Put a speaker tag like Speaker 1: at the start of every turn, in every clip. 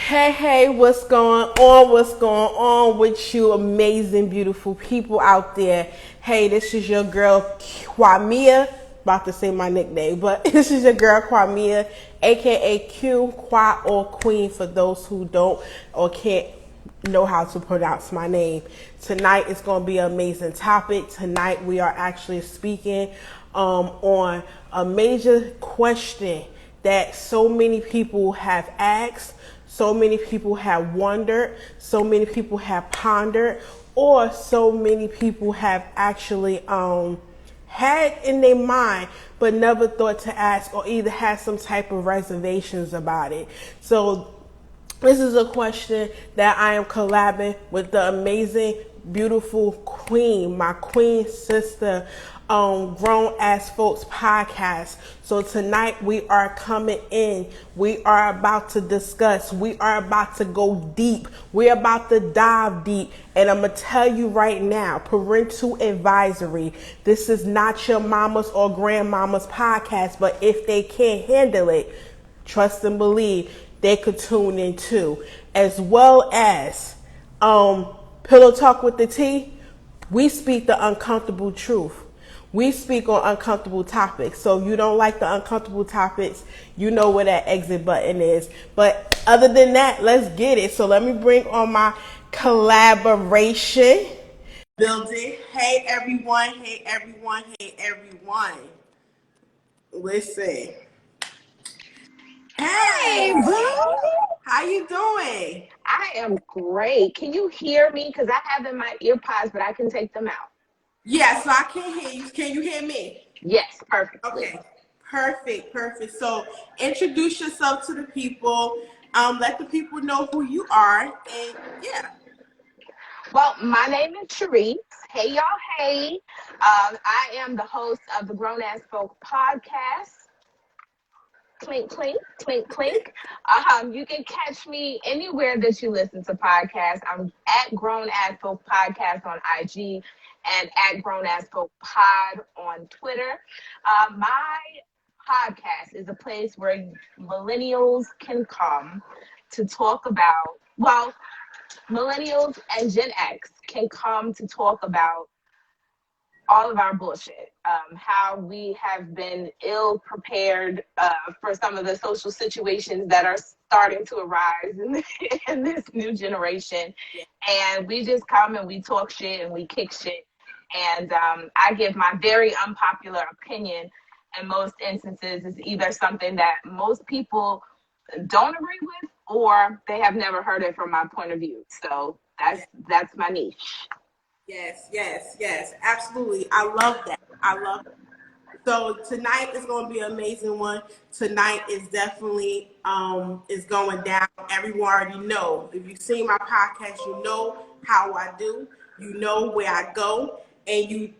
Speaker 1: Hey, what's going on? What's going on with you amazing, beautiful people out there? Hey, this is your girl, Kwamia. About to say my nickname, but this is your girl, Kwamia, aka Q, Kwa or Queen for those who don't or can't know how to pronounce my name. Tonight is going to be an amazing topic. Tonight we are actually speaking on a major question that so many people have asked, so many people have wondered, so many people have pondered, or so many people have actually had in their mind but never thought to ask or either had some type of reservations about it. So this is a question that I am collabing with the amazing, beautiful queen, my queen sister, Grown Ass Folks podcast. So tonight we are coming in. We are about to discuss. We are about to go deep. We're about to dive deep. And I'm going to tell you right now, parental advisory. This is not your mama's or grandmama's podcast, but if they can't handle it, trust and believe they could tune in too. As well as Pillow Talk with the T, we speak the uncomfortable truth. We speak on uncomfortable topics. So if you don't like the uncomfortable topics, you know where that exit button is. But other than that, let's get it. So let me bring on my collaboration building. Hey everyone, hey everyone, hey everyone. Listen.
Speaker 2: Hey,
Speaker 1: Hey,
Speaker 2: bro.
Speaker 1: how you doing?
Speaker 2: I am great. Can you hear me? Because I have in my ear pods, but I can take them out.
Speaker 1: Yeah, so I can hear you. Can you hear me?
Speaker 2: Yes, perfectly.
Speaker 1: Okay, perfect. So introduce yourself to the people. Let the people know who you are, and yeah.
Speaker 2: Well, my name is Sharice. Hey, y'all. Hey. I am the host of the Grown Ass Folk podcast. Clink, clink, clink, clink. You can catch me anywhere that you listen to podcasts. I'm at Grown Ass Folk Podcast on IG and at Grown Ass Folk Pod on Twitter. My podcast is a place where millennials can come to talk about, well, millennials and Gen X can come to talk about all of our bullshit, how we have been ill prepared for some of the social situations that are starting to arise in this new generation. And we just come and we talk shit and we kick shit. And I give my very unpopular opinion. In most instances, it's either something that most people don't agree with or they have never heard it from my point of view. So that's my niche.
Speaker 1: Yes, absolutely. I love that. I love it. So tonight is going to be an amazing one. Tonight is definitely is going down. Everyone already know. If you see my podcast, you know how I do. You know where I go, and you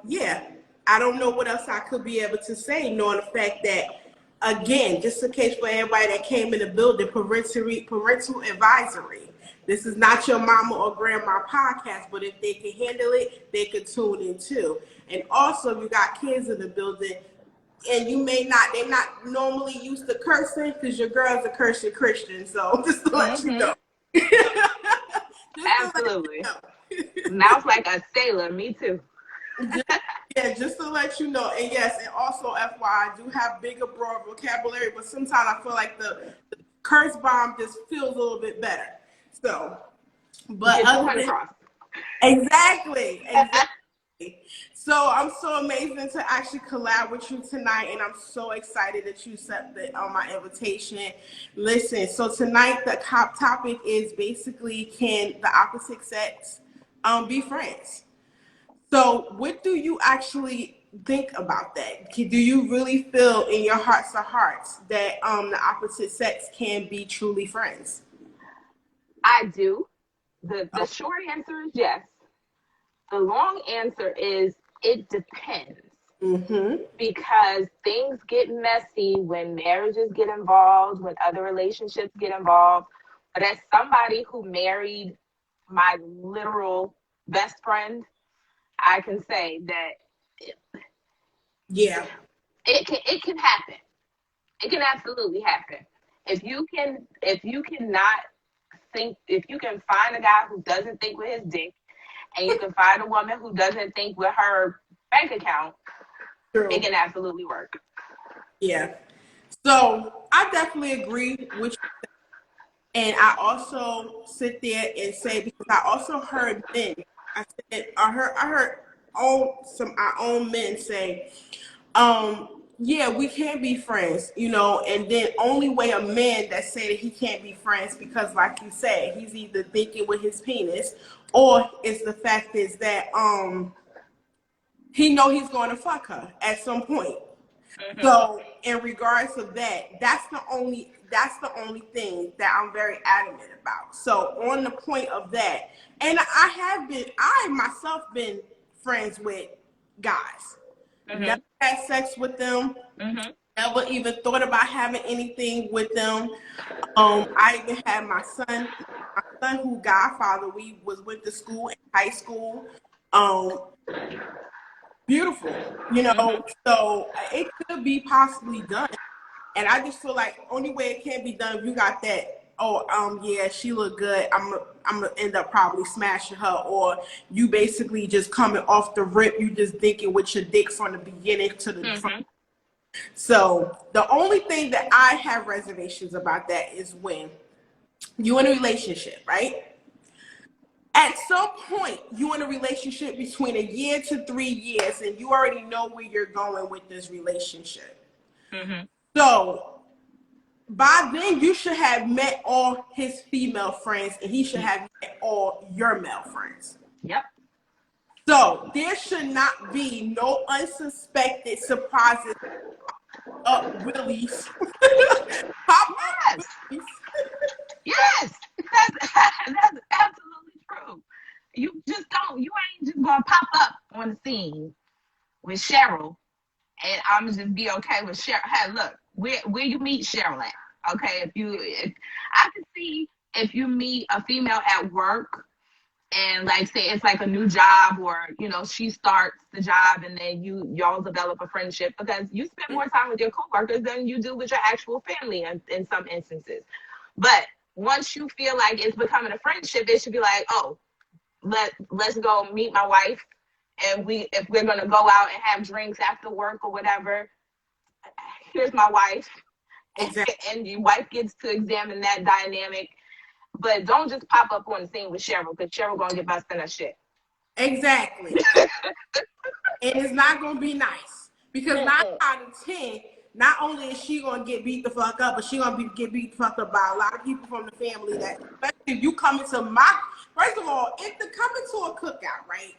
Speaker 1: yeah. I don't know what else I could be able to say, knowing the fact that again, just in case for everybody that came in the building, parental advisory. This is not your mama or grandma podcast, but if they can handle it, they could tune in too. And also, if you got kids in the building, and you may not, they're not normally used to cursing because your girl's a cursing Christian. So just to let you know. Just to let
Speaker 2: Absolutely.
Speaker 1: you know.
Speaker 2: Mouth like a sailor. Me too.
Speaker 1: Just, yeah, just to let you know. And yes, and also FYI, I do have bigger, broad vocabulary, but sometimes I feel like the curse bomb just feels a little bit better. So, but
Speaker 2: Get your
Speaker 1: other
Speaker 2: point
Speaker 1: than
Speaker 2: across.
Speaker 1: exactly. So I'm so amazing to actually collab with you tonight, and I'm so excited that you accepted my invitation. Listen, so tonight the topic is basically, can the opposite sex be friends? So what do you actually think about that? Do you really feel in your hearts of hearts that the opposite sex can be truly friends?
Speaker 2: I do. The short answer is yes. The long answer is it depends
Speaker 1: Mm-hmm.
Speaker 2: because things get messy when marriages get involved, when other relationships get involved. But as somebody who married my literal best friend, I can say that it,
Speaker 1: Yeah.
Speaker 2: it can happen. It can absolutely happen. if you cannot think, if you can find a guy who doesn't think with his dick, and you can find a woman who doesn't think with her bank account,
Speaker 1: True.
Speaker 2: it can absolutely work.
Speaker 1: Yeah. So I definitely agree with you. And I also sit there and say, because I also heard men, I heard our own men say, yeah, we can't be friends, and then only way a man that say that he can't be friends because, like you said, he's either thinking with his penis, or it's the fact is that he know he's going to fuck her at some point.
Speaker 2: Mm-hmm.
Speaker 1: So in regards to that, that's the only thing that I'm very adamant about. So on the point of that, and I myself been friends with guys.
Speaker 2: Mm-hmm.
Speaker 1: Never had sex with them.
Speaker 2: Mm-hmm.
Speaker 1: Never even thought about having anything with them. I even had my son who godfather. We went to school in high school. Um, Beautiful,
Speaker 2: Mm-hmm.
Speaker 1: so it could be possibly done. And I just feel like only way it can be done if you got that, oh, yeah, she look good, I'm gonna end up probably smashing her, or you basically just coming off the rip, you just thinking with your dick from the beginning to the front.
Speaker 2: Mm-hmm.
Speaker 1: So the only thing that I have reservations about that is when you in a relationship, right? At some point, you in a relationship between a year to 3 years, and you already know where you're going with this relationship.
Speaker 2: Mm-hmm.
Speaker 1: So by then, you should have met all his female friends, and he should have met all your male friends.
Speaker 2: Yep.
Speaker 1: So there should not be no unsuspected surprises. Up willies. Pop
Speaker 2: Yes.
Speaker 1: up willies.
Speaker 2: Yes. That's absolutely true. You ain't just gonna pop up on the scene with Cheryl, and I'm just be okay with Cheryl. Hey, look, where you meet Cheryl at? Okay, if I can see if you meet a female at work, and like say it's like a new job, or she starts the job, and then y'all develop a friendship because you spend more time with your coworkers than you do with your actual family in some instances. But once you feel like it's becoming a friendship, it should be like, oh, let's go meet my wife, and if we're gonna go out and have drinks after work or whatever, here's my wife.
Speaker 1: Exactly.
Speaker 2: And your wife gets to examine that dynamic. But don't just pop up on the scene with Cheryl, because Cheryl gonna get busted in her shit.
Speaker 1: Exactly. And it's not gonna be nice because 9 out of 10, not only is she gonna get beat the fuck up, but she gonna get beat the fuck up by a lot of people from the family. That especially if you come into first of all, if they come into a cookout, right?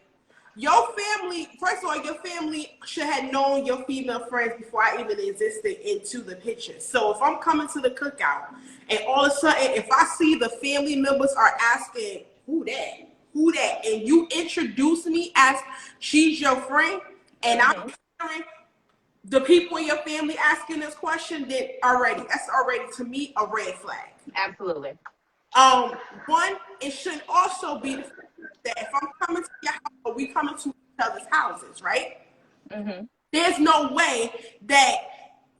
Speaker 1: Your family, first of all, your family should have known your female friends before I even existed into the picture. So if I'm coming to the cookout and all of a sudden, if I see the family members are asking, who that, and you introduce me as she's your friend, and I'm hearing the people in your family asking this question, then that's already to me a red flag.
Speaker 2: Absolutely.
Speaker 1: One, it should also be the fact that if I'm coming to your house or we coming to each other's houses, right?
Speaker 2: Mm-hmm.
Speaker 1: There's no way that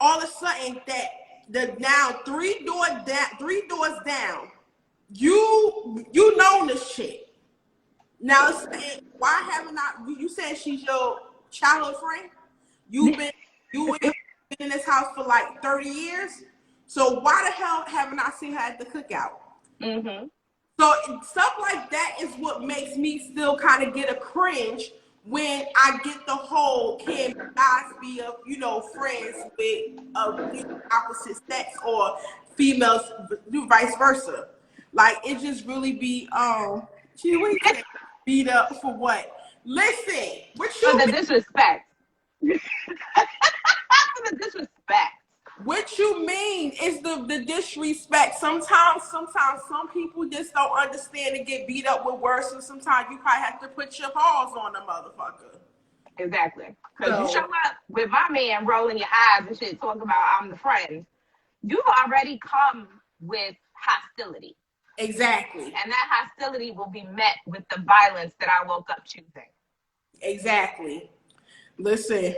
Speaker 1: all of a sudden that the now three doors down, you know this shit. Now why haven't you said she's your childhood friend? You been in this house for like 30 years. So why the hell haven't I seen her at the cookout?
Speaker 2: Mm-hmm.
Speaker 1: So stuff like that is what makes me still kind of get a cringe when I get the whole can guys be friends with opposite sex or females vice versa. Like it just really be gee, what you say? Beat up for what? Listen, what you
Speaker 2: For the
Speaker 1: mean?
Speaker 2: disrespect. For the disrespect.
Speaker 1: What you mean is the disrespect. Sometimes some people just don't understand and get beat up with words, and sometimes you probably have to put your paws on the motherfucker.
Speaker 2: Exactly. Because you show up with my man rolling your eyes and shit, talking about I'm the friend. You've already come with hostility.
Speaker 1: Exactly.
Speaker 2: And that hostility will be met with the violence that I woke up choosing.
Speaker 1: Exactly. Listen,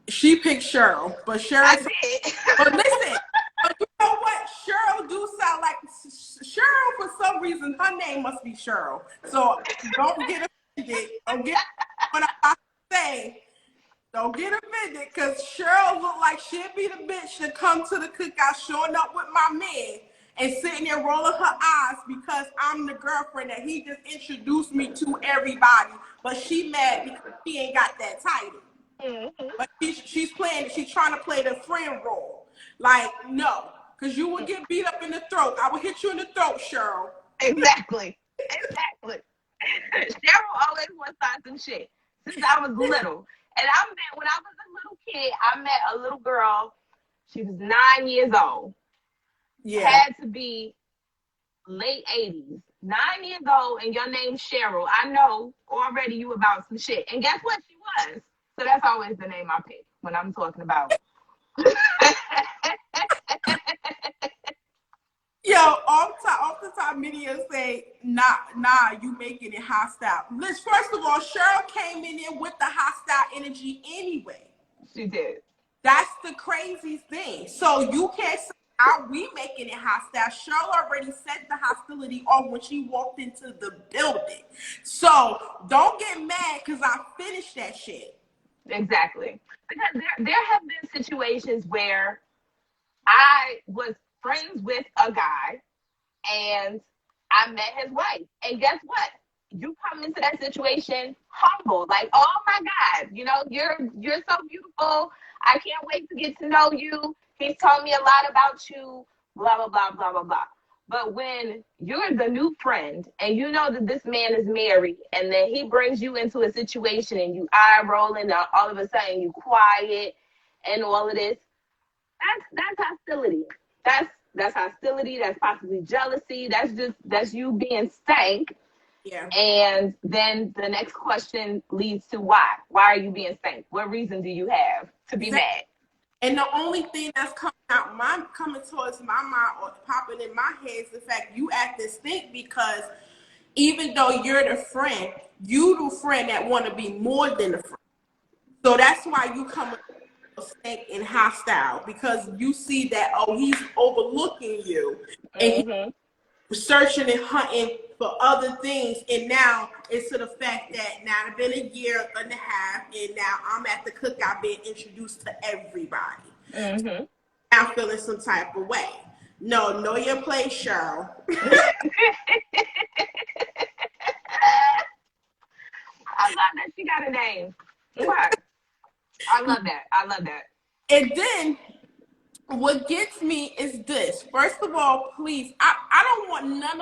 Speaker 1: she picked Cheryl, but Cheryl.
Speaker 2: I did.
Speaker 1: But listen, but you know what? Cheryl do sound like Cheryl for some reason. Her name must be Cheryl. So don't get offended. Don't get what I'm about to say. Don't get offended, because Cheryl look like she'd be the bitch to come to the cookout showing up with my man and sitting there rolling her eyes because I'm the girlfriend that he just introduced me to everybody. But she mad because she ain't got that title.
Speaker 2: Mm-hmm.
Speaker 1: But she's trying to play the friend role. Like, no, because you would get beat up in the throat. I would hit you in the throat, Cheryl.
Speaker 2: Exactly. Exactly. Cheryl always wants to start some shit since I was little. And when I was a little kid, I met a little girl. She was 9 years old.
Speaker 1: Yeah.
Speaker 2: Had to be late 80s. 9 years old, and your name's Cheryl. I know already you about some shit. And guess what? She was. So that's always the name I pick when I'm talking about.
Speaker 1: Yo, off the top, media say, nah, you making it hostile. Liz, first of all, Cheryl came in there with the hostile energy anyway.
Speaker 2: She did.
Speaker 1: That's the crazy thing. So you can't say, are we making it hostile? Cheryl already set the hostility off when she walked into the building. So don't get mad because I finished that shit.
Speaker 2: Exactly. Because there have been situations where I was friends with a guy and I met his wife. And guess what? You come into that situation humble, like, oh my God, you're so beautiful. I can't wait to get to know you. He's told me a lot about you, blah, blah, blah, blah, blah, blah. But when you're the new friend and you know that this man is married and then he brings you into a situation and you eye rolling, all of a sudden you quiet and all of this, that's hostility. That's hostility. That's possibly jealousy. That's you being stank.
Speaker 1: Yeah.
Speaker 2: And then the next question leads to why. Why are you being stank? What reason do you have to be mad?
Speaker 1: And the only thing that's coming towards my mind or popping in my head is the fact you acting stink because even though you're the friend, you the friend that want to be more than a friend. So that's why you come stink and hostile, because you see that, oh, he's overlooking you and he's searching and hunting for other things. And now it's to the fact that now it's been a year and a half and now I'm at the cookout being introduced to everybody. I'm feeling some type of way. No, know your place, Cheryl.
Speaker 2: I love that she got a name. What? I love that.
Speaker 1: And then what gets me is this. First of all, please, I don't want none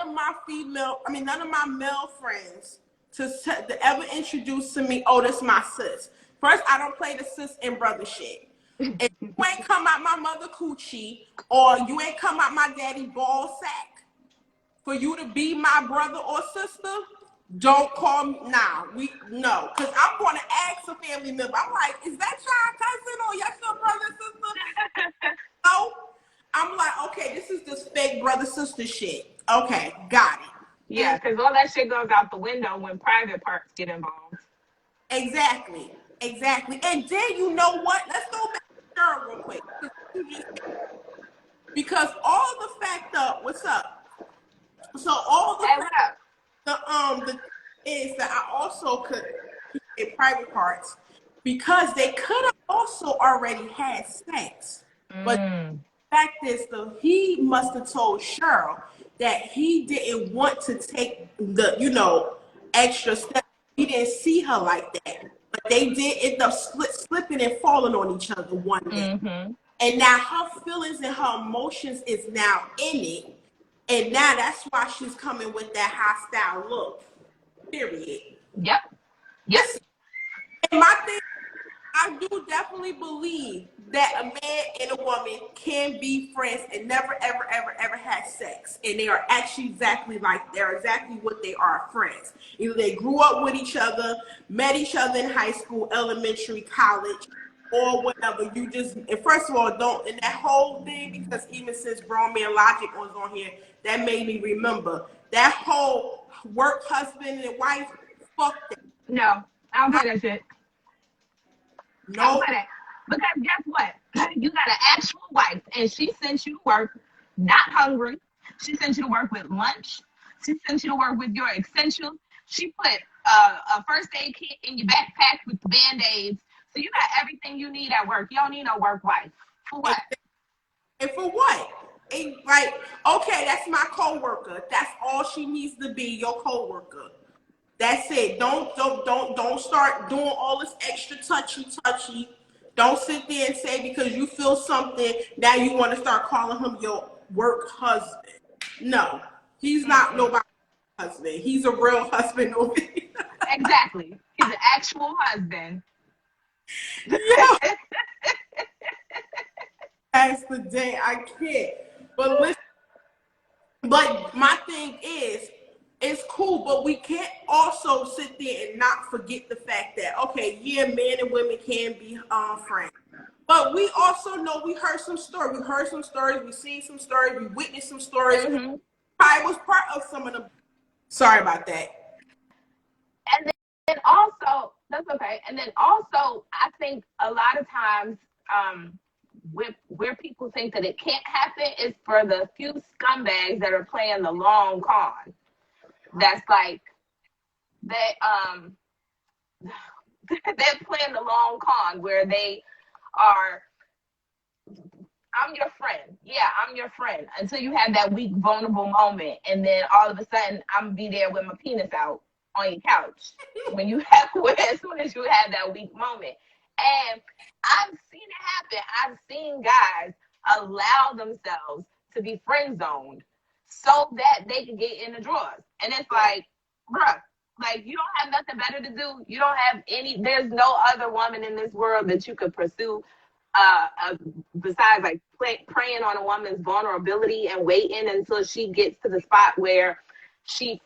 Speaker 1: of my male friends to ever introduce to me, oh, this my sis. First, I don't play the sis and brother shit. If you ain't come out my mother coochie or you ain't come out my daddy ball sack for you to be my brother or sister, don't call me. No. Because I'm going to ask a family member. I'm like, is that your cousin or your brother, sister? No. I'm like, okay, this is this fake brother-sister shit. Okay, got it.
Speaker 2: Yeah, because all that shit goes out the window when private parts get involved.
Speaker 1: Exactly. And then you know what? Let's go back to Cheryl real quick. Because all the fact up, what's up? So all the fact, the is that I also could get private parts because they could have also already had sex. But the fact is, though, he must have told Cheryl that he didn't want to take the, extra step. He didn't see her like that. But they did end up slipping and falling on each other one day. And now her feelings and her emotions is now in it. And now that's why she's coming with that hostile look. Period.
Speaker 2: Yep.
Speaker 1: And my thing, I do definitely believe that a man and a woman can be friends and never, ever, ever, ever have sex. And they are actually they're exactly what they are, friends. Either they grew up with each other, met each other in high school, elementary, college, or whatever. And first of all, don't, and that whole thing, because even since Grown Man Logic was on here, that made me remember that whole work husband and wife, fuck that.
Speaker 2: No, I don't play that shit.
Speaker 1: No.
Speaker 2: Because guess what? You got an actual wife and she sent you to work not hungry. She sent you to work with lunch. She sent you to work with your essentials. She put a first aid kit in your backpack with the Band-Aids. So you got everything you need at work. You don't need no work wife. For what?
Speaker 1: And for what? And like, okay, that's my coworker. That's all she needs to be, your coworker. That's it. Don't start doing all this extra touchy. Don't sit there and say because you feel something now you want to start calling him your work husband. No, he's not nobody's husband. He's a real husband over here.
Speaker 2: Exactly. He's an actual husband.
Speaker 1: Yeah. That's the day I can't. But listen, but my thing is, it's cool, but we can't also sit there and not forget the fact that, okay, yeah, men and women can be friends. But we also know we heard some stories. We heard some stories. We seen some stories. We witnessed some stories.
Speaker 2: Mm-hmm.
Speaker 1: I was part of some of them. Sorry about that.
Speaker 2: And then also, that's okay. And then also, I think a lot of times, where people think that it can't happen is for the few scumbags that are playing the long con. That's like they're playing the long con where they are, I'm your friend. Yeah, I'm your friend. Until you have that weak, vulnerable moment. And then all of a sudden, I'm going to be there with my penis out on your couch as soon as you have that weak moment. And I've seen it happen. I've seen guys allow themselves to be friend zoned so that they can get in the drawers. And it's like, bruh, like you don't have nothing better to do. You don't have there's no other woman in this world that you could pursue besides like preying on a woman's vulnerability and waiting until she gets to the spot where she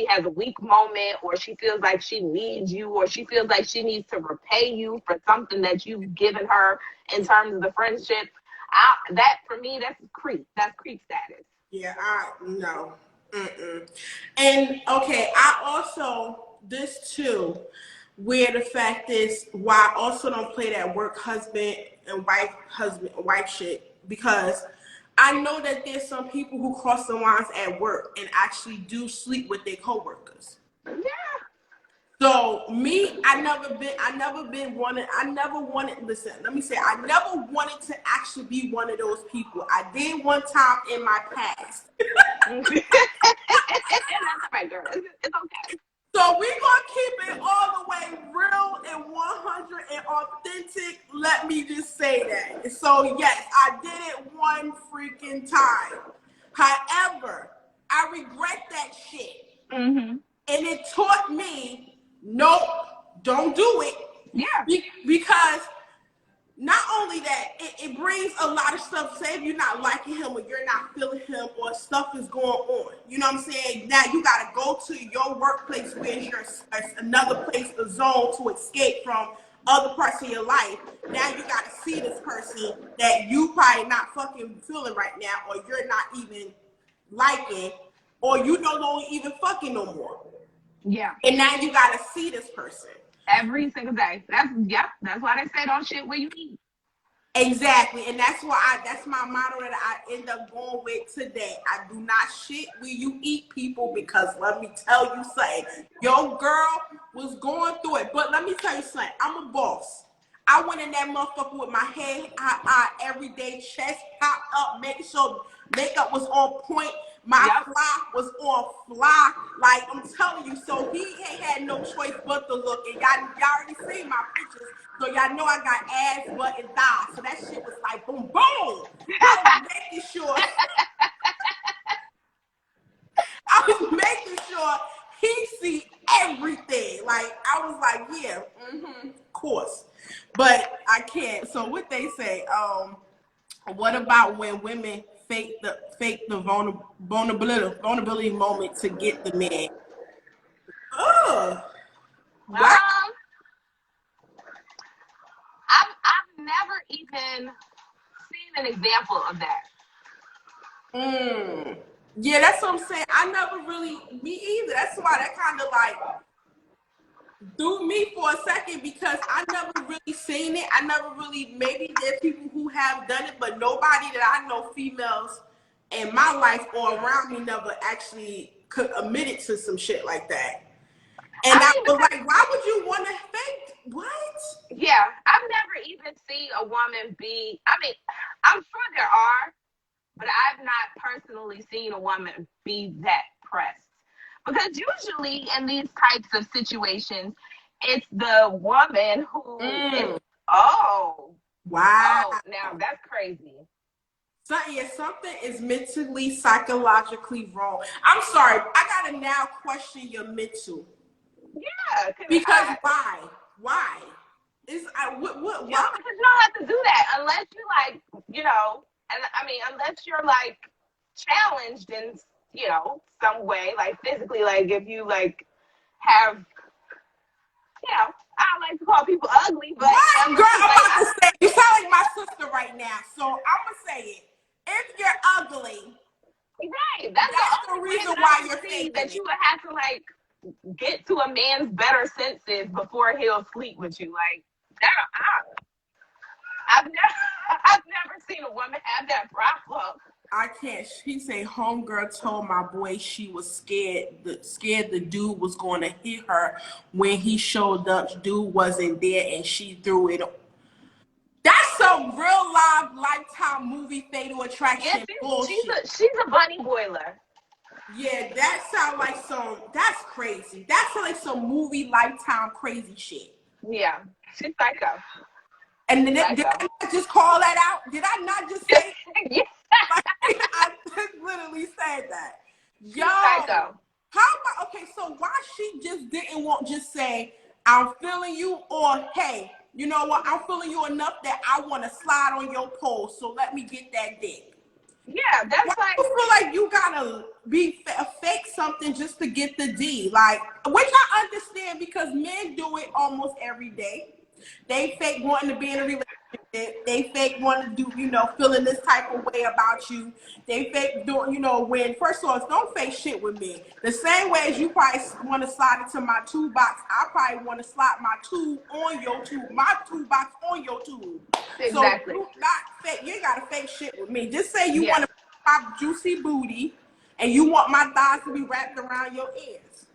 Speaker 2: has a weak moment, or she feels like she needs you, or she feels like she needs to repay you for something that you've given her in terms of the friendship. That for me, that's creep. That's creep status.
Speaker 1: Yeah, no. And okay, I also this too, where the fact is why I also don't play that work husband and wife shit, because I know that there's some people who cross the lines at work and actually do sleep with their coworkers.
Speaker 2: Yeah.
Speaker 1: So me, I never wanted, listen, let me say, I never wanted to actually be one of those people. I did one time in my past.
Speaker 2: That's right, girl. It's okay.
Speaker 1: So we're going to keep it all the way real and 100 and authentic. Let me just say that. So yes, I did it one freaking time. However, I regret that shit.
Speaker 2: Mm-hmm.
Speaker 1: And it taught me, nope, don't do it.
Speaker 2: Yeah.
Speaker 1: Because not only that, it brings a lot of stuff. Say if you're not liking him or you're not feeling him or stuff is going on. You know what I'm saying? Now you got to go to your workplace where it's another place, a zone to escape from other parts of your life. Now you got to see this person that you probably not fucking feeling right now, or you're not even liking, or you no longer even fucking no more.
Speaker 2: Yeah.
Speaker 1: And now you got to see this person.
Speaker 2: Every single day. That's why they say don't shit where you eat.
Speaker 1: Exactly. And that's my motto that I end up going with today. I do not shit where you eat, people, because let me tell you something. Your girl was going through it. But let me tell you something. I'm a boss. I went in that motherfucker with my head every day, chest popped up, making sure makeup was on point. My fly was on fly. Like, I'm telling you. So he ain't had no choice but to look. And y'all already seen my pictures. So y'all know I got ass, butt, and thighs. So that shit was like boom, boom. I was making sure. He see everything. Like, I was like, yeah, of course. But I can't. So what they say, what about when women fake the vulnerability moment to get the man?
Speaker 2: I've never even seen an example of that.
Speaker 1: Yeah, that's what I'm saying. I never really, me either. That's why that kind of like threw me for a second, because I never really seen it. I never really, maybe there's people who have done it, but nobody that I know, females, in my life or around me never actually admitted to some shit like that. And I
Speaker 2: I mean,
Speaker 1: was
Speaker 2: because
Speaker 1: like, why would you want to fake what?
Speaker 2: yeah, I've never even seen a woman be. I mean, I'm sure there are, but I've not personally seen a woman be that pressed. Because usually in these types of situations, it's the woman who is,
Speaker 1: Mm,
Speaker 2: oh,
Speaker 1: wow.
Speaker 2: oh, now that's crazy.
Speaker 1: Something is mentally, psychologically wrong. I'm sorry. I gotta now question your mental.
Speaker 2: Yeah, because
Speaker 1: Because why? Why? Is I what
Speaker 2: you
Speaker 1: why?
Speaker 2: know, because you don't have to do that unless you like, and I mean, unless you're like challenged in, some way, like physically, like if you like have, I don't like to call people ugly, but
Speaker 1: What? Girl,
Speaker 2: unless you
Speaker 1: I'm
Speaker 2: like,
Speaker 1: about to say you sound like my sister right now. So I'm gonna say it. If you're ugly,
Speaker 2: right, that's the
Speaker 1: that's the
Speaker 2: only way
Speaker 1: reason
Speaker 2: that I
Speaker 1: why
Speaker 2: can
Speaker 1: you're
Speaker 2: see
Speaker 1: faking
Speaker 2: that
Speaker 1: it.
Speaker 2: you would have to like get to a man's better senses before he'll sleep with you. Like that, I've never, I've never seen a woman have that problem.
Speaker 1: I can't. She say homegirl told my boy she was scared the dude was going to hit her when he showed up. Dude wasn't there, and she threw it. That's some real live lifetime movie fatal
Speaker 2: Yeah,
Speaker 1: attraction bullshit.
Speaker 2: she's a bunny boiler.
Speaker 1: Yeah, that sounds like that's crazy. That sounds like some movie lifetime crazy shit.
Speaker 2: Yeah, she's psycho.
Speaker 1: And then
Speaker 2: She's
Speaker 1: did
Speaker 2: psycho.
Speaker 1: I not just call that out? Did I not just say
Speaker 2: Yeah,
Speaker 1: like, I just literally said that? Yo,
Speaker 2: she's psycho.
Speaker 1: how about okay? So why she just didn't want just say I'm feeling you or hey, you know what? I'm feeling you enough that I want to slide on your pole. So let me get that dick.
Speaker 2: Yeah,
Speaker 1: Why
Speaker 2: that's
Speaker 1: do
Speaker 2: like
Speaker 1: you feel like you gotta be fake something just to get the D? Like, which I understand because men do it almost every day. They fake wanting to be in a relationship. They fake wanting to do, feeling this type of way about you. They fake doing, when first of all, don't fake shit with me. The same way as you probably want to slide into my toolbox, I probably want to slide my tube on your tube, my toolbox on your tube. So
Speaker 2: exactly.
Speaker 1: you not fake. You ain't gotta fake shit with me. Just say you
Speaker 2: Yeah,
Speaker 1: want to my juicy booty, and you want my thighs to be wrapped around your ears.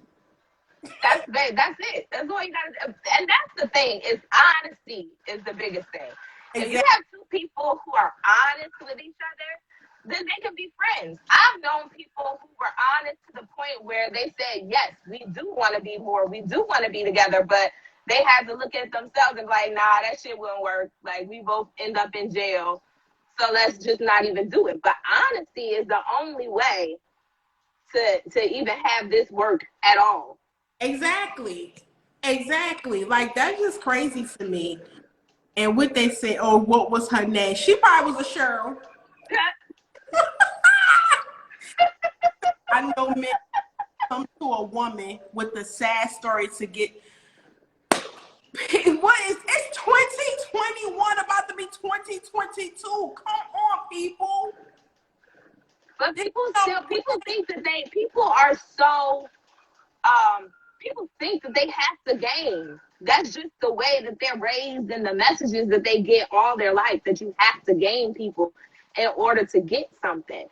Speaker 2: that's it. That's all you gotta do. And that's the thing, is honesty is the biggest thing. If you
Speaker 1: Exactly.
Speaker 2: have two people who are honest with each other, then they can be friends. I've known people who were honest to the point where they said, yes, we do want to be more, we do want to be together, but they had to look at themselves and be like, nah, that shit wouldn't work. Like we both end up in jail. So let's just not even do it. But honesty is the only way to even have this work at all.
Speaker 1: Exactly. Exactly. Like that's just crazy to me. And what they say, oh, what was her name? She probably was a Cheryl. I know men come to a woman with a sad story to get what is it's 2021 about to be 2022. Come on, people.
Speaker 2: But
Speaker 1: This
Speaker 2: people think that people are so, people think that they have to game. That's just the way that they're raised and the messages that they get all their life, that you have to game people in order to get something.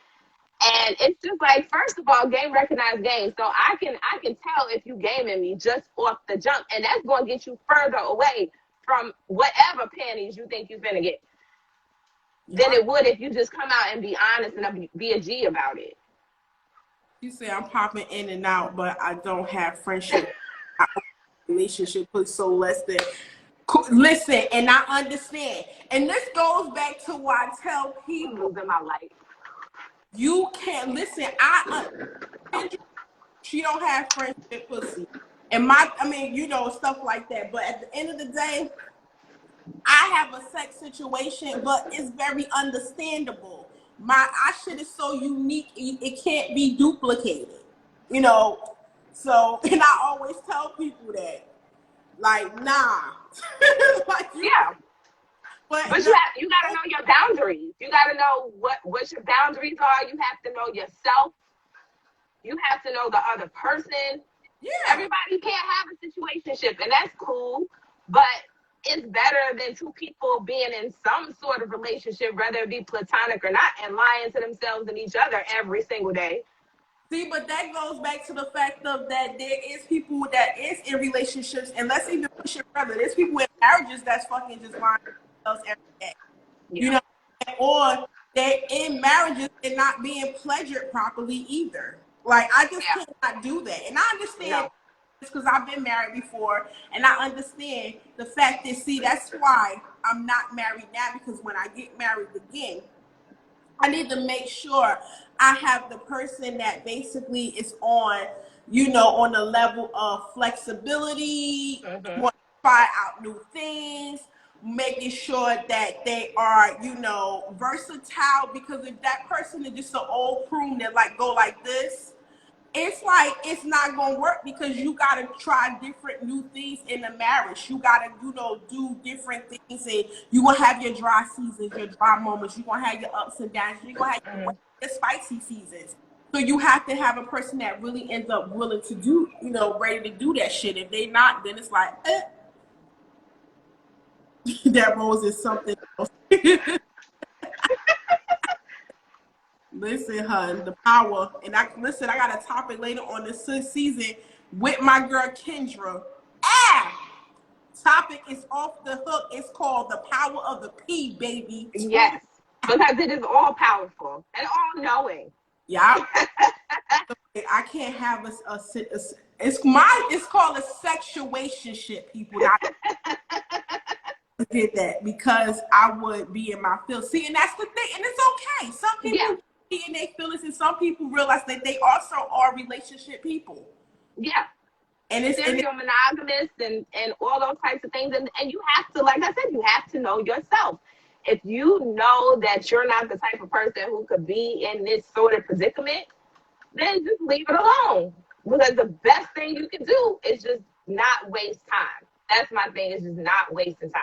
Speaker 2: And it's just like, first of all, game recognized game. So I can tell if you gaming me just off the jump, and that's going to get you further away from whatever panties you think you're gonna get than it would if you just come out and be honest and be a G about it.
Speaker 1: You say I'm popping in and out, but I don't have friendship. I relationship put so less than listen, and I understand. And this goes back to what I tell
Speaker 2: I'm
Speaker 1: people.
Speaker 2: losing my life.
Speaker 1: You can't listen. She don't have friendship pussy. And stuff like that. But at the end of the day, I have a sex situation, but it's very understandable. My shit is so unique, it can't be duplicated. You know. So and I always tell people that. Like, nah. like you
Speaker 2: Yeah.
Speaker 1: but
Speaker 2: But
Speaker 1: no,
Speaker 2: you gotta know your boundaries. You gotta know what your boundaries are. You have to know yourself. You have to know the other person.
Speaker 1: yeah.
Speaker 2: Everybody can't have a situationship, and that's cool. But it's better than two people being in some sort of relationship, whether it be platonic or not, and lying to themselves and each other every single day.
Speaker 1: See, but that goes back to the fact of that there is people that is in relationships, and let's even push it further. There's people in marriages that's fucking just lying to themselves every day.
Speaker 2: Yeah.
Speaker 1: You know, or they're in marriages and not being pleasured properly either. Like, I just cannot do that. And I understand because I've been married before, and I understand the fact that, see, that's why I'm not married now, because when I get married again, I need to make sure I have the person that basically is on, on the level of flexibility, want to try out new things, making sure that they are, versatile. Because if that person is just an old prune that like go like this, it's like it's not gonna work, because you gotta try different new things in the marriage. You gotta, do different things, and you gonna have your dry seasons, your dry moments. You gonna have your ups and downs. You gonna have your spicy seasons. So you have to have a person that really ends up willing to do, ready to do that shit. If they not, then it's like, that rose is something else. Listen, hun, the power. And I got a topic later on this season with my girl Kendra. Topic is off the hook. It's called The Power of the P, baby.
Speaker 2: Yes, because it is all powerful and all knowing.
Speaker 1: Yeah. I can't have it's called a sexuationship, people. Did that because I would be in my feelings. See, and that's the thing, and it's okay. Some people be in their feelings, and some people realize that they also are relationship people.
Speaker 2: Yeah.
Speaker 1: And it's
Speaker 2: serial monogamous and all those types of things. And you have to, like I said, you have to know yourself. If you know that you're not the type of person who could be in this sort of predicament, then just leave it alone. Because the best thing you can do is just not waste time. That's my thing, is just not wasting time.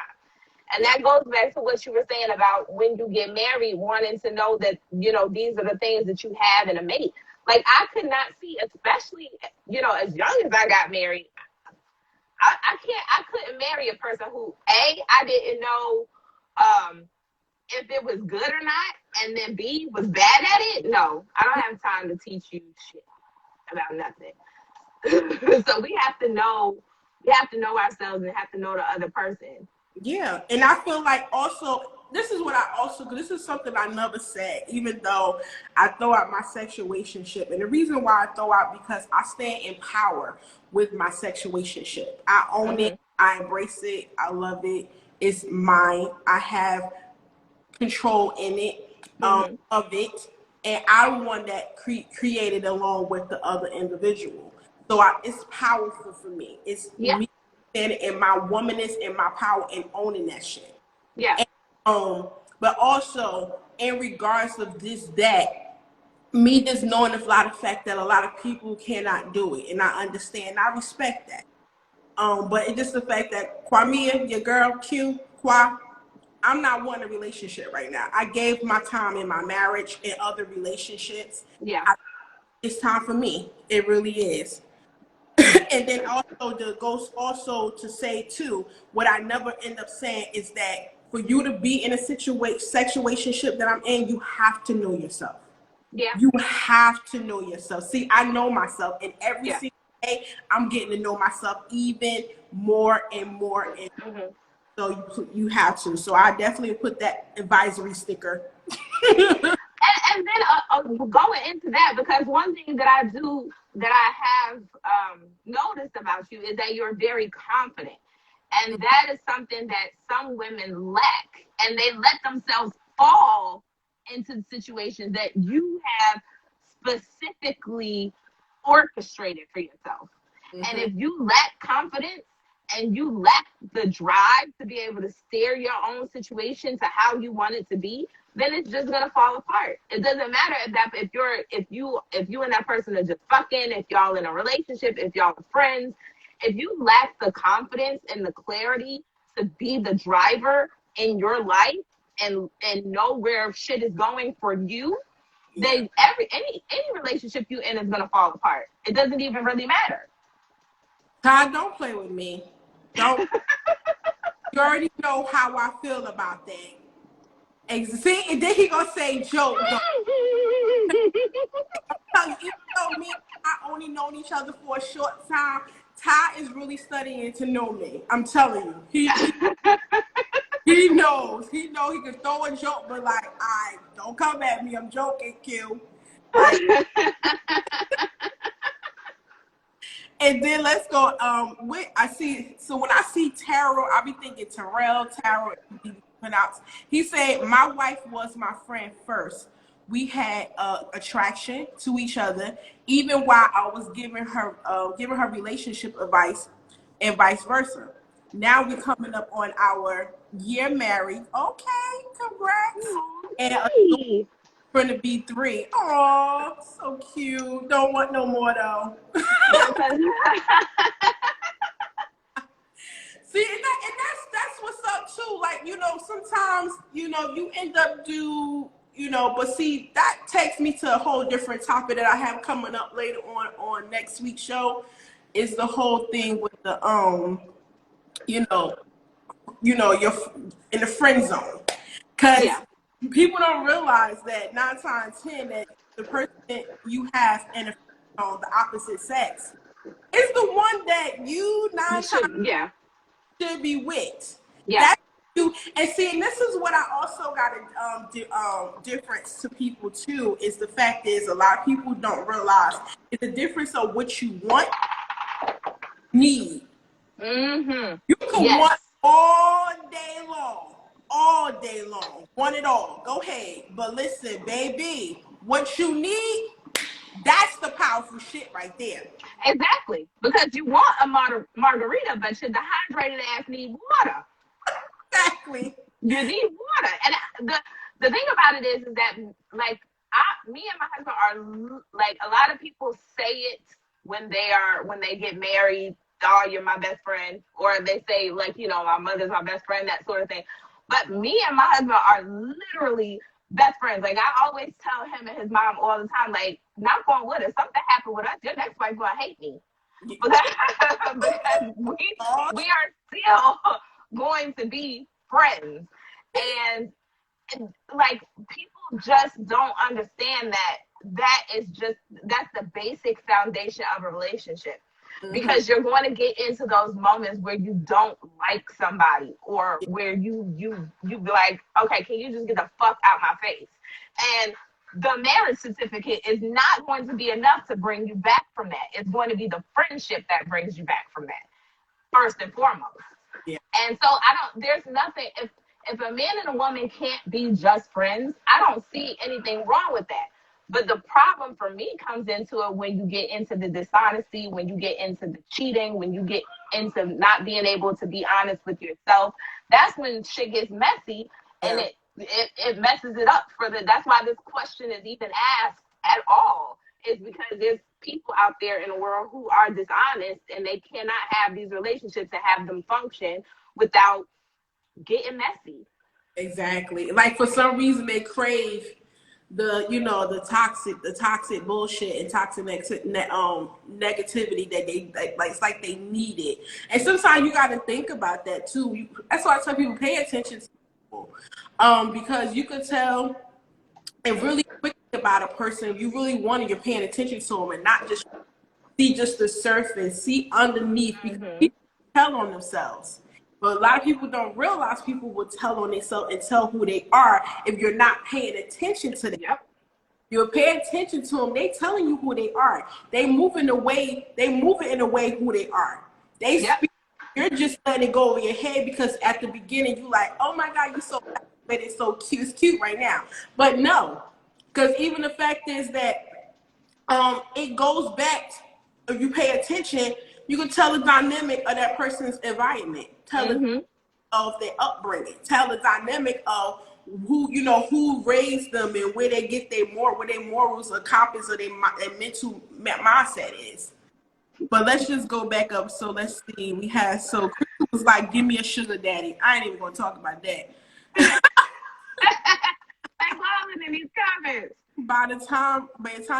Speaker 2: And that goes back to what you were saying about when you get married, wanting to know that, these are the things that you have in a mate. Like, I could not see, especially, as young as I got married, I couldn't marry a person who, I didn't know if it was good or not, and then B, was bad at it. No, I don't have time to teach you shit about nothing. So we have to know ourselves and have to know the other person.
Speaker 1: Yeah, and I feel like also, this is something I never said, even though I throw out my sexuationship. And the reason why I throw out, because I stand in power with my sexuationship. I own it. I embrace it. I love it. It's mine. I have control in it, of it. And I'm one that created along with the other individual. So it's powerful for me. It's me standing in my womanness and my power and owning that shit.
Speaker 2: Yeah.
Speaker 1: And, but also in regards of that, me just knowing the fact that a lot of people cannot do it, and I understand, I respect that. But it's just the fact that Kwamia, your girl Kwa, I'm not wanting a relationship right now. I gave my time in my marriage and other relationships.
Speaker 2: Yeah.
Speaker 1: It's time for me. It really is. And then also goes also to say too, what I never end up saying is that for you to be in a situationship that I'm in, you have to know yourself.
Speaker 2: Yeah.
Speaker 1: You have to know yourself. See, I know myself, and every single day I'm getting to know myself even more and more. And so you have to. So I definitely put that advisory sticker.
Speaker 2: And then going into that, because one thing that I have noticed about you is that you're very confident. And that is something that some women lack. And they let themselves fall into situations that you have specifically orchestrated for yourself. And if you lack confidence and you lack the drive to be able to steer your own situation to how you want it to be, then it's just gonna fall apart. It doesn't matter if you and that person are just fucking, if y'all in a relationship, if y'all are friends. If you lack the confidence and the clarity to be the driver in your life and know where shit is going for you, then any relationship you in is gonna fall apart. It doesn't even really matter.
Speaker 1: Todd, don't play with me. Don't. You already know how I feel about that. See, and then he gonna say joke though. Even though me and I only known each other for a short time, Ty is really studying to know me. I'm telling you, he knows. He know he can throw a joke, but like, I don't come at me. I'm joking, Q. Like, and then let's go. I see. So when I see Tarot, I be thinking Terrell. Tarot. He said, "My wife was my friend first. We had attraction to each other, even while I was giving her relationship advice, and vice versa. Now we're coming up on our year married. Okay, congrats. And
Speaker 2: Hey.
Speaker 1: going to be 3. Oh, so cute. Don't want no more though. See, and that's what's up too. Like, sometimes, you end up but see, that takes me to a whole different topic that I have coming up later on next week's show, is the whole thing with the you're in the friend zone. Because people don't realize that 9 times 10 that the person you have in the opposite sex is the one that you 9 times should be with.
Speaker 2: Yeah.
Speaker 1: That's you. And see, and this is what I also got a difference to people too, is the fact is a lot of people don't realize it's the difference of what you want, need.
Speaker 2: Mm-hmm.
Speaker 1: You can want all day long, want it all. Go ahead, but listen, baby, what you need, that's the powerful shit right there.
Speaker 2: Exactly, because you want a margarita, but your dehydrated ass need water.
Speaker 1: Exactly.
Speaker 2: You need water, and the thing about it is that like me and my husband are like, a lot of people say it when they get married. Oh, you're my best friend, or they say like, my mother's my best friend, that sort of thing. But me and my husband are literally best friends. Like, I always tell him and his mom all the time, like, knock on wood, if something happened with us, your next wife gonna hate me. Because we are still going to be friends. And like, people just don't understand that's the basic foundation of a relationship. Because you're going to get into those moments where you don't like somebody, or where you be like, okay, can you just get the fuck out my face? And the marriage certificate is not going to be enough to bring you back from that. It's going to be the friendship that brings you back from that, first and foremost.
Speaker 1: Yeah.
Speaker 2: And so there's nothing, if a man and a woman can't be just friends, I don't see anything wrong with that. But the problem for me comes into it when you get into the dishonesty, when you get into the cheating, when you get into not being able to be honest with yourself. That's when shit gets messy, and it messes it up that's why this question is even asked at all, is because there's people out there in the world who are dishonest, and they cannot have these relationships and have them function without getting messy.
Speaker 1: Exactly. Like, for some reason they crave the toxic bullshit and toxic negativity that they like. It's like they need it. And sometimes you got to think about that too. That's why I tell people, pay attention to people, because you can tell and really quickly about a person. If you really wanted, you're paying attention to them and not just see just the surface, see underneath, because people tell on themselves. But a lot of people don't realize people will tell on themselves and tell who they are if you're not paying attention to them.
Speaker 2: Yep.
Speaker 1: You're paying attention to them. They telling you who they are. They moving in a way who they are. They speak. You're just letting it go over your head because at the beginning you're like, oh my God, you're so but it's so cute. It's cute right now. But no, because even the fact is that it goes back. If you pay attention, you can tell the dynamic of that person's environment. Tell the of their upbringing. Tell the dynamic of who raised them and where they get where their morals or compass or their mental mindset is. But let's just go back up. So let's see. Crystal was like, give me a sugar daddy. I ain't even gonna talk about that.
Speaker 2: Like, all in these comments.
Speaker 1: By the time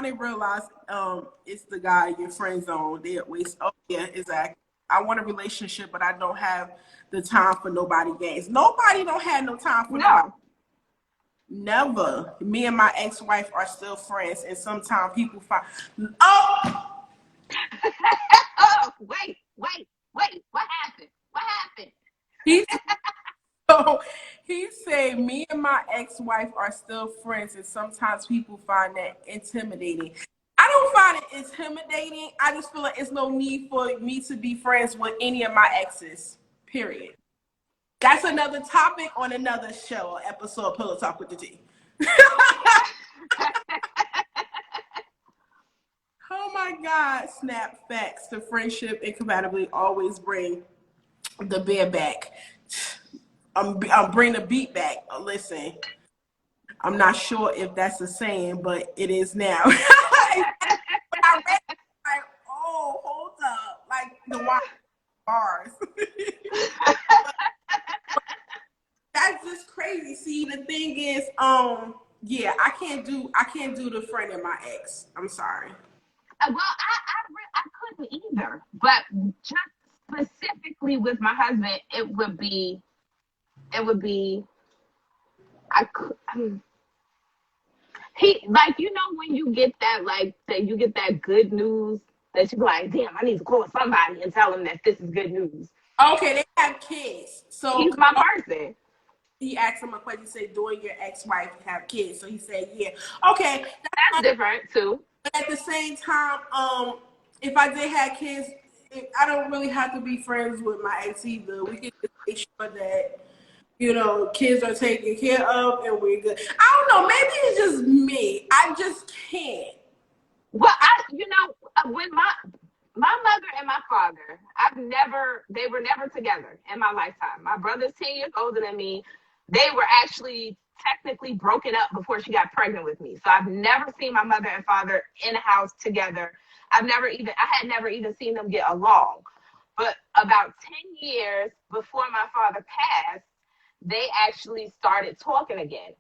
Speaker 1: they realize it's the guy in your friend zone, they waste. Oh yeah, exactly. I want a relationship, but I don't have the time for nobody games. Nobody don't have no time for nobody.
Speaker 2: No.
Speaker 1: Never. Me and my ex-wife are still friends, and sometimes people find. Oh,
Speaker 2: Oh, wait. What happened? What happened?
Speaker 1: he so he said me and my ex-wife are still friends, and sometimes people find that intimidating. I don't find it intimidating. I just feel like it's no need for me to be friends with any of my exes. Period. That's another topic on another show or episode of Pillow Talk with the T. Oh my God, snap facts. The friendship and compatibility always bring the bear back. I'm bring the beat back. Listen, I'm not sure if that's a saying, but it is now. When I read it, like, oh, hold up. Like the bars. That's just crazy. See, the thing is, yeah, I can't do the friend of my ex. I'm sorry.
Speaker 2: Well, I couldn't either. But just specifically with my husband, it would be, I mean, he, like, you know, when you get that, like, that you get that good news that you're like, damn, I need to call somebody and tell them that this is good news.
Speaker 1: Okay, they have kids. So
Speaker 2: He's my person.
Speaker 1: he asked him a question. He said, "Doing your ex-wife have kids?" So he said, "Yeah." Okay,
Speaker 2: That's different too.
Speaker 1: but at the same time, if I did have kids, I don't really have to be friends with my ex either. We can just make sure that kids are taken care of and we're good. I don't know. Maybe it's just me. I just can't.
Speaker 2: Well, when my mother and my father, they were never together in my lifetime. My brother's 10 years older than me. They were actually technically broken up before she got pregnant with me. So I've never seen my mother and father in a house together. I had never even seen them get along. But about 10 years before my father passed, they actually started talking again.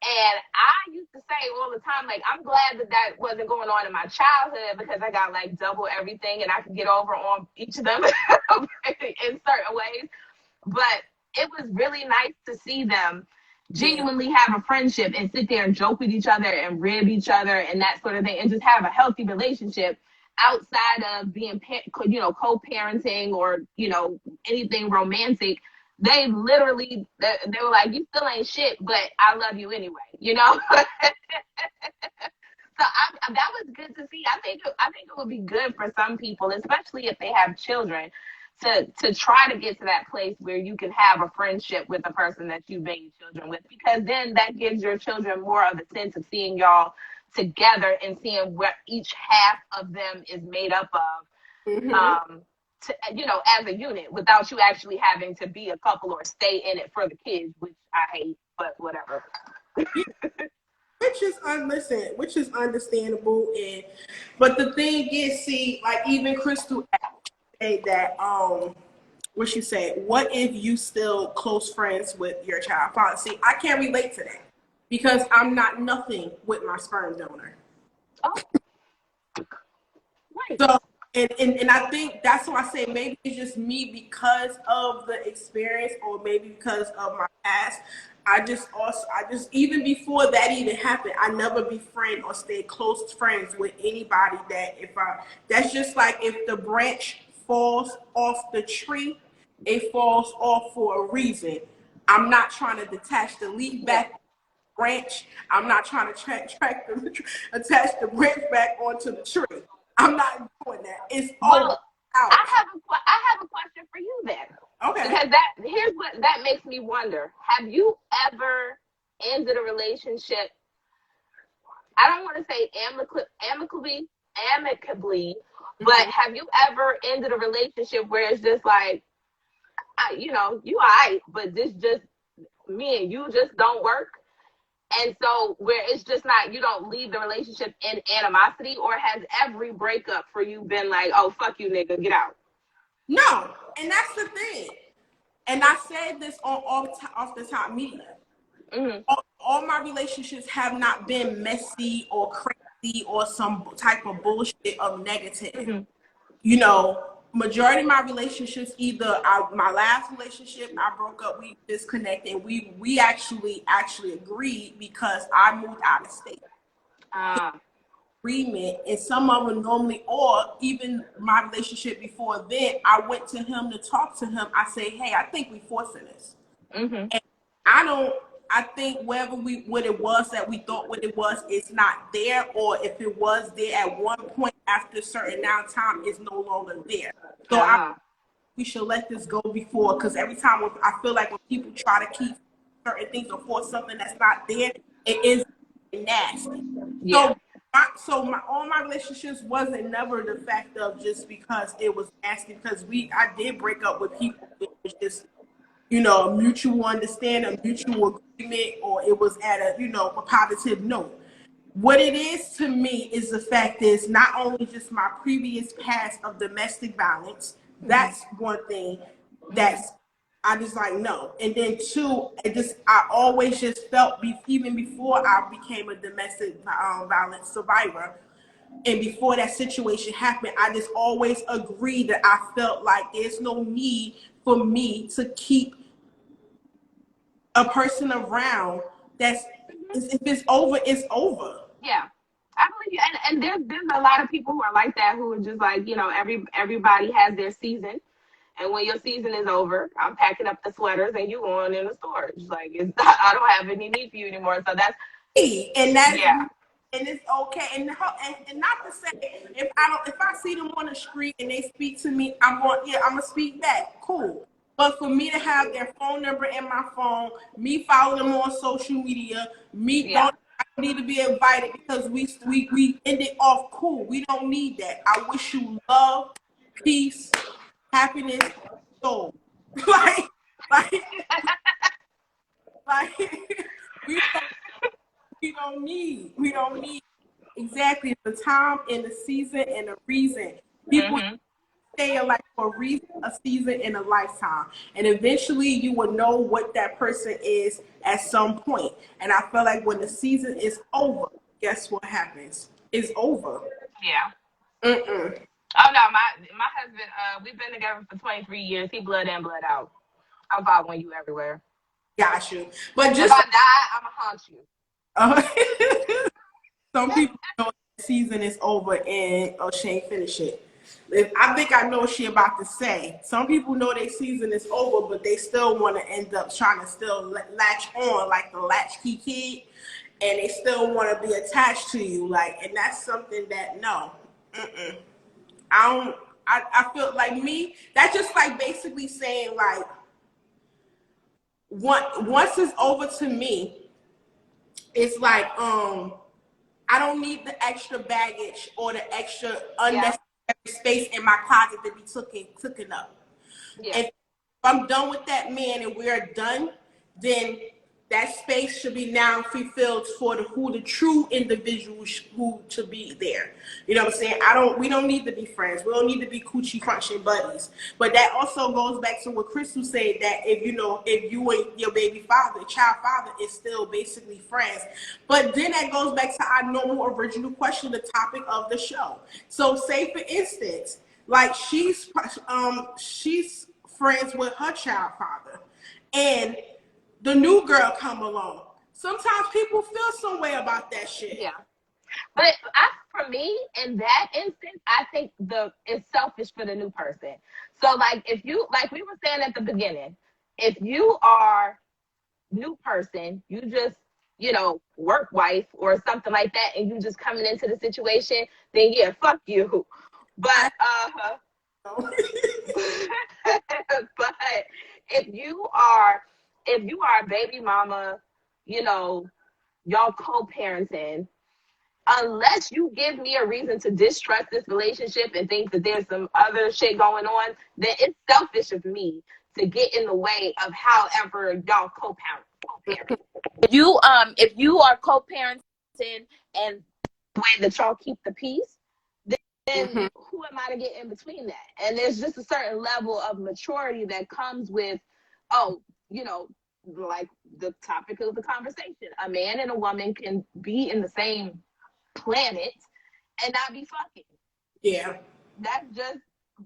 Speaker 2: And I used to say all the time, like, I'm glad that wasn't going on in my childhood because I got like double everything and I could get over on each of them in certain ways. But it was really nice to see them genuinely have a friendship and sit there and joke with each other and rib each other and that sort of thing and just have a healthy relationship outside of being, co-parenting or, anything romantic. They literally, they were like, you still ain't shit, but I love you anyway, So that was good to see. I think it would be good for some people, especially if they have children, to try to get to that place where you can have a friendship with the person that you made children with, because then that gives your children more of a sense of seeing y'all together and seeing what each half of them is made up of.
Speaker 1: Mm-hmm.
Speaker 2: As a unit without you actually having to be a couple or stay in it for the kids, which I hate, but whatever.
Speaker 1: Which is understandable, but the thing is, see, like even Crystal said that what she said, what if you still close friends with your child father? See, I can't relate to that because I'm not nothing with my sperm donor.
Speaker 2: Oh, right.
Speaker 1: So and I think that's why I say maybe it's just me because of the experience or maybe because of my past. I just even before that even happened, I never befriend or stay close friends with anybody that's just like if the branch falls off the tree, it falls off for a reason. I'm not trying to detach the leaf back branch. I'm not trying to attach the branch back onto the tree. I'm not doing that. It's all out.
Speaker 2: I have a question for you then.
Speaker 1: Okay.
Speaker 2: Because here's what that makes me wonder. Have you ever ended a relationship? I don't want to say amicably, but have you ever ended a relationship where it's just like, you all right, but this just me and you just don't work? And so where it's just not, you don't leave the relationship in animosity, or has every breakup for you been like, oh, fuck you, nigga, get out?
Speaker 1: No, and that's the thing. And I said this off the top media.
Speaker 2: Mm-hmm.
Speaker 1: All my relationships have not been messy or crazy or some type of bullshit of negative.
Speaker 2: Mm-hmm.
Speaker 1: majority of my relationships, either my last relationship, I broke up, we disconnected, and we actually agreed because I moved out of state. Agreement, and some of them normally, or even my relationship before then, I went to him to talk to him. I say, hey, I think we forcing this. And I think what it was that we thought what it was is not there, or if it was there at one point after a certain amount of time, is no longer there. So we should let this go before, because every time I feel like when people try to keep certain things or force something that's not there, it is nasty. Yeah. So all my relationships wasn't never the fact of just because it was nasty, because I did break up with people. It was just, a mutual understanding, a mutual agreement, or it was at a positive note. What it is to me is the fact is not only just my previous past of domestic violence. That's one thing that's I just like no. And then two, I always just felt even before I became a domestic violence survivor, and before that situation happened, I just always agreed that I felt like there's no need for me to keep a person around if it's over, it's over.
Speaker 2: Yeah. I believe you. And there's a lot of people who are like that, who are just like, everybody has their season. And when your season is over, I'm packing up the sweaters and you going in the storage. Like, I don't have any need for you anymore. So that's
Speaker 1: and it's okay. And not to say if I see them on the street and they speak to me, I'm gonna speak back. Cool. But for me to have their phone number in my phone, me follow them on social media, I need to be invited because we end it off cool. We don't need that. I wish you love, peace, happiness, soul. like we don't need exactly the time and the season and the reason. People stay alive for a reason, a season, and a lifetime. And eventually you will know what that person is at some point. And I feel like when the season is over, guess what happens? It's over.
Speaker 2: Yeah. Oh no, my husband, we've been together for 23 years. He blood in, blood out. I'm following you everywhere.
Speaker 1: Got you. But
Speaker 2: just if I die, I'ma haunt you.
Speaker 1: Some people know the season is over and she ain't finish it. I think I know what she about to say. Some people know their season is over, but they still want to end up trying to still latch on like the latchkey kid, and they still want to be attached to you. Like, and that's something that no, I don't. I feel like me. That's just like basically saying like, once it's over to me, it's like I don't need the extra baggage or the extra unnecessary space in my closet to be taken up. Yeah. If I'm done with that man and we're done, then that space should be now fulfilled for the true individuals who to be there. You know what I'm saying? We don't need to be friends. We don't need to be coochie crunching buddies. But that also goes back to what Crystal said, that if you and your baby father, child father, is still basically friends. But then that goes back to our normal original question, the topic of the show. So say for instance, like she's friends with her child father, and the new girl come along. Sometimes people feel some way about that shit.
Speaker 2: Yeah. But for me, in that instance, I think it's selfish for the new person. So like if you, like we were saying at the beginning, if you are new person, you just, work wife or something like that, and you just coming into the situation, then yeah, fuck you. But but if you are a baby mama, y'all co-parenting, unless you give me a reason to distrust this relationship and think that there's some other shit going on, then it's selfish of me to get in the way of however y'all co-parent. If you are co-parenting and the way that y'all keep the peace, then who am I to get in between that? And there's just a certain level of maturity that comes with, like the topic of the conversation. A man and a woman can be in the same planet and not be fucking.
Speaker 1: Yeah.
Speaker 2: That's just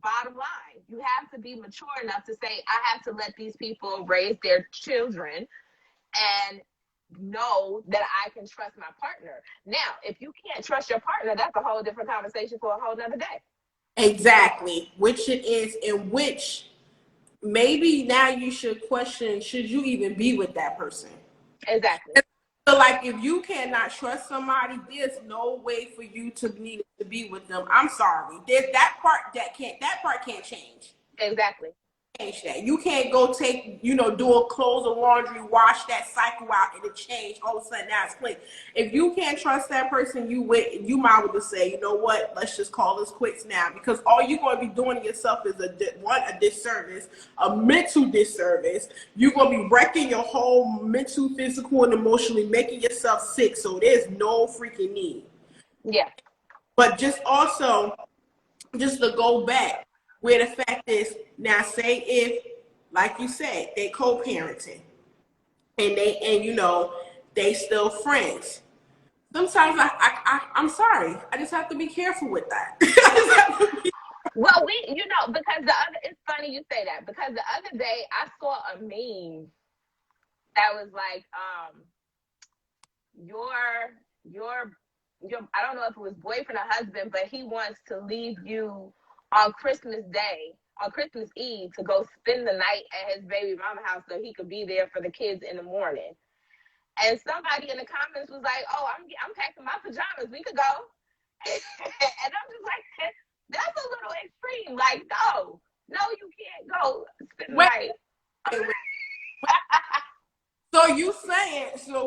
Speaker 2: bottom line. You have to be mature enough to say, I have to let these people raise their children and know that I can trust my partner. Now, if you can't trust your partner, that's a whole different conversation for a whole nother day.
Speaker 1: Exactly. Which it is, and which maybe now you should question, should you even be with that person?
Speaker 2: Exactly.
Speaker 1: So like if you cannot trust somebody, there's no way for you to need to be with them. I'm sorry. There's that part can't change.
Speaker 2: Exactly.
Speaker 1: Change that. You can't go take, do a clothes or laundry, wash that cycle out, and it change. All of a sudden, now it's clean. If you can't trust that person, you might as well just say, you know what? Let's just call this quits now, because all you're going to be doing to yourself is a disservice, a mental disservice. You're going to be wrecking your whole mental, physical, and emotionally, making yourself sick. So there's no freaking need.
Speaker 2: Yeah.
Speaker 1: But just to go back. Where the fact is, now say if, like you said, they co-parenting and they still friends. Sometimes I'm sorry, I just have to be careful with that.
Speaker 2: Well, because it's funny you say that, because the other day I saw a meme that was like, your I don't know if it was boyfriend or husband, but he wants to leave you on Christmas Eve to go spend the night at his baby mama house so he could be there for the kids in the morning. And somebody in the comments was like, "Oh, I'm packing my pajamas. We could go." And I'm just like, that's a little extreme. Like, no, you can't go spend the night.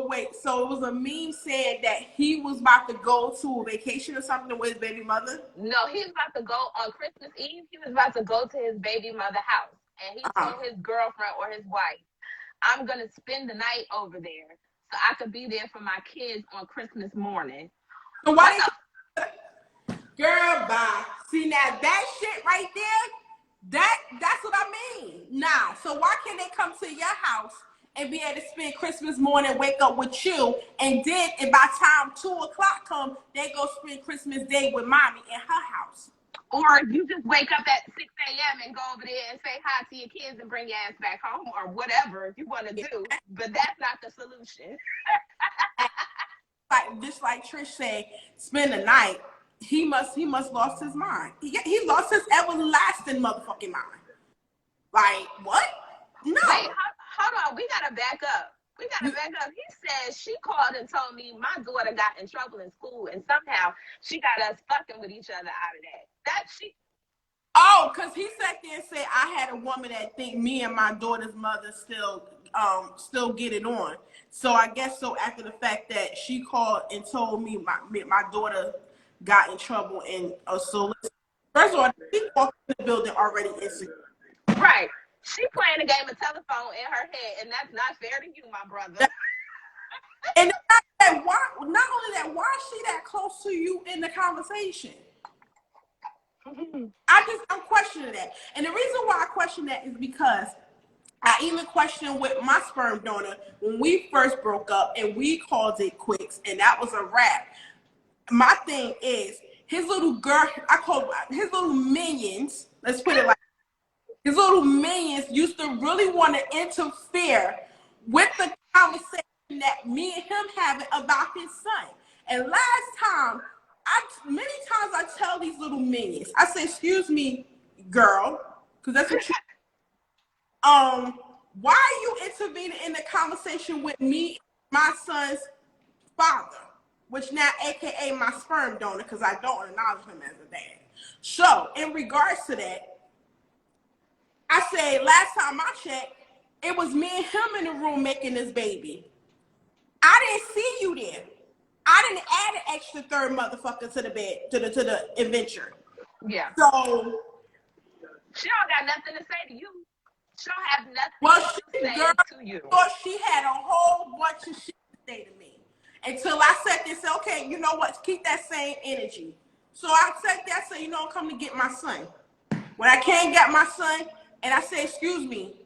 Speaker 1: Wait. So it was a meme saying that he was about to go to a vacation or something with his baby mother?
Speaker 2: No, he was about to go on Christmas Eve. He was about to go to his baby mother house. And he told his girlfriend or his wife, I'm going to spend the night over there so I could be there for my kids on Christmas morning.
Speaker 1: So why girl, bye. See, now that shit right there, that's what I mean. Nah, so why can't they come to your house and be able to spend Christmas morning, wake up with you, and then and by time 2:00 come, they go spend Christmas Day with mommy in her house?
Speaker 2: Or you just wake up at 6 a.m. and go over there and say hi to your kids and bring your ass back home, or whatever if you want to do. But that's not the solution.
Speaker 1: Just like Trish said, spend the night. He must lost his mind. He lost his everlasting motherfucking mind. Like, what? No.
Speaker 2: Wait, hold on. We gotta back up. He said she called and told me my daughter got in trouble in school and somehow she got us fucking with each other out of that.
Speaker 1: Oh, because he sat there and said I had a woman that think me and my daughter's mother still get it on. So I guess so after the fact that she called and told me my daughter got in trouble, and so first of all, she walked in the building already insecure.
Speaker 2: Right. She playing a game of telephone in her head, and that's not fair to you, my brother.
Speaker 1: And not only that, why is she that close to you in the conversation? I'm questioning that. And the reason why I question that is because I even questioned with my sperm donor when we first broke up and we called it quits and that was a wrap. My thing is his little girl, I call his little minions, let's put it like his little minions used to really want to interfere with the conversation that me and him having about his son. And last time, many times I tell these little minions, I say, excuse me, girl, because that's what you why are you intervening in the conversation with me, my son's father, which now aka my sperm donor, because I don't acknowledge him as a dad. So in regards to that, I say last time I checked, it was me and him in the room making this baby. I didn't see you there. I didn't add an extra third motherfucker to the bed, to the adventure.
Speaker 2: Yeah.
Speaker 1: So
Speaker 2: she don't got nothing to say to you. She don't have nothing to say to you.
Speaker 1: She had a whole bunch of shit to say to me. Until I sat there and said, okay, you know what? Keep that same energy. So I sat there and said, I'm coming to get my son. When I can't get my son, and I said, excuse me,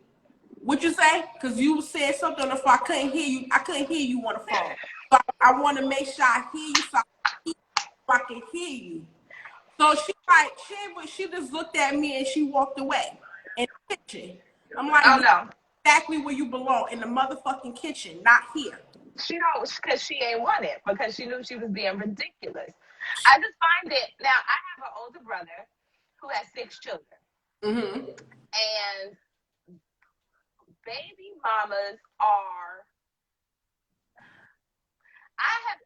Speaker 1: what you say? Because you said something if I couldn't hear you. I couldn't hear you on the phone. So I want to make sure I hear you so I can hear you. So she like, she just looked at me and she walked away in the kitchen. I'm like,
Speaker 2: Oh no.
Speaker 1: exactly where you belong, in the motherfucking kitchen, not here.
Speaker 2: She don't, because she ain't want it, because she knew she was being ridiculous. I just find it. Now I have an older brother who has 6 children,
Speaker 1: Mm-hmm.
Speaker 2: and baby mamas are. I have.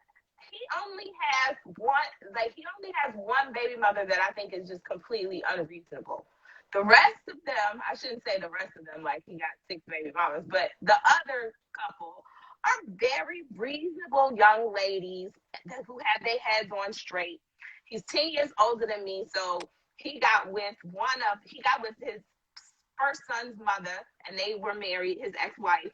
Speaker 2: He only has one. Like, he only has one baby mother that I think is just completely unreasonable. The rest of them, I shouldn't say the rest of them, like he got 6 baby mamas, but the other couple are very reasonable young ladies who have their heads on straight. He's 10 years older than me, so he got with his first son's mother, and they were married, his ex-wife,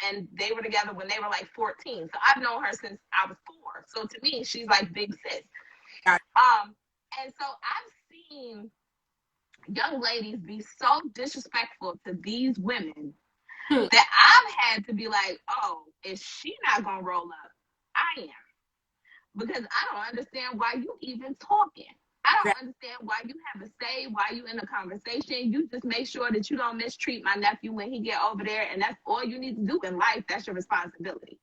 Speaker 2: and they were together when they were like 14. So I've known her since I was 4. So to me, she's like big sis. And so I've seen young ladies be so disrespectful to these women that I've had to be like, oh, is she not gonna roll up? I am. Because I don't understand why you even talking. I don't understand why you have a say, why you in a conversation. You just make sure that you don't mistreat my nephew when he get over there, and that's all you need to do in life. That's your responsibility.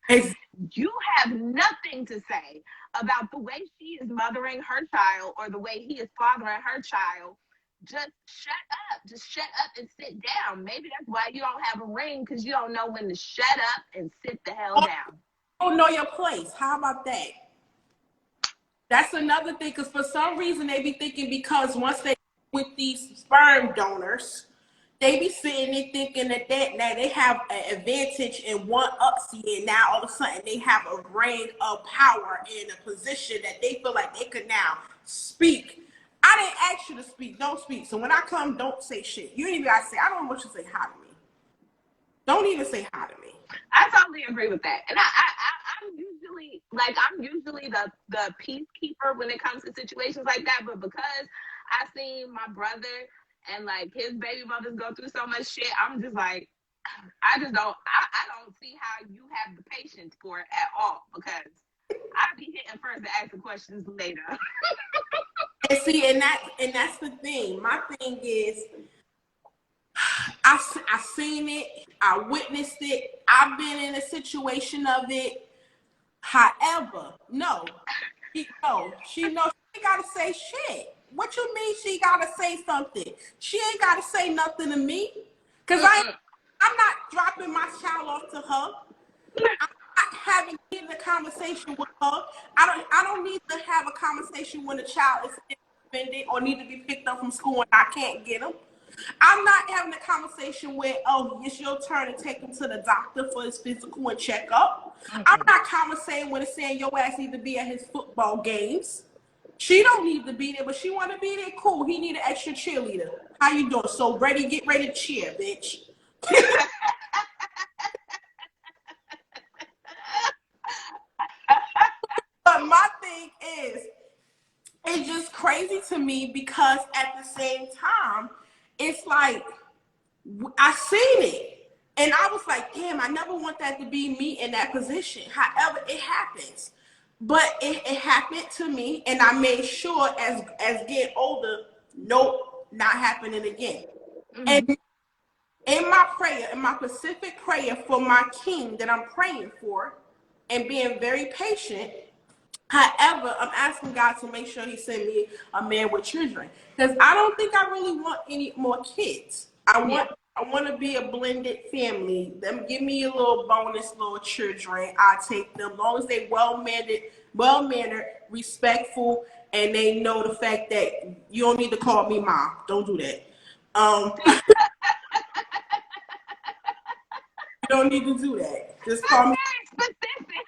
Speaker 2: You have nothing to say about the way she is mothering her child or the way he is fathering her child. Just shut up. Just shut up and sit down. Maybe that's why you don't have a ring, because you don't know when to shut up and sit the hell down.
Speaker 1: You don't know your place. How about that? That's another thing, because for some reason they be thinking, because once they with these sperm donors, they be sitting there thinking that they have an advantage and one upsy, and now all of a sudden they have a reign of power in a position that they feel like they could now speak. I didn't ask you to speak. Don't speak. So when I come, don't say shit. You ain't even gotta say. I don't want you to say hi to me. Don't even say hi to me.
Speaker 2: I totally agree with that. And I'm usually the peacekeeper when it comes to situations like that. But because I've seen my brother and like his baby mothers go through so much shit, I'm just like, I don't see how you have the patience for it at all, because I'll be hitting first and asking questions later.
Speaker 1: And see, and that's the thing. My thing is, I seen it, I witnessed it, I've been in a situation of it. However, she knows she gotta say shit. What you mean she gotta say something? She ain't gotta say nothing to me. Cause I'm not dropping my child off to her. I'm not having a conversation with her. I don't need to have a conversation when a child is offended or need to be picked up from school and I can't get them. I'm not having a conversation where, oh, it's your turn to take him to the doctor for his physical and checkup. I'm not conversating when it's saying your ass need to be at his football games. She don't need to be there, but she want to be there. Cool. He need an extra cheerleader. How you doing? So get ready to cheer, bitch. But my thing is, it's just crazy to me, because at the same time, it's like, I seen it, and I was like, damn, I never want that to be me in that position. However, it happens, but it happened to me, and I made sure as getting older, nope, not happening again. And in my prayer, in my specific prayer for my king that I'm praying for, and being very patient. However, I'm asking God to make sure He send me a man with children, because I don't think I really want any more kids. I want to be a blended family. Them give me a little bonus, little children. I take them, as long as they well mannered, respectful, and they know the fact that you don't need to call me mom. Don't do that. You don't need to do that. Just call me.
Speaker 2: Very specific.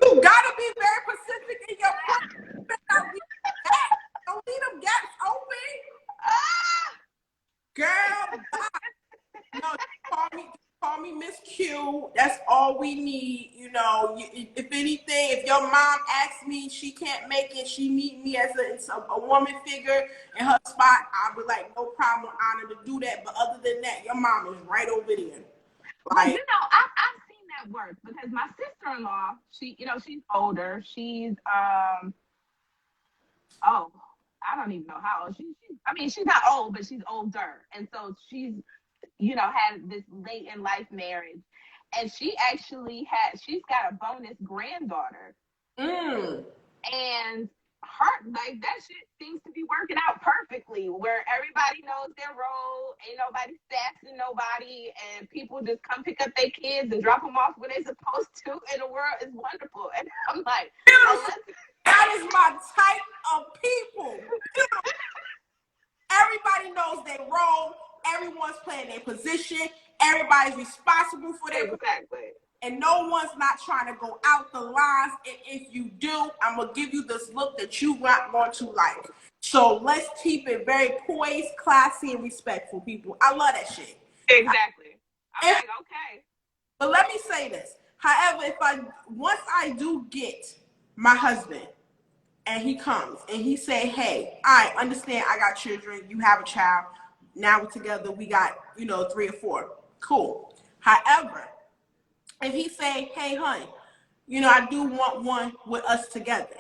Speaker 1: You gotta be very specific in your question. Don't leave them gaps open. Girl, bye. No, call me Miss Q. That's all we need. You know, if anything, if your mom asks me, she can't make it, she need me as a woman figure in her spot, I'll be like, no problem, honor to do that. But other than that, your mom is right over there.
Speaker 2: Well, I've seen that work, because my sister-in-law, she's older. She's I don't even know how old I mean, she's not old, but she's older. And so she's, had this late in life marriage. And she's got a bonus granddaughter. And her, like, that shit seems to be working out perfectly, where everybody knows their role, ain't nobody sassing nobody, and people just come pick up their kids and drop them off where they're supposed to, and the world is wonderful. And I'm like,
Speaker 1: that is my type of people. Everybody knows their role. Everyone's playing their position. Everybody's responsible for their
Speaker 2: exactly.
Speaker 1: And no one's not trying to go out the lines. And if you do, I'm going to give you this look that you not going to like. So let's keep it very poised, classy, and respectful, people. I love that shit.
Speaker 2: Exactly. I'm like, okay.
Speaker 1: But let me say this. However, once I do get my husband, and he comes and he say, hey, I understand I got children. You have a child. Now we're together. We got, 3 or 4. Cool. However, if he say, hey, honey, I do want one with us together.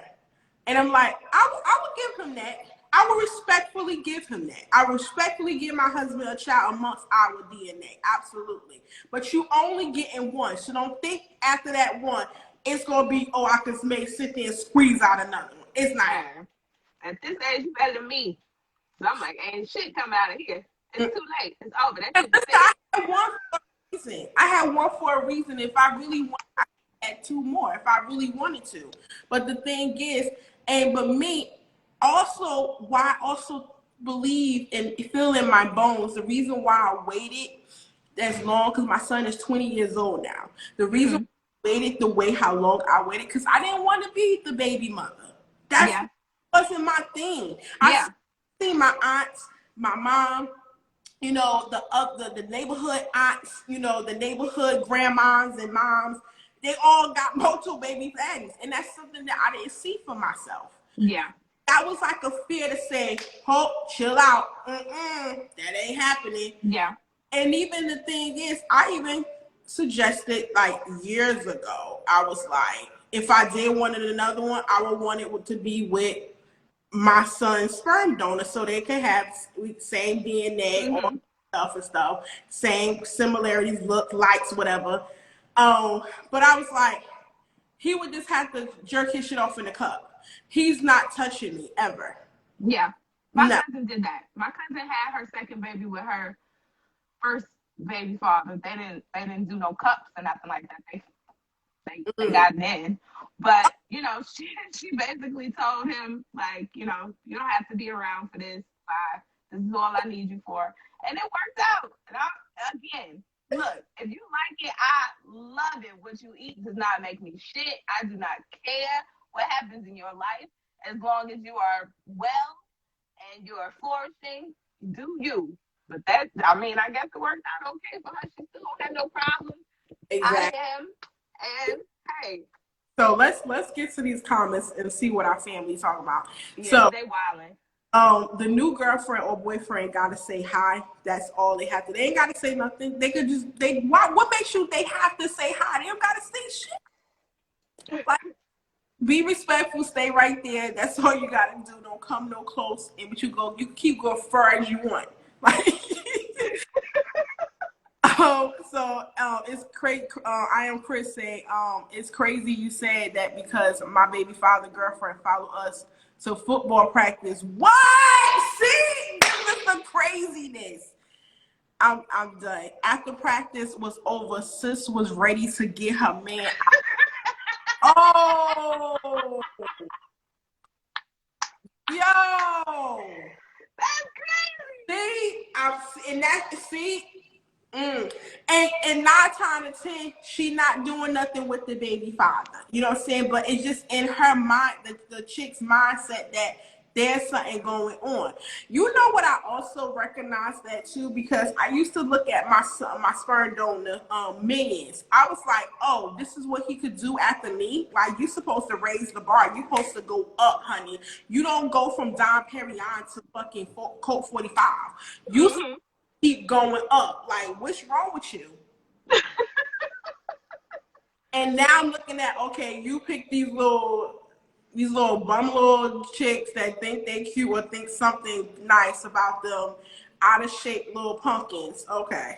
Speaker 1: And I'm like, I would give him that. I would respectfully give him that. I respectfully give my husband a child amongst our DNA. Absolutely. But you only getting one. So don't think after that one, it's going to be, I can sit there and squeeze out another one. It's not.
Speaker 2: At this age, you better than me. So I'm like, ain't shit coming out of here. It's too late. It's over. That's
Speaker 1: I had one for a reason. If I really wanted, I had 2 more. If I really wanted to. But the thing is, but me, also, why I also believe and feel in my bones, the reason why I waited as long, because my son is 20 years old now. The reason I waited the way how long I waited, because I didn't want to be the baby mother. That wasn't my thing. I see my aunts, my mom, the neighborhood aunts, the neighborhood grandmas and moms, they all got multiple baby daddies. And that's something that I didn't see for myself.
Speaker 2: Yeah.
Speaker 1: That was like a fear to say, chill out. That ain't happening.
Speaker 2: Yeah.
Speaker 1: And even the thing is, I even suggested like years ago, I was like, if I did want another one, I would want it to be with my son's sperm donor so they can have same DNA all stuff, same similarities, look, likes, whatever. But I was like, he would just have to jerk his shit off in the cup. He's not touching me ever.
Speaker 2: Yeah. My cousin did that. My cousin had her second baby with her first baby father. They didn't do no cups or nothing like that. They got in. But, she basically told him, like, you don't have to be around for this. Bye. This is all I need you for. And it worked out. And again, look, if you like it, I love it. What you eat does not make me shit. I do not care what happens in your life. As long as you are well and you are flourishing, do you. But I guess it worked out okay for her. She still don't have no problem.
Speaker 1: Exactly.
Speaker 2: I am. And hey.
Speaker 1: So let's get to these comments and see what our family's talking about.
Speaker 2: Yeah,
Speaker 1: so
Speaker 2: they wildin'.
Speaker 1: The new girlfriend or boyfriend gotta say hi. That's all they have to. They ain't gotta say nothing. They could just what makes you they have to say hi? They don't gotta say shit. Like, be respectful, stay right there. That's all you gotta do. Don't come no close. And but you can keep going far as you want. Like it's crazy. I am Chris say, it's crazy you said that because my baby father girlfriend followed us to football practice. What? See, this is the craziness. I'm done. After practice was over, sis was ready to get her man out. Oh, yo,
Speaker 2: that's crazy.
Speaker 1: See, and 9 times 10, she not doing nothing with the baby father. You know what I'm saying? But it's just in her mind, the chick's mindset that there's something going on. You know what? I also recognize that too because I used to look at my sperm donor minions. I was like, oh, this is what he could do after me. Like you're supposed to raise the bar. You're supposed to go up, honey. You don't go from Dom Perignon to fucking Colt 45. You keep going up. Like, what's wrong with you? And now I'm looking at, okay, you pick these little these little bum little chicks that think they cute or think something nice about them, out of shape little pumpkins. Okay.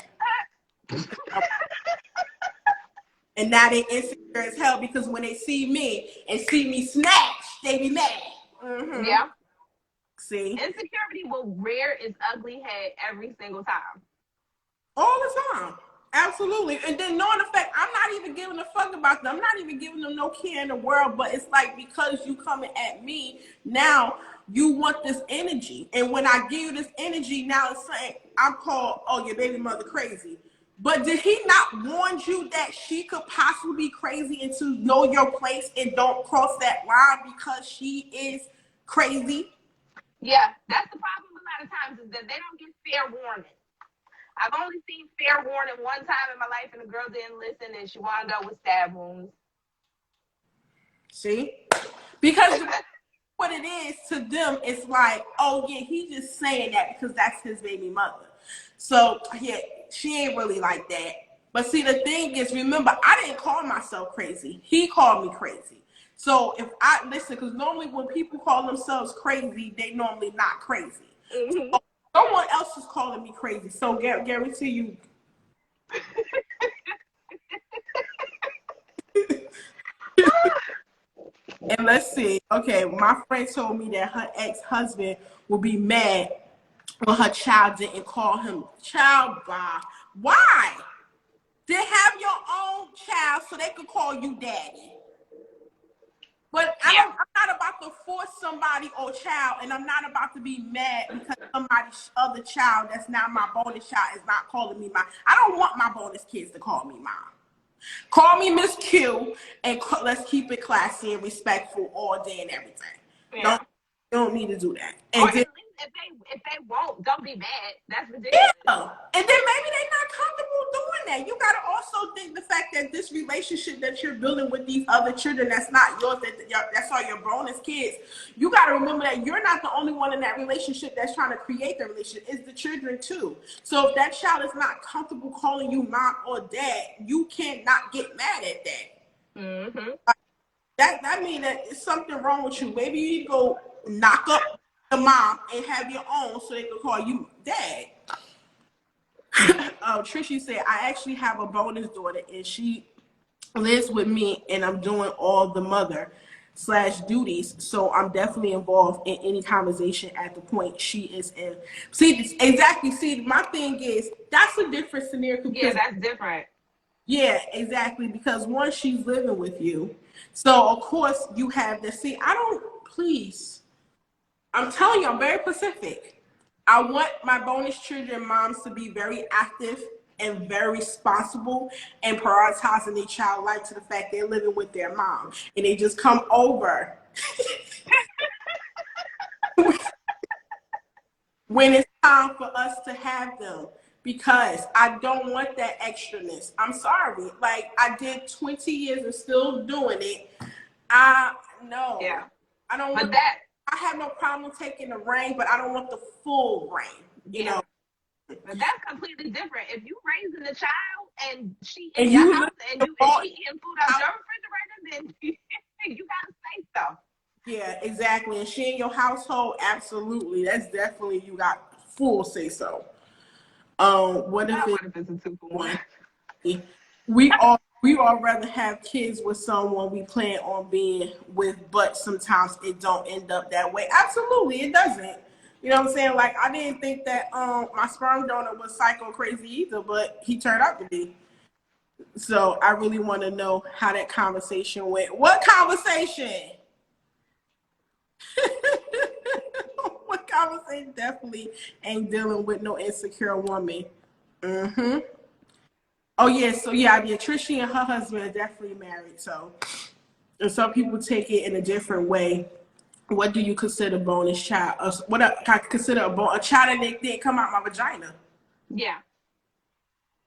Speaker 1: And now they insecure as hell because when they see me and see me snatch, they be mad. Mm-hmm.
Speaker 2: Yeah.
Speaker 1: See?
Speaker 2: Insecurity will rear its ugly head every single time.
Speaker 1: All the time. Absolutely. And then knowing the fact I'm not even giving a fuck about them. I'm not even giving them no care in the world. But it's like because you coming at me, now you want this energy. And when I give you this energy, now it's saying I'm called, oh, your baby mother crazy. But did he not warn you that she could possibly be crazy and to know your place and don't cross that line because she is crazy?
Speaker 2: Yeah, that's the problem a lot of times is that they don't get fair warning. I've only seen fair warning one time in my life, and the girl didn't listen, and she wound up with stab wounds.
Speaker 1: See? Because what it is to them, it's like, oh, yeah, he's just saying that because that's his baby mother. So, yeah, she ain't really like that. But see, the thing is, remember, I didn't call myself crazy. He called me crazy. So if I listen, because normally when people call themselves crazy, they normally not crazy.
Speaker 2: Mm-hmm.
Speaker 1: So someone else is calling me crazy. So guarantee you. And let's see. Okay, my friend told me that her ex-husband will be mad when her child didn't call him child by. Why? Then have your own child so they could call you daddy. But I'm not about to force somebody or child, and I'm not about to be mad because somebody's other child that's not my bonus child is not calling me mom. I don't want my bonus kids to call me mom. Call me Miss Q, and let's keep it classy and respectful all day and everything.
Speaker 2: Yeah.
Speaker 1: Don't need to do that.
Speaker 2: And or at least if they won't, don't be mad. That's ridiculous.
Speaker 1: Yeah. And then maybe they're not comfortable doing that. You gotta also think the fact that this relationship that you're building with these other children that's not yours, that's all your bonus kids. You gotta remember that you're not the only one in that relationship that's trying to create the relationship. It's the children too. So if that child is not comfortable calling you mom or dad, you cannot get mad at that.
Speaker 2: Mm-hmm.
Speaker 1: That means that it's something wrong with you. Maybe you need to go knock up the mom and have your own so they can call you dad. Trishy said, I actually have a bonus daughter and she lives with me and I'm doing all the mother/duties. So I'm definitely involved in any conversation at the point she is in. See, exactly. See, my thing is, that's a different scenario.
Speaker 2: Yeah, that's different.
Speaker 1: Yeah, exactly. Because one, she's living with you. So, of course, you have to see, please. I'm telling you, I'm very specific. I want my bonus children moms to be very active and very responsible and prioritizing their child life to the fact they're living with their mom. And they just come over when it's time for us to have them. Because I don't want that extraness. I'm sorry. Like, I did 20 years and still doing it. No.
Speaker 2: Yeah.
Speaker 1: I don't want that. I have no problem taking the reign, but I don't want the full reign. You know.
Speaker 2: But that's completely different. If you raising a child and she in your house and she eating food out your refrigerator, then you gotta say so.
Speaker 1: Yeah, exactly. And she in your household, absolutely. That's definitely you got full say so. What if it's a 2-for-1? We all rather have kids with someone we plan on being with, but sometimes it don't end up that way. Absolutely, it doesn't. You know what I'm saying? Like, I didn't think that my sperm donor was psycho crazy either, but he turned out to be. So I really want to know how that conversation went. What conversation? What conversation? Definitely ain't dealing with no insecure woman. Mm-hmm. Oh yeah, so yeah, Trisha and her husband are definitely married. So, and some people take it in a different way. What do you consider bonus child? What I consider a child that didn't come out my vagina?
Speaker 2: Yeah,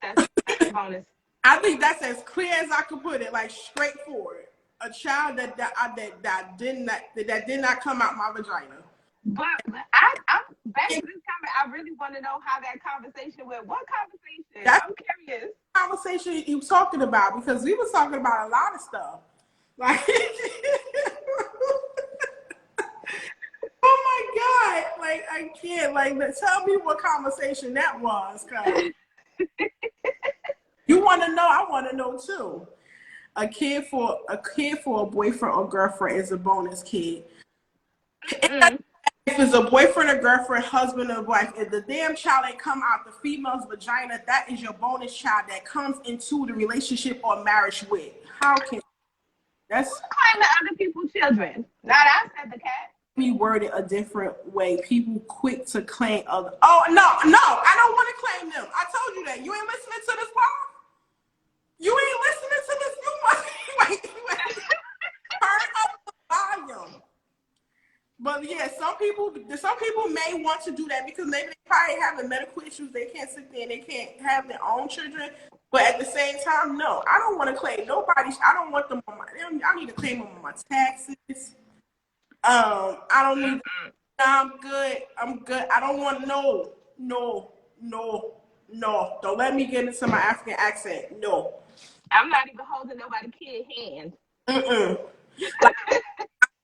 Speaker 2: that's a bonus.
Speaker 1: I think that's as clear as I could put it, like straightforward. A child that did not come out my vagina.
Speaker 2: But I'm back to this comment. I really want to know how that conversation went. What conversation? I'm curious.
Speaker 1: Conversation he was talking about, because we was talking about a lot of stuff. Like Like I can't. Like tell me what conversation that was, cause you want to know. I want to know too. A kid for a boyfriend or girlfriend is a bonus kid. If it's a boyfriend or girlfriend, husband or wife, if the damn child ain't come out the female's vagina, that is your bonus child that comes into the relationship or marriage with. How can that's
Speaker 2: Claim the other people's children. Not I said the cat.
Speaker 1: me worded a different way? People quick to claim other. Oh no, I don't want to claim them. I told you that. You ain't listening to this part. You ain't listening to this. You must turn up the volume. But yeah, some people may want to do that because maybe they probably have the medical issues. They can't sit there and they can't have their own children. But at the same time, no, I don't want to claim nobody. I don't want them on my. I need to claim them on my taxes. I don't need. I'm good. I don't want no. Don't let me get into my African accent. No.
Speaker 2: I'm not even holding nobody kid hand.
Speaker 1: Like,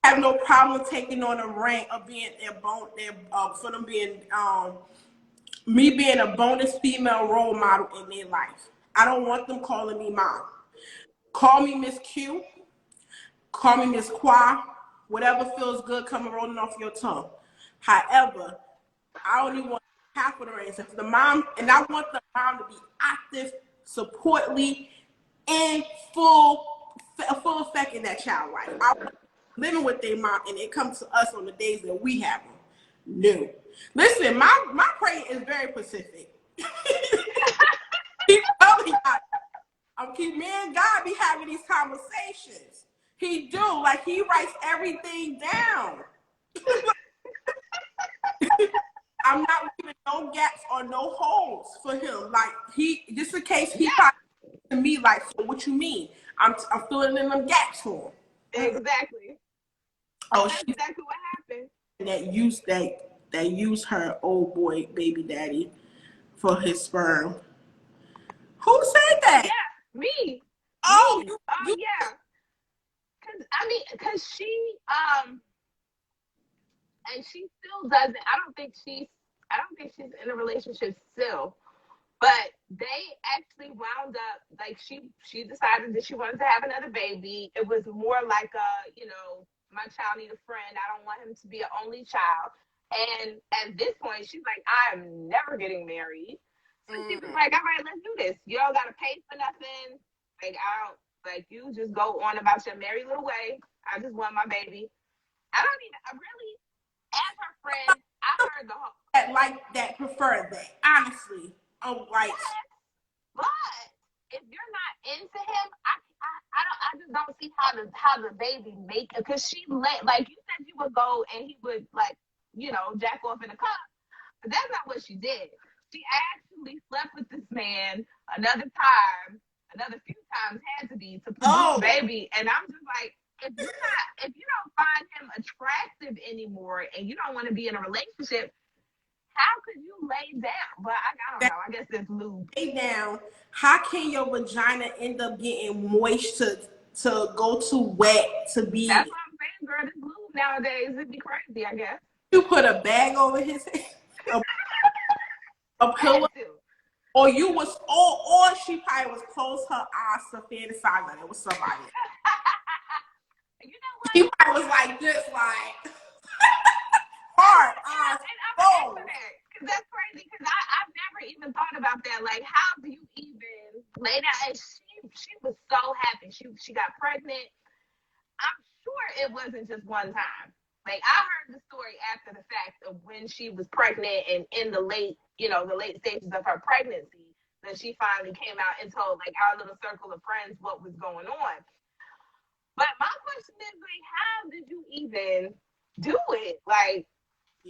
Speaker 1: I have no problem taking on a rank of being for them being me being a bonus female role model in their life. I don't want them calling me mom. Call me Miss Q. Call me Miss Qua. Whatever feels good coming rolling off your tongue. However, I only want half of the reins. If the mom, and I want the mom to be active, supportly, in full effect in that child life. I want living with their mom, and it comes to us on the days that we have them. No. Listen, my praying is very specific. Me and God be having these conversations. He do. Like, he writes everything down. I'm not leaving no gaps or no holes for him. Like, just in case he probably to me like, so what you mean? I'm filling in them gaps for him.
Speaker 2: Exactly.
Speaker 1: Oh,
Speaker 2: that's exactly what happened.
Speaker 1: That used her old boy baby daddy for his sperm. Who said that?
Speaker 2: Yeah, me.
Speaker 1: Oh,
Speaker 2: me. Yeah. Cause she and she still doesn't. I don't think she's in a relationship still. But they actually wound up, like, she decided that she wanted to have another baby. It was more like my child need a friend. I don't want him to be an only child. And at this point, she's like, I'm never getting married. So she was like, all right, let's do this. You don't got to pay for nothing. You just go on about your merry little way. I just want my baby. I really, as her friend, I heard the whole.
Speaker 1: That prefer that, honestly. Like,
Speaker 2: but if you're not into him, I just don't see how the baby make it. Because she like you said, you would go and he would jack off in a cup, but that's not what she did. She actually slept with this man another few times had to be to produce a baby, and I'm just like, if you don't find him attractive anymore and you don't want to be in a relationship, how could you lay down? But I don't know. I guess it's lube.
Speaker 1: Lay down. How can your vagina end up getting moist to go to wet to be?
Speaker 2: That's what I'm saying, girl. This lube nowadays, it'd be crazy, I guess.
Speaker 1: You put a bag over his head, a pillow, or she probably was close her eyes to fantasize that it was somebody.
Speaker 2: You know what?
Speaker 1: She probably was like this, like hard eyes.
Speaker 2: Because that's crazy. Because I've never even thought about that. Like, how do you even lay down? And she was so happy. She got pregnant. I'm sure it wasn't just one time. Like, I heard the story after the fact of when she was pregnant and in the late stages of her pregnancy, that she finally came out and told, like, our little circle of friends what was going on. But my question is, like, how did you even do it? Like,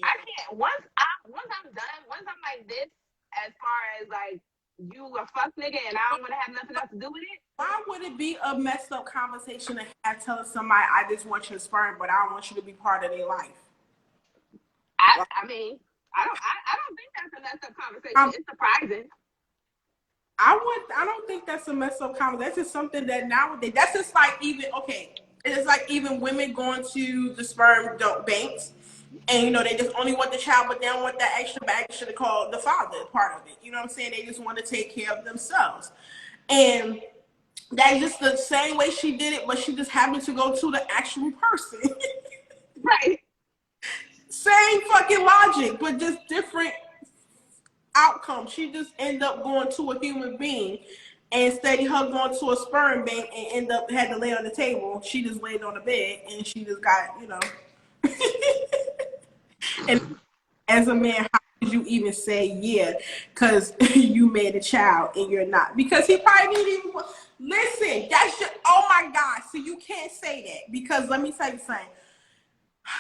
Speaker 2: I can't. Once I'm done, once I'm like this, as far as, like, you a fuck nigga and I don't want to have nothing else to do with it.
Speaker 1: Why would it be a messed up conversation to have telling somebody, I just want your sperm, but I don't want you to be part of their life?
Speaker 2: I mean, I don't think that's a messed up conversation. It's surprising.
Speaker 1: I don't think that's a messed up conversation. That's just something that nowadays, that's just like even, okay, it's like even women going to the sperm banks And they just only want the child, but they don't want that extra bag. Should have called the father part of it. You know what I'm saying? They just want to take care of themselves. And that's just the same way she did it, but she just happened to go to the actual person.
Speaker 2: Right.
Speaker 1: Same fucking logic, but just different outcome. She just ended up going to a human being. And instead of her going to a sperm bank and end up had to lay on the table, she just laid on the bed and she just got, and as a man, how could you even say yeah? Because you made a child and you're not. Because he probably didn't even listen. That's just, oh my God. So you can't say that because let me tell you something.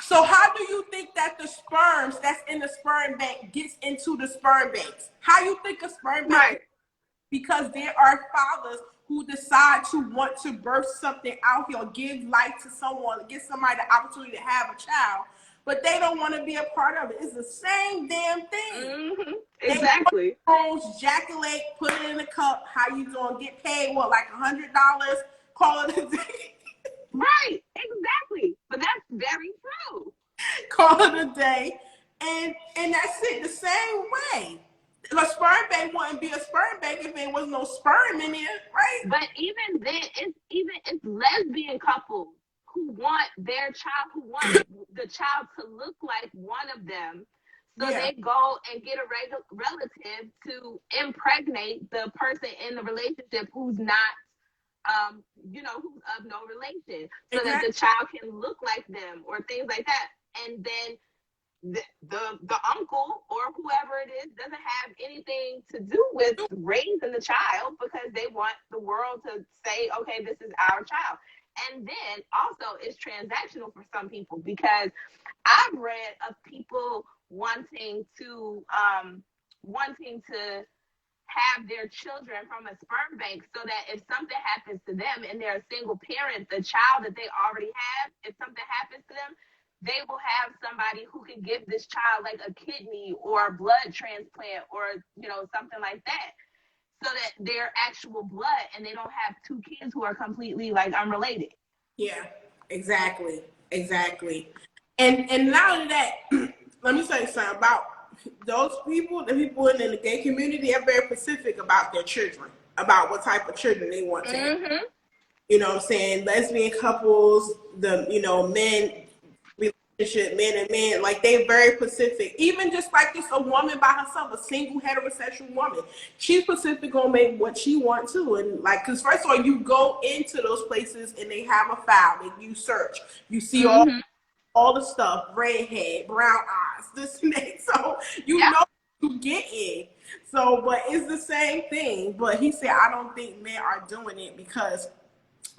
Speaker 1: So how do you think that the sperms that's in the sperm bank gets into the sperm banks? How you think a sperm bank?
Speaker 2: Right.
Speaker 1: Because there are fathers who decide to want to birth something out here or give life to someone, give somebody the opportunity to have a child, but they don't want to be a part of it. It's the same damn thing.
Speaker 2: Mm-hmm. Exactly.
Speaker 1: They ejaculate, put it in a cup. How you doing? Get paid what, like $100? Call it a day.
Speaker 2: Right. Exactly. But that's very true.
Speaker 1: Call it a day, and that's it. The same way. A sperm bank wouldn't be a sperm bank if there was no sperm in there, right?
Speaker 2: But even then, it's lesbian couples who want their child, who want the child to look like one of them. So
Speaker 1: Yeah.
Speaker 2: they go and get a relative to impregnate the person in the relationship who's not, who's of no relation, so that the child can look like them or things like that. And then the uncle or whoever it is doesn't have anything to do with raising the child because they want the world to say, okay, this is our child. And then also it's transactional for some people because I've read of people wanting to have their children from a sperm bank so that if something happens to them and they're a single parent, the child that they already have, if something happens to them, they will have somebody who can give this child like a kidney or a blood transplant or something like that, so that they're actual blood and they don't have two kids who are completely like unrelated.
Speaker 1: Yeah, exactly. And not only that, let me tell you something about those people. The people in the gay community are very specific about their children, about what type of children they want to have.
Speaker 2: Mm-hmm.
Speaker 1: You know what I'm saying? Lesbian couples, men, relationship, men and men, like they're very specific. Even just like just a woman by herself, a single heterosexual woman, she's specific gonna make what she wants to. And like, because first of all, you go into those places and they have a file and you search, you see
Speaker 2: Mm-hmm.
Speaker 1: all the stuff, redhead, brown eyes, this and that. So know you get in. So, but it's the same thing. But he said, I don't think men are doing it because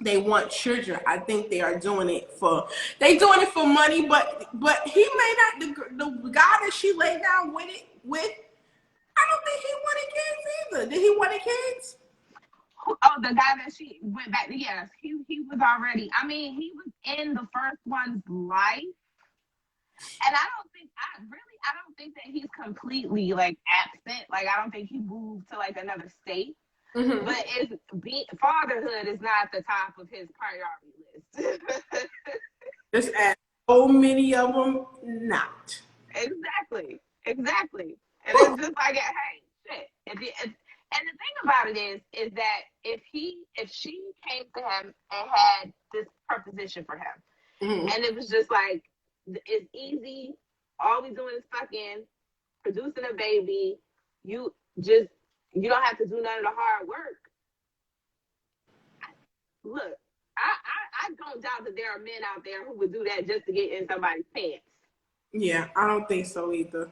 Speaker 1: they want children. I think they are doing it for money. But he may not. The guy that she laid down with, I don't think he wanted kids either. Did he want kids?
Speaker 2: Oh, the guy that she went back to, yes, he was already, I mean, he was in the first one's life. And I don't think that he's completely like absent. Like, I don't think he moved to like another state. Mm-hmm. But fatherhood is not at the top of his priority list.
Speaker 1: Just as so many of them not.
Speaker 2: Exactly. And it's just like, hey, shit. And the thing about it is that if she came to him and had this proposition for him, mm-hmm. and it was just like, it's easy, all we doing is fucking, producing a baby, you don't have to do none of the hard work. Look, I don't doubt that there are men out there who would do that just to get in somebody's pants.
Speaker 1: Yeah, I don't think so either.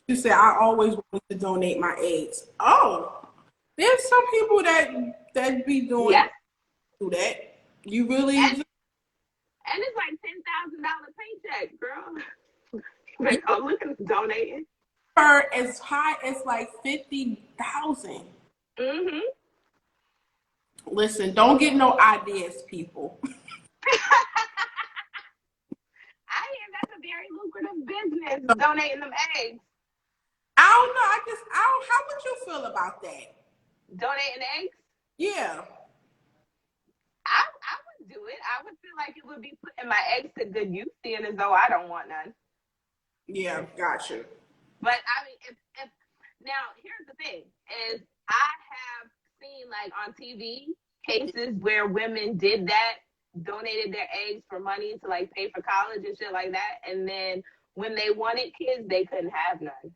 Speaker 1: You said I always wanted to donate my eggs. Oh, there's some people that be doing do that. You really?
Speaker 2: And it's like $10,000 paycheck, girl. Like, oh, look at donating.
Speaker 1: For as high as like 50,000.
Speaker 2: Mm-hmm.
Speaker 1: Listen, don't get no ideas, people.
Speaker 2: I hear that's a very lucrative business, donating them eggs.
Speaker 1: I don't know. How would you feel about that?
Speaker 2: Donating eggs?
Speaker 1: Yeah.
Speaker 2: I would do it. I would feel like it would be putting my eggs to good use, seeing as though I don't want none.
Speaker 1: Yeah, gotcha.
Speaker 2: But I mean, if now here's the thing: is I have seen like on TV cases where women did that, donated their eggs for money to like pay for college and shit like that, and then when they wanted kids, they couldn't have none.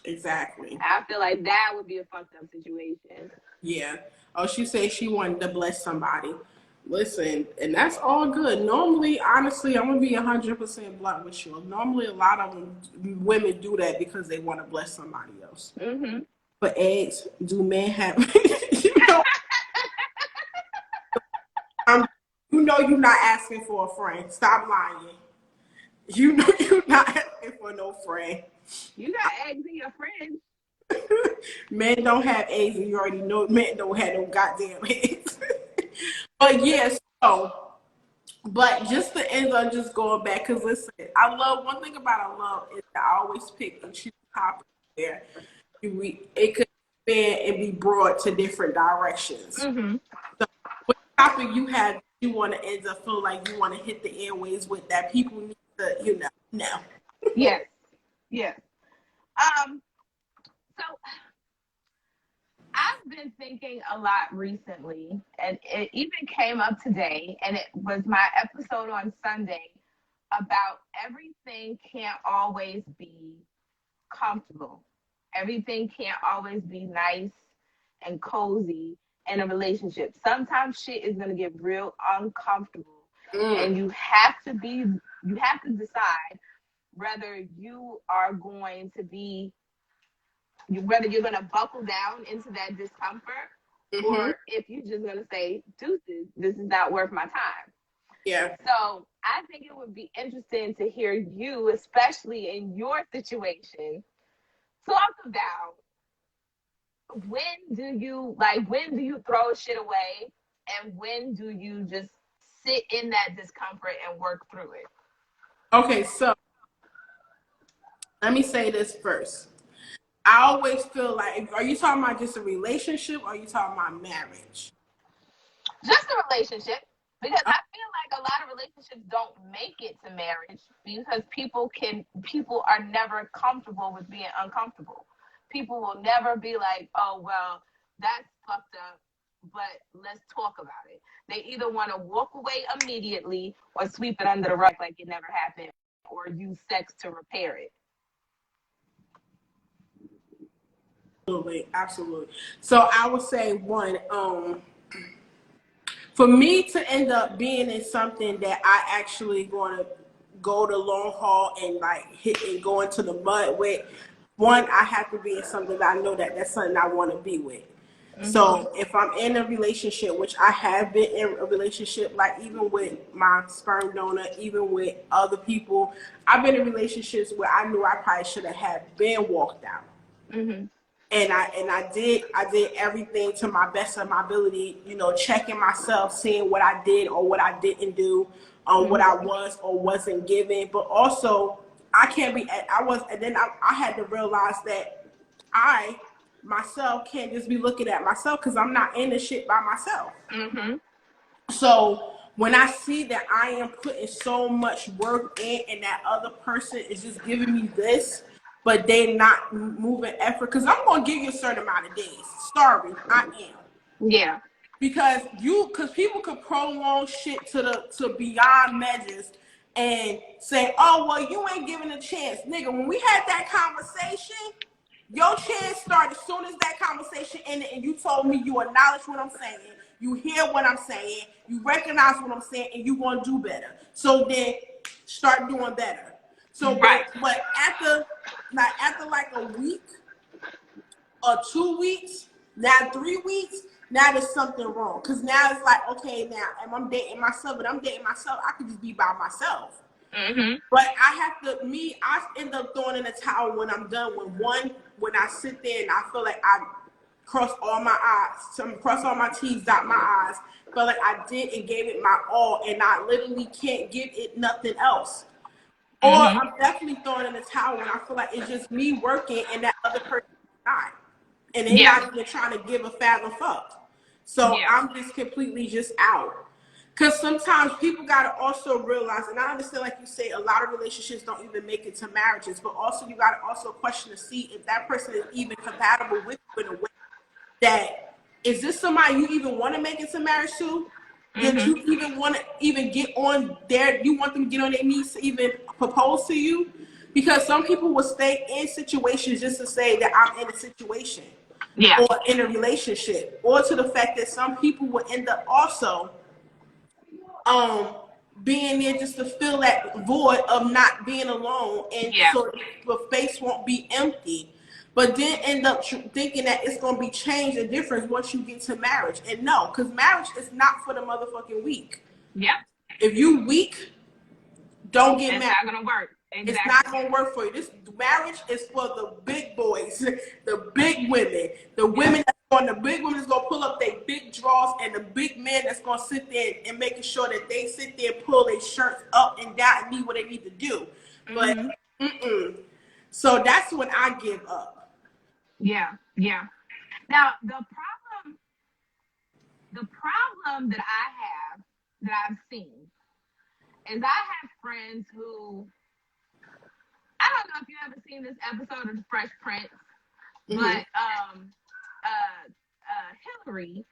Speaker 1: Exactly.
Speaker 2: I feel like that would be a fucked up situation.
Speaker 1: Yeah. Oh, she said she wanted to bless somebody. Listen, and that's all good. Normally, honestly, I'm gonna be 100% blunt with you. Normally, a lot of women do that because they want to bless somebody else.
Speaker 2: Mm-hmm.
Speaker 1: But eggs, do men have? you know, you're not asking for a friend. Stop lying. You know you're not asking for no friend.
Speaker 2: You got eggs in your fridge.
Speaker 1: Men don't have eggs, and you already know men don't have no goddamn eggs. But yes, but just to end on just going back, because listen, one thing about I love is that I always pick and choose topics where it could expand and be brought to different directions.
Speaker 2: Mm-hmm.
Speaker 1: So what topic you have you want to end up feel like you want to hit the airways with that people need to, know.
Speaker 2: Yes. Yes. So I've been thinking a lot recently, and it even came up today, and it was my episode on Sunday about everything can't always be comfortable. Everything can't always be nice and cozy in a relationship. Sometimes shit is gonna get real uncomfortable, and you have to decide whether you are going to be whether you're going to buckle down into that discomfort, or if you're just going to say, deuces, this is not worth my time.
Speaker 1: Yeah.
Speaker 2: So I think it would be interesting to hear you, especially in your situation, talk about when do you throw shit away, and when do you just sit in that discomfort and work through it?
Speaker 1: Okay, so let me say this first. I always feel like, are you talking about just a relationship, or are you talking about marriage?
Speaker 2: Just a relationship, because I feel like a lot of relationships don't make it to marriage because people are never comfortable with being uncomfortable. People will never be like, oh, well, that's fucked up, but let's talk about it. They either want to walk away immediately or sweep it under the rug like it never happened, or use sex to repair it.
Speaker 1: Absolutely. So I would say one, for me to end up being in something that I actually going to go the long haul and like hit and go into the mud with, one, I have to be in something that I know that that's something I want to be with. Mm-hmm. So if I'm in a relationship, which I have been in a relationship, like even with my sperm donor, even with other people, I've been in relationships where I knew I probably should have been walked out. Mm-hmm. And I did everything to my best of my ability, checking myself, seeing what I did or what I didn't do, what I was or wasn't given. But also, I had to realize that I myself can't just be looking at myself because I'm not in this shit by myself. Mm-hmm. So when I see that I am putting so much work in and that other person is just giving me this, but they're not moving effort, because I'm going to give you a certain amount of days. Sorry, I am.
Speaker 2: Yeah.
Speaker 1: Because people could prolong shit to beyond measures and say, oh, well, you ain't giving a chance. Nigga, when we had that conversation, your chance started as soon as that conversation ended and you told me you acknowledge what I'm saying, you hear what I'm saying, you recognize what I'm saying, and you want to do better. So then start doing better. So, right. but after like a week or 2 weeks, now 3 weeks, now there's something wrong. Because now it's like, okay, now I'm dating myself, but I'm dating myself, I could just be by myself. Mm-hmm. But I end up throwing in the towel when I'm done. When I sit there and I feel like I cross all my I's, cross all my T's, dot my I's, feel like I did and gave it my all, and I literally can't give it nothing else. Or I'm definitely throwing in the towel when I feel like it's just me working and that other person is not. And they're not even trying to give a fathom fuck. So I'm just completely just out. Because sometimes people got to also realize, and I understand, like you say, a lot of relationships don't even make it to marriages, but also you got to also question to see if that person is even compatible with you in a way that, is this somebody you even want to make it to marriage to? Did you even want to even get on there? You want them to get on their knees to even propose to you? Because some people will stay in situations just to say that I'm in a situation or in a relationship, or to the fact that some people will end up also being there just to fill that void of not being alone, and so the space won't be empty. But then end up thinking that it's going to be changed and different once you get to marriage. And no, because marriage is not for the motherfucking weak.
Speaker 2: Yep.
Speaker 1: If you weak, don't get married.
Speaker 2: It's not gonna work. Exactly.
Speaker 1: It's not gonna work for you. This marriage is for the big boys, the big women, the women the big women that's gonna pull up their big drawers, and the big men that's gonna sit there and making sure that they sit there and pull their shirts up and down and need what they need to do. But so that's when I give up.
Speaker 2: Yeah. Now the problem that I've seen is I have friends who, I don't know if you ever seen this episode of The Fresh Prince, but Hillary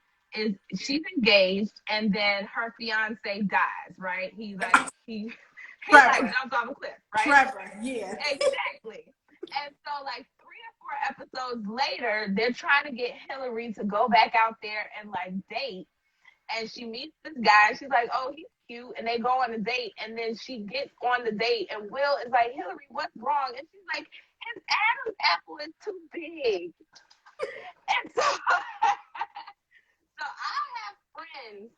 Speaker 2: she's engaged, and then her fiance dies, right? He like jumps off a cliff, right?
Speaker 1: Trevor, yeah.
Speaker 2: Exactly. And so like 3 or 4 episodes later, they're trying to get Hillary to go back out there and like date. And she meets this guy. She's like, oh, he's cute. And they go on a date. And then she gets on the date. And Will is like, Hillary, what's wrong? And she's like, his Adam's apple is too big. And so, so I have friends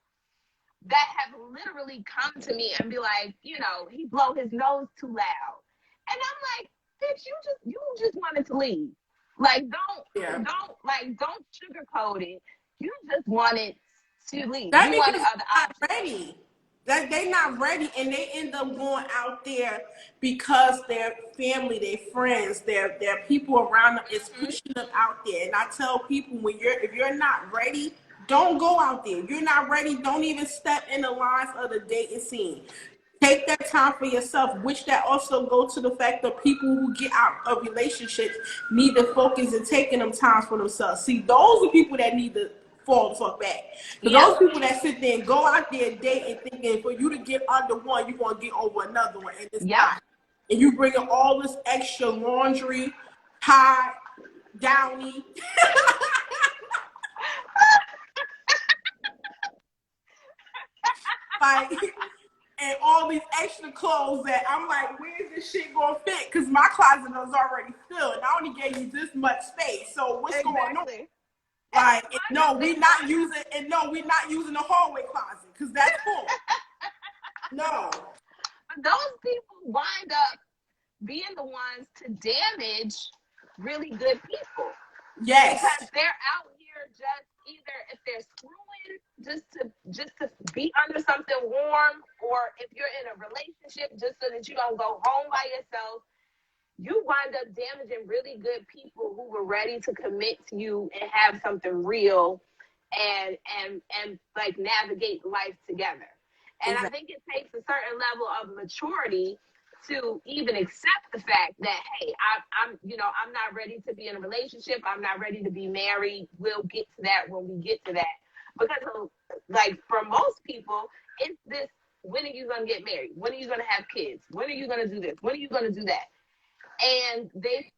Speaker 2: that have literally come to me and be like, you know, he blow his nose too loud. And I'm like, bitch, you just wanted to leave. Like, don't sugarcoat it. You just wanted to leave.
Speaker 1: That
Speaker 2: you wanted other options.
Speaker 1: Ready. That they not ready, and they end up going out there because their family, their friends, their people around them is pushing them out there. And I tell people, if you're not ready, don't go out there. If you're not ready, don't even step in the lines of the dating scene. Take that time for yourself, which that also goes to the fact that people who get out of relationships need to focus and taking them times for themselves. See, those are people that need to fall the fuck back. Those people that sit there and go out there and date and thinking for you to get under one, you're going to get over another one. And it's not. And you bring in all this extra laundry, pie, downy. Like, and all these extra clothes that I'm like, where's this shit gonna fit? Because my closet was already filled, and I only gave you this much space. So what's going on? Like, we're not using the hallway closet because that's cool. No.
Speaker 2: Those people wind up being the ones to damage really good people.
Speaker 1: Yes.
Speaker 2: Because they're out here just either if they're screwing just to be under something warm, or if you're in a relationship just so that you don't go home by yourself, you wind up damaging really good people who were ready to commit to you and have something real and like navigate life together. And I think it takes a certain level of maturity to even accept the fact that, hey, I'm not ready to be in a relationship. I'm not ready to be married. We'll get to that when we get to that. Because like for most people, it's this, when are you going to get married? When are you going to have kids? When are you going to do this? When are you going to do that? And they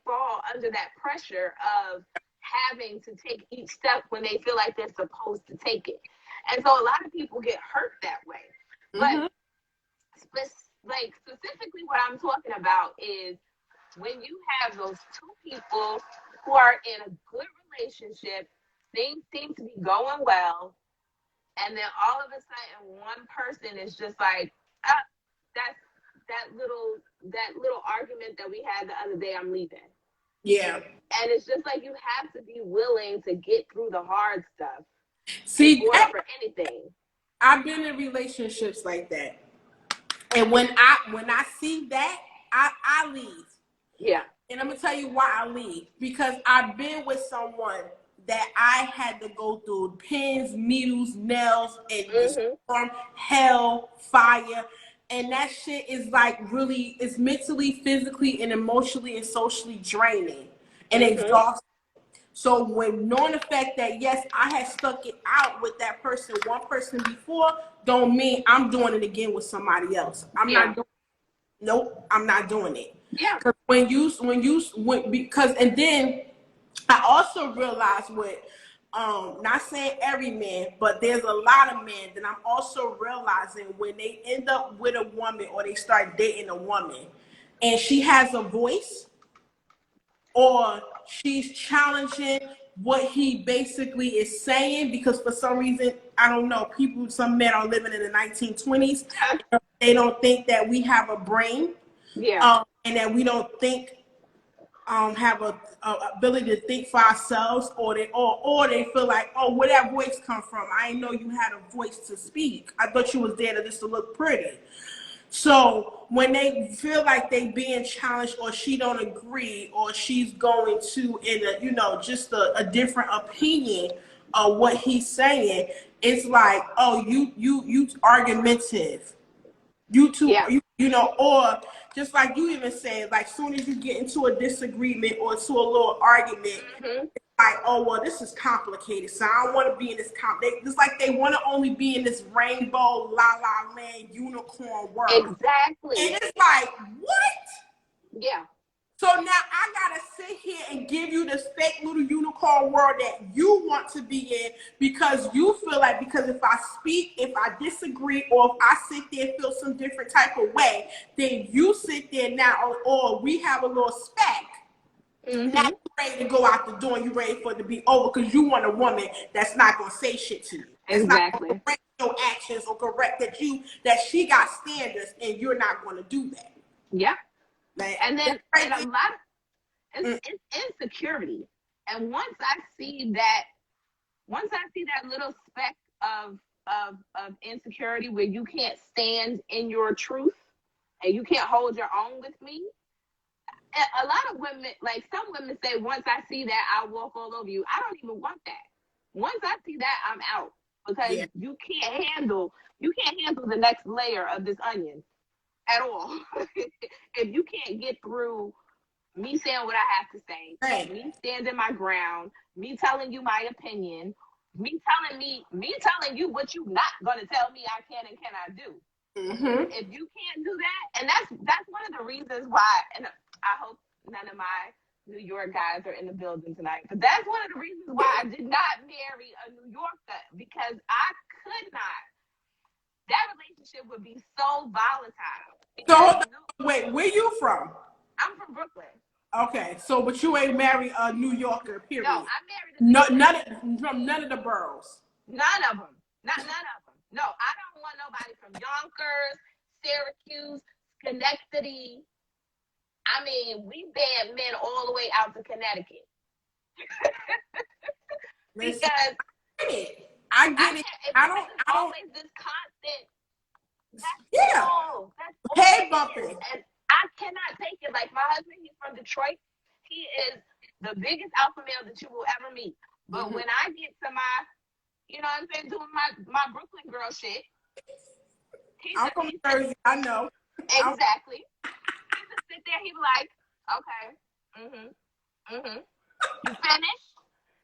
Speaker 2: fall under that pressure of having to take each step when they feel like they're supposed to take it. And so a lot of people get hurt that way. But specifically what I'm talking about is when you have those two people who are in a good relationship, things seem to be going well, and then all of a sudden one person is just like, that little argument that we had the other day, I'm leaving.
Speaker 1: Yeah.
Speaker 2: And it's just like you have to be willing to get through the hard stuff.
Speaker 1: See,
Speaker 2: for anything.
Speaker 1: I've been in relationships like that. And when I see that, I leave.
Speaker 2: Yeah.
Speaker 1: And I'm gonna tell you why I leave. Because I've been with someone that I had to go through pins, needles, nails, and the
Speaker 2: Mhm.
Speaker 1: storm, hell, fire. And that shit is like really, it's mentally, physically, and emotionally and socially draining and
Speaker 2: Mhm.
Speaker 1: exhausting. So when knowing the fact that yes, I had stuck it out with that person, one person before, don't mean I'm doing it again with somebody else. I'm
Speaker 2: Yeah.
Speaker 1: not doing. Nope, I'm not doing it.
Speaker 2: Yeah.
Speaker 1: Because when because and then I also realized with not saying every man, but there's a lot of men that I'm also realizing when they end up with a woman or they start dating a woman and she has a voice or she's challenging what he basically is saying because for some reason I don't know, people, some men are living in the 1920s, they don't think that we have a brain,
Speaker 2: Yeah.
Speaker 1: and that we don't think, have a ability to think for ourselves, or they feel like, oh, where that voice come from? I didn't know you had a voice to speak. I thought you was there to just to look pretty. So when they feel like they being challenged or she don't agree or she's going to in a, just a different opinion of what he's saying, it's like, oh, you argumentative. You too,
Speaker 2: Yeah.
Speaker 1: or just like you even said, like soon as you get into a disagreement or to a little argument,
Speaker 2: Mhm.
Speaker 1: like, oh well, this is complicated, so I don't want to be in this it's like they want to only be in this rainbow, la la land, unicorn world, and
Speaker 2: Exactly.
Speaker 1: it's like, what?
Speaker 2: Yeah.
Speaker 1: So now I gotta sit here and give you this fake little unicorn world that you want to be in because you feel like, because if I speak, if I disagree, or if I sit there and feel some different type of way, then you sit there now, or we have a little spat. Now
Speaker 2: Mhm.
Speaker 1: you're ready to go out the door and you're ready for it to be over because you want a woman that's not gonna say shit to you. That's not gonna
Speaker 2: Exactly.
Speaker 1: correct your actions or correct that she got standards and you're not gonna do that.
Speaker 2: Yeah.
Speaker 1: Man,
Speaker 2: And then
Speaker 1: that right
Speaker 2: and a lot of
Speaker 1: there.
Speaker 2: it's insecurity. And once I see that little speck of insecurity where you can't stand in your truth and you can't hold your own with me, a lot of women, like some women say, once I see that, I'll walk all over you. I don't even want that. Once I see that, I'm out because
Speaker 1: Yeah.
Speaker 2: you can't handle the next layer of this onion at all. If you can't get through me saying what I have to say,
Speaker 1: Right.
Speaker 2: me standing my ground, me telling you my opinion, me telling you what you're not gonna tell me I can and cannot do.
Speaker 1: Mm-hmm.
Speaker 2: If you can't do that, and that's one of the reasons why, and I hope none of my New York guys are in the building tonight, but that's one of the reasons why I did not marry a New Yorker because I could not. That relationship would be so volatile
Speaker 1: So
Speaker 2: because
Speaker 1: hold on, wait, where you from?
Speaker 2: I'm from Brooklyn.
Speaker 1: Okay, so but you ain't married a New Yorker,
Speaker 2: No,
Speaker 1: period.
Speaker 2: I married a New
Speaker 1: No,
Speaker 2: Yorker.
Speaker 1: from none of the boroughs.
Speaker 2: None of them. Not none of them. No, I don't want nobody from Yonkers, Syracuse, Schenectady. I mean, we banned men all the way out to Connecticut
Speaker 1: Listen,
Speaker 2: because
Speaker 1: I get it. I
Speaker 2: I
Speaker 1: get it.
Speaker 2: can't.
Speaker 1: I don't.
Speaker 2: It's
Speaker 1: I don't.
Speaker 2: always this constant. That's
Speaker 1: Yeah.
Speaker 2: all. That's all
Speaker 1: Head
Speaker 2: it is,
Speaker 1: bumping.
Speaker 2: and I cannot take it. Like my husband, he's from Detroit. He is the biggest alpha male that you will ever meet. But
Speaker 1: Mm-hmm.
Speaker 2: when I get to my, you know what I'm saying, doing my Brooklyn girl shit,
Speaker 1: I'm from
Speaker 2: he's
Speaker 1: Jersey. I know. I'm,
Speaker 2: exactly. He just sit there. He be like, okay, mhm, mhm. You finished?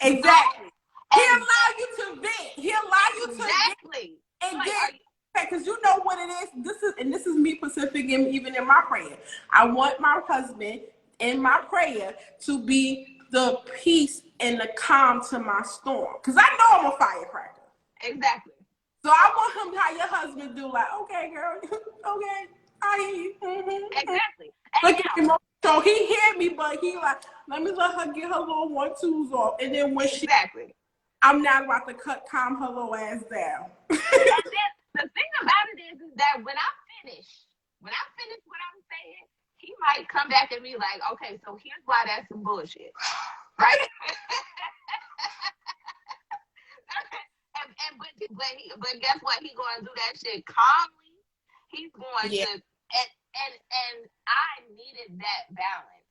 Speaker 2: You through?
Speaker 1: exactly. He
Speaker 2: And
Speaker 1: allow you to vent. He allow you to vent,
Speaker 2: exactly.
Speaker 1: and
Speaker 2: Like,
Speaker 1: then
Speaker 2: are you?
Speaker 1: because you know what it is. This is me Pacific, and even in my prayer, I want my husband in my prayer to be the peace and the calm to my storm. Because I know I'm a firecracker.
Speaker 2: Exactly.
Speaker 1: So I want him how your husband do, like, okay, girl, okay, I hear you. Mm-hmm.
Speaker 2: Exactly. And
Speaker 1: Look at
Speaker 2: now,
Speaker 1: him. So he hear me, but he like, let me let her get her little 1-2s off. And then when
Speaker 2: exactly.
Speaker 1: I'm not about to calm her little ass down.
Speaker 2: And then the thing about it is that when I finish what I'm saying, he might come back and be like, okay, so here's why that's some bullshit, right? But guess what? He going to do that shit calmly. He's going
Speaker 1: Yeah.
Speaker 2: to and I needed that balance.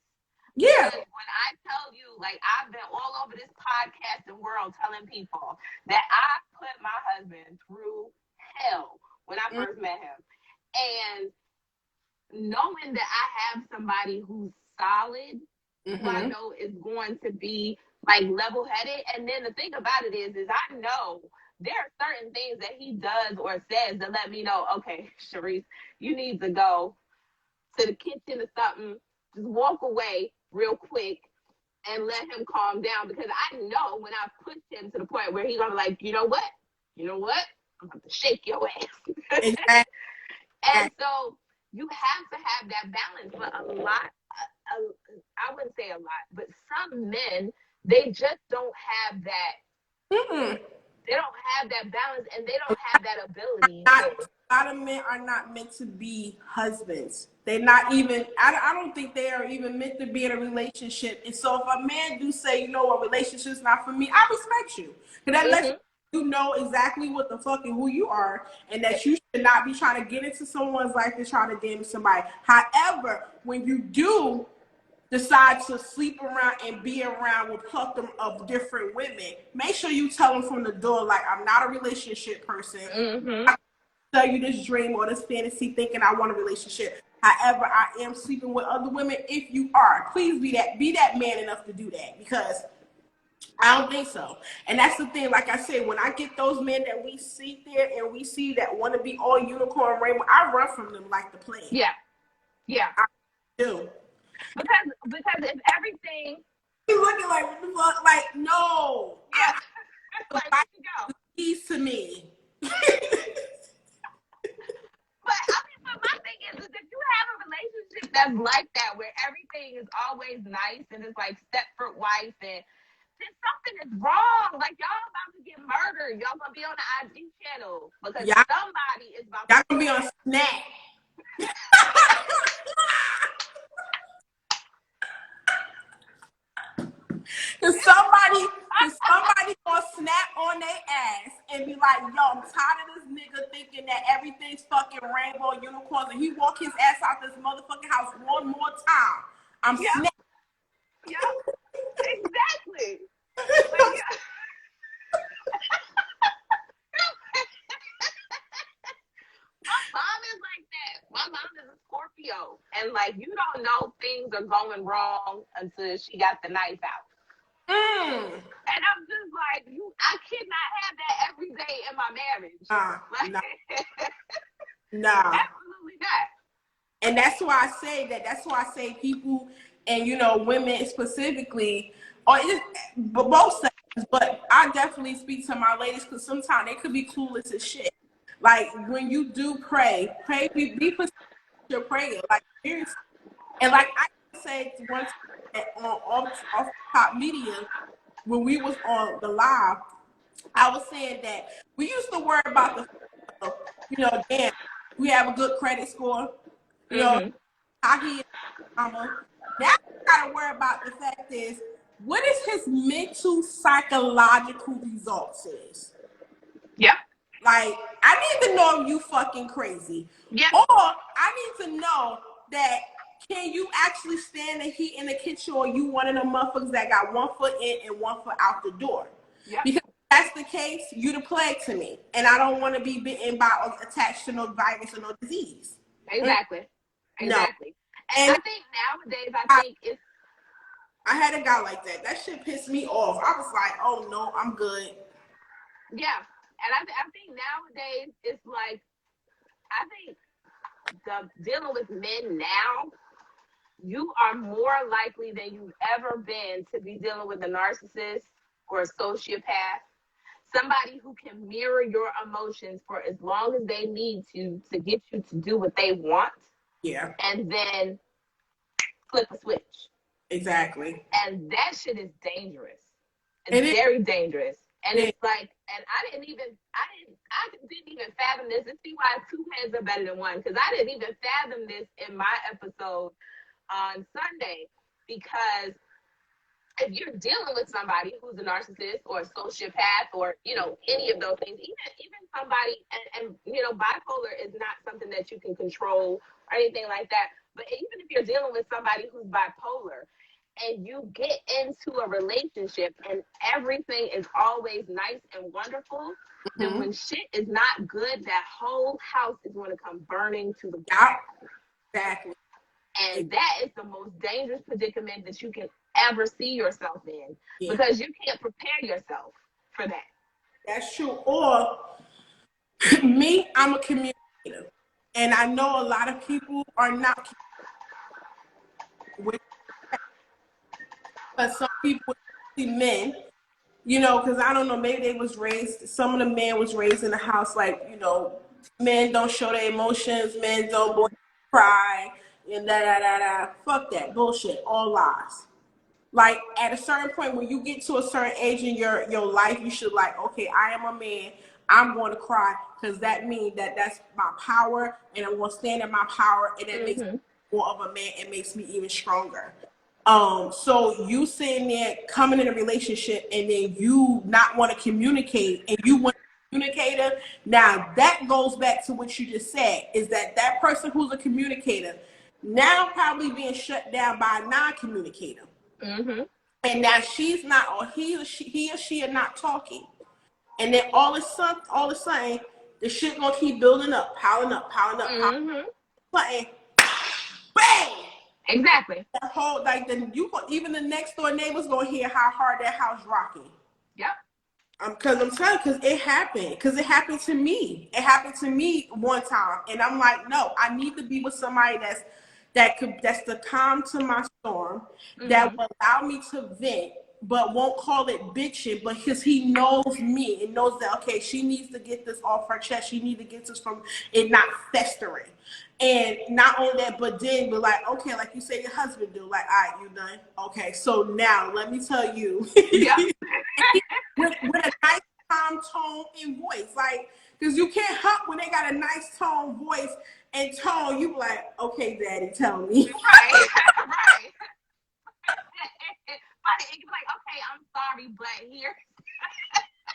Speaker 1: Yeah.
Speaker 2: Because when I tell you, like, I've been all over this podcasting world telling people that I put my husband through hell when I first met him. And knowing that I have somebody who's solid, who I
Speaker 1: Mm-hmm.
Speaker 2: know is going to be like level headed. And then the thing about it is I know there are certain things that he does or says that let me know, okay, Sharice, you need to go to the kitchen or something, just walk away real quick and let him calm down, because I know when I push him to the point where he's gonna be like, you know what, I'm about to shake your ass.
Speaker 1: Exactly.
Speaker 2: And so you have to have that balance. But I wouldn't say a lot, but some men, they just don't have that.
Speaker 1: Mm-mm.
Speaker 2: They don't have that balance, and they don't have that ability
Speaker 1: Not,
Speaker 2: to.
Speaker 1: a lot of men are not meant to be husbands. They're not even. I don't think they are even meant to be in a relationship. And so, if a man do say, you know what, relationship's not for me, I respect you. Because that lets
Speaker 2: Mm-hmm.
Speaker 1: you know exactly what the fuck and who you are, and that you should not be trying to get into someone's life and try to damage somebody. However, when you do decide to sleep around and be around with plethora of different women, make sure you tell them from the door, like, I'm not a relationship person.
Speaker 2: Mm-hmm.
Speaker 1: I tell you this dream or this fantasy thinking I want a relationship. However, I am sleeping with other women. If you are, please be that man enough to do that, because I don't think so. And that's the thing. Like I said, when I get those men that we see there and we see that want to be all unicorn rainbow, I run from them like the plague.
Speaker 2: Yeah. Yeah.
Speaker 1: I do.
Speaker 2: Because if everything,
Speaker 1: You looking like, what the fuck? Like, no.
Speaker 2: yeah,
Speaker 1: The
Speaker 2: like
Speaker 1: Bible
Speaker 2: where'd you go?
Speaker 1: keys to me.
Speaker 2: But I mean, but my thing is if you have a relationship that's like that, where everything is always nice and it's like Stepford wife, and then something is wrong. Like y'all about to get murdered. Y'all gonna be on the IG channel because
Speaker 1: Y'all,
Speaker 2: somebody is about to
Speaker 1: y'all gonna be
Speaker 2: kill
Speaker 1: on
Speaker 2: you.
Speaker 1: snap. Cause somebody gonna snap on their ass and be like, yo, I'm tired of this nigga thinking that everything's fucking rainbow and unicorns, and he walk his ass out this motherfucking house one more time. I'm
Speaker 2: Yep,
Speaker 1: snapping.
Speaker 2: yep, exactly. But yeah, my mom is like that. My mom is a Scorpio, and like you don't know things are going wrong until she got the knife out.
Speaker 1: Mm.
Speaker 2: And I'm just like, I cannot have that every day in my marriage.
Speaker 1: Nah,
Speaker 2: Like,
Speaker 1: nah, nah.
Speaker 2: absolutely not.
Speaker 1: And that's why I say that. That's why I say people, and women specifically, or but both sexes. But I definitely speak to my ladies, because sometimes they could be clueless as shit. Like, when you do pray, be precise with your prayer. Like, seriously. And like I said once on off top media, when we was on the live, I was saying that we used to worry about damn, we have a good credit score, you know,
Speaker 2: Mm-hmm.
Speaker 1: how he is, mama. Now we gotta worry about the fact is, what is his mental psychological results is.
Speaker 2: Yep.
Speaker 1: Like, I need to know if you fucking crazy.
Speaker 2: Yep.
Speaker 1: Or I need to know that, can you actually stand the heat in the kitchen, or you one of them motherfuckers that got one foot in and one foot out the door?
Speaker 2: Yep.
Speaker 1: Because if that's the case, you the plague to me. And I don't want to be bitten by or attached to no virus or no disease.
Speaker 2: Exactly.
Speaker 1: No.
Speaker 2: Exactly. And
Speaker 1: And
Speaker 2: I think nowadays, I
Speaker 1: I,
Speaker 2: think it's,
Speaker 1: I had a guy like that. That shit pissed me off. I was like, oh no, I'm good.
Speaker 2: yeah. And I think nowadays it's like, I think dealing with men now, you are more likely than you've ever been to be dealing with a narcissist or a sociopath, somebody who can mirror your emotions for as long as they need to get you to do what they want,
Speaker 1: Yeah,
Speaker 2: and then flip a switch.
Speaker 1: exactly.
Speaker 2: And that shit is dangerous. It's
Speaker 1: And
Speaker 2: very dangerous. And
Speaker 1: it,
Speaker 2: it's like, and I didn't even fathom this. And see why two heads are better than one. Because I didn't even fathom this in my episode on Sunday. Because if you're dealing with somebody who's a narcissist or a sociopath or any of those things, even somebody, and bipolar is not something that you can control or anything like that. But even if you're dealing with somebody who's bipolar, and you get into a relationship and everything is always nice and wonderful, then when shit is not good, that whole house is going to come burning to the ground.
Speaker 1: Exactly.
Speaker 2: And that is the most dangerous predicament that you can ever see yourself in, because you can't prepare yourself for that.
Speaker 1: That's true. Or me, I'm a communicator. And I know a lot of people are not with, but some people, men, you know, because I don't know, maybe they was raised, some of the men was raised in a house like, you know, men don't show their emotions, men don't cry, and da da da da. Fuck that bullshit, all lies. Like at a certain point, when you get to a certain age in your life, you should like, okay, I am a man. I'm going to cry because that means that's my power, and I'm going to stand in my power, and it makes me more of a man. It makes me even stronger. So you sitting there coming in a relationship, and then you not want to communicate, and you want a communicator. Now that goes back to what you just said: is that person who's a communicator now probably being shut down by a non-communicator. And now she's not, or he or she are not talking. And then all of a sudden, the shit gonna keep building up, piling up, piling up, piling up. Bang!
Speaker 2: Exactly.
Speaker 1: That whole like even the next door neighbors gonna hear how hard that house rocking.
Speaker 2: Yep.
Speaker 1: Because I'm telling you, because it happened. Because it happened to me. It happened to me one time, and I'm like, no, I need to be with somebody that's the calm to my storm, that will allow me to vent, but won't call it bitching. But because he knows me and knows that okay, she needs to get this off her chest. She needs to get this from it not festering. And not only that, but then be like, okay, like you say your husband do, like, all right, you done? Okay, so now let me tell you.
Speaker 2: Yep.
Speaker 1: with a nice calm tone and voice. Like, because you can't help when they got a nice tone, voice, and tone. You be like, okay, daddy, tell me.
Speaker 2: Right. Right. But it can be like, okay, I'm sorry, but here.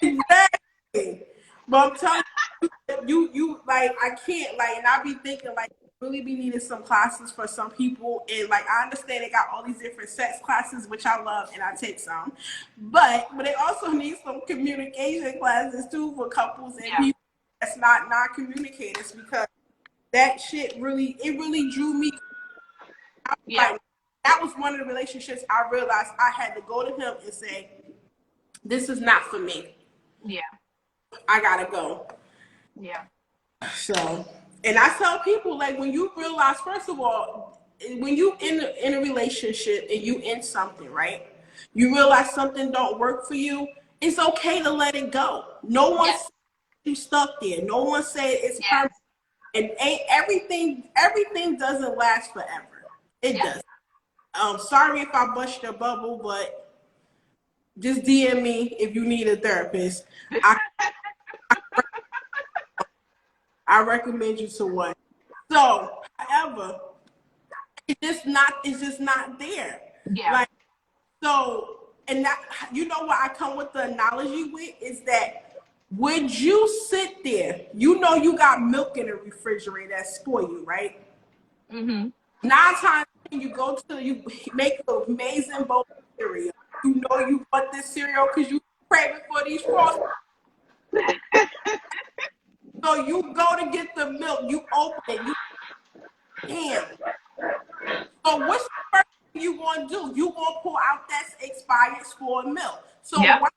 Speaker 1: Exactly. But I'm telling you, like, I can't, like, and I be thinking, like, really be needing some classes for some people. And, like, I understand they got all these different sex classes, which I love, and I take some. But they also need some communication classes, too, for couples and people that's not communicators, because that shit really drew me. Like, that was one of the relationships I realized I had to go to him and say, this is not for me.
Speaker 2: Yeah.
Speaker 1: I gotta go.
Speaker 2: Yeah.
Speaker 1: So, and I tell people, like, when you realize, first of all, when you in a relationship and you in something, right? You realize something don't work for you. It's okay to let it go. No one said you stuck there. No one said it's permanent. And everything doesn't last forever. It does. Sorry if I bust your bubble, but just DM me if you need a therapist. I recommend you to one. So, however, it's just not there.
Speaker 2: Yeah.
Speaker 1: Like, so, and that, you know what I come with the analogy with is that, would you sit there? You know you got milk in the refrigerator that spoil you, right? 9 times when you make an amazing bowl of cereal. You know you want this cereal because you craving for these frosties. So you go to get the milk, you open it, you damn. So what's the first thing you gonna do? You gonna pull out that expired spoiled milk. So why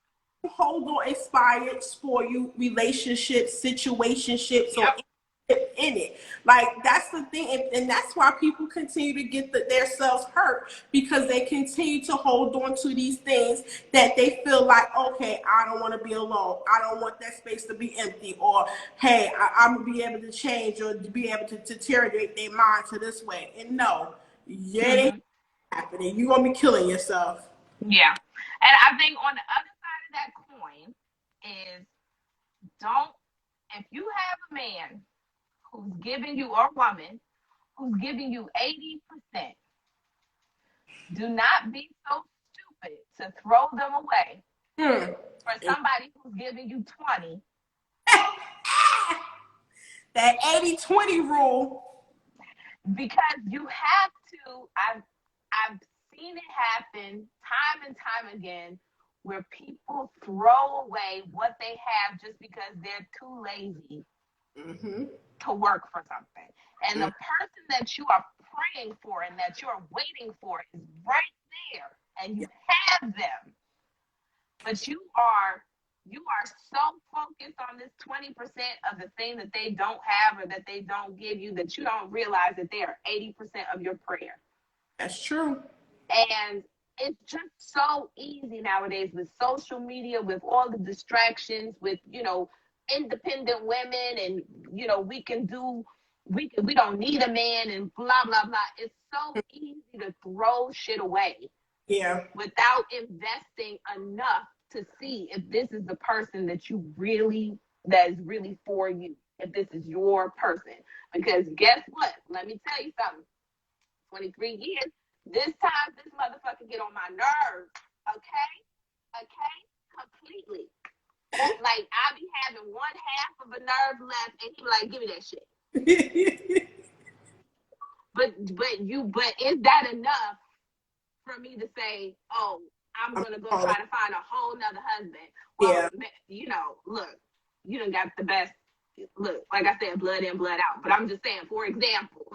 Speaker 1: you hold on expired spoiled you relationships, situationships, or in it? Like, that's the thing, and that's why people continue to get themselves hurt, because they continue to hold on to these things that they feel like, okay, I don't want to be alone, I don't want that space to be empty, or hey, I'm gonna be able to change, or to be able to deteriorate their mind to this way. And no, it ain't happening. You're gonna be killing yourself.
Speaker 2: Yeah. And I think on the other side of that coin is, don't, if you have a man who's giving you, or a woman who's giving you 80%, do not be so stupid to throw them away for somebody who's giving you 20.
Speaker 1: That 80-20 rule.
Speaker 2: Because you have to, I've seen it happen time and time again where people throw away what they have just because they're too lazy to work for something. And the person that you are praying for and that you're waiting for is right there, and you have them. But you are so focused on this 20% of the thing that they don't have or that they don't give you that you don't realize that they are 80% of your prayer.
Speaker 1: That's true.
Speaker 2: And it's just so easy nowadays with social media, with all the distractions, with, independent women, and, we don't need a man and blah, blah, blah. It's so easy to throw shit away.
Speaker 1: Yeah.
Speaker 2: Without investing enough to see if this is the person that is really for you, if this is your person. Because guess what? Let me tell you something. 23 years, this time this motherfucker get on my nerves. Okay? Completely. Like, I be having one half of a nerve left, and he be like, give me that shit. But is that enough for me to say, oh, I'm going to go try to find a whole nother husband? Well, look, you done got the best. Look, like I said, blood in, blood out. But I'm just saying, for example,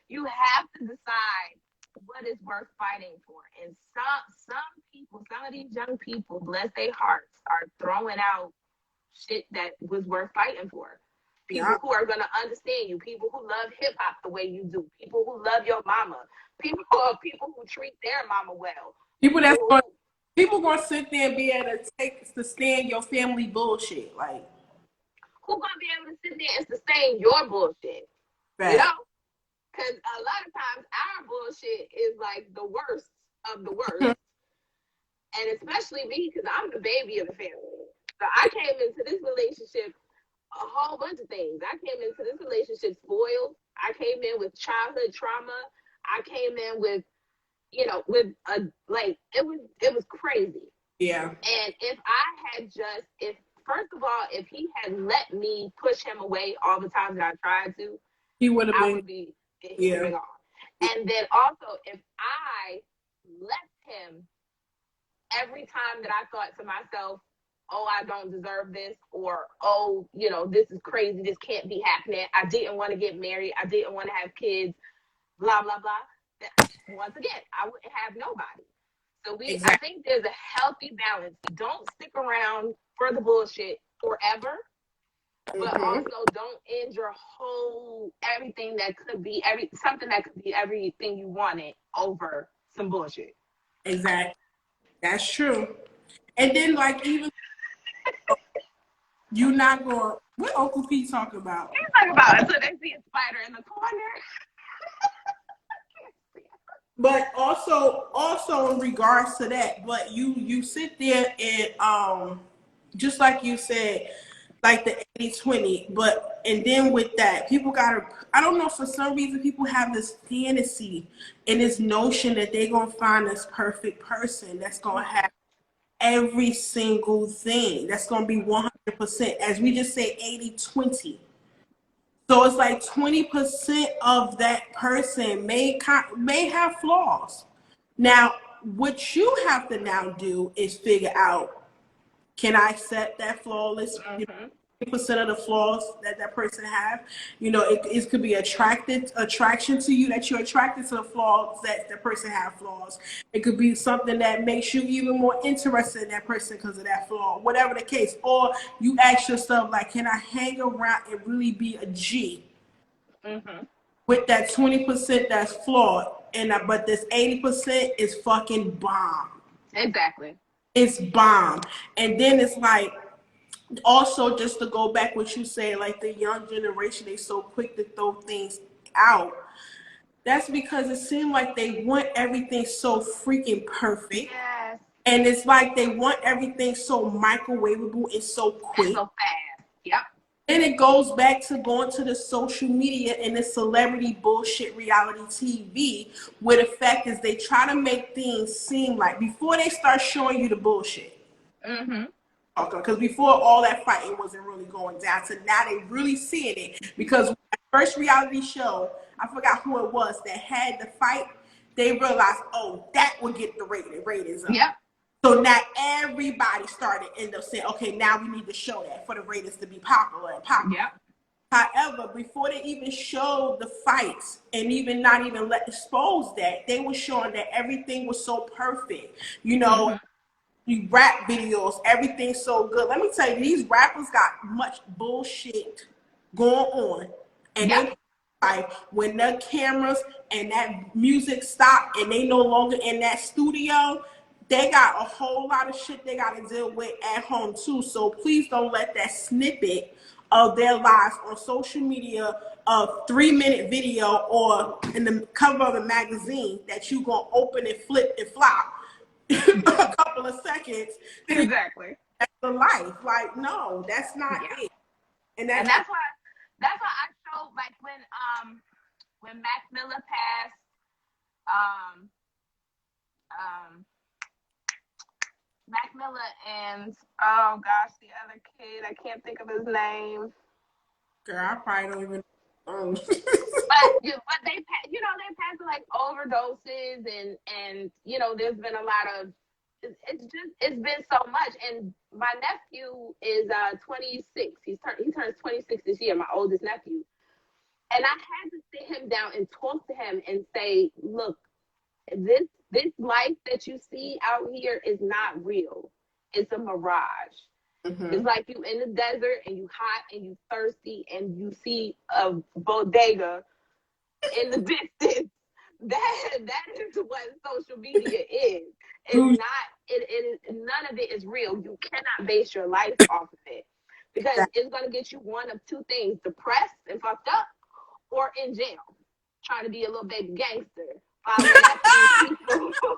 Speaker 2: you have to decide what is worth fighting for. And some people, some of these young people, bless their hearts, are throwing out shit that was worth fighting for. People who are going to understand you, people who love hip-hop the way you do, people who love your mama, people who treat their mama well.
Speaker 1: People gonna sit there and be able to stand your family bullshit. Like,
Speaker 2: who gonna be able to sit there and sustain your bullshit? Right. Because a lot of times our bullshit is like the worst of the worst. And especially me, because I'm the baby of the family. So I came into this relationship a whole bunch of things. I came into this relationship spoiled. I came in with childhood trauma. I came in with, it was crazy. Yeah. And if first of all, if he had let me push him away all the times that I tried to, he would have been gone. And then also, if I left him every time that I thought to myself, oh, I don't deserve this, or, oh, this is crazy, this can't be happening, I didn't want to get married, I didn't want to have kids, blah, blah, blah, once again, I wouldn't have nobody. So I think there's a healthy balance. Don't stick around for the bullshit forever, but also don't end your whole, everything that could be, something that could be everything you wanted over some bullshit.
Speaker 1: Exactly. That's true. And then, even you're not going. What Uncle P talking about?
Speaker 2: He's talking about until they see a spider in the corner.
Speaker 1: But also in regards to that, but you sit there and just like you said, like the 80-20, and then with that, people I don't know, for some reason people have this fantasy and this notion that they're gonna find this perfect person that's gonna have every single thing, that's going to be 100%. As we just say, 80-20. So it's like 20% of that person may have flaws. Now, what you have to now do is figure out, can I accept that flawless? 20% of the flaws that person have, it could be attraction to you, that you're attracted to the flaws that the person have flaws. It could be something that makes you even more interested in that person because of that flaw, whatever the case. Or you ask yourself, like, can I hang around and really be a G with that 20% that's flawed, but this 80% is fucking bomb.
Speaker 2: Exactly.
Speaker 1: It's bomb. And then it's like, also, just to go back what you say, like the young generation, they so quick to throw things out. That's because it seems like they want everything so freaking perfect.
Speaker 2: Yes.
Speaker 1: And it's like they want everything so microwavable and so quick.
Speaker 2: And so fast. Yep.
Speaker 1: Then it goes back to going to the social media and the celebrity bullshit reality TV, where the fact is they try to make things seem like, before they start showing you the bullshit. Because before, all that fighting wasn't really going down. So now they really seeing it. Because that first reality show, I forgot who it was, that had the fight, they realized, oh, that would get the ratings up.
Speaker 2: Yep.
Speaker 1: So now everybody started end up saying, okay, now we need to show that for the ratings to be popular and popular.
Speaker 2: Yep.
Speaker 1: However, before they even showed the fights and even not even let expose that, they were showing that everything was so perfect. You know, rap videos, everything's so good. Let me tell you, these rappers got much bullshit going on, and
Speaker 2: Yep.
Speaker 1: they like when the cameras and that music stop and they no longer in that studio, they got a whole lot of shit they got to deal with at home too. So please don't let that snippet of their lives on social media, a 3-minute video or in the cover of a magazine that you gonna open and flip and flop a couple of seconds.
Speaker 2: Exactly.
Speaker 1: That's the life. Like, no, that's not it.
Speaker 2: And that's why I showed, like, when Mac Miller passed, Mac Miller and, oh gosh, the other kid, I can't think of his name.
Speaker 1: Girl, I probably don't even
Speaker 2: but they passed like overdoses and there's been a lot of, it's been so much. And my nephew is 26. He turns 26 this year, my oldest nephew. And I had to sit him down and talk to him and say, look, this life that you see out here is not real. It's a mirage. It's like you in the desert and you hot and you thirsty and you see a bodega in the distance. That is what social media is. It's not. It is, none of it is real. You cannot base your life off of it because it's gonna get you one of two things: depressed and fucked up, or in jail, trying to be a little baby gangster, following after these people.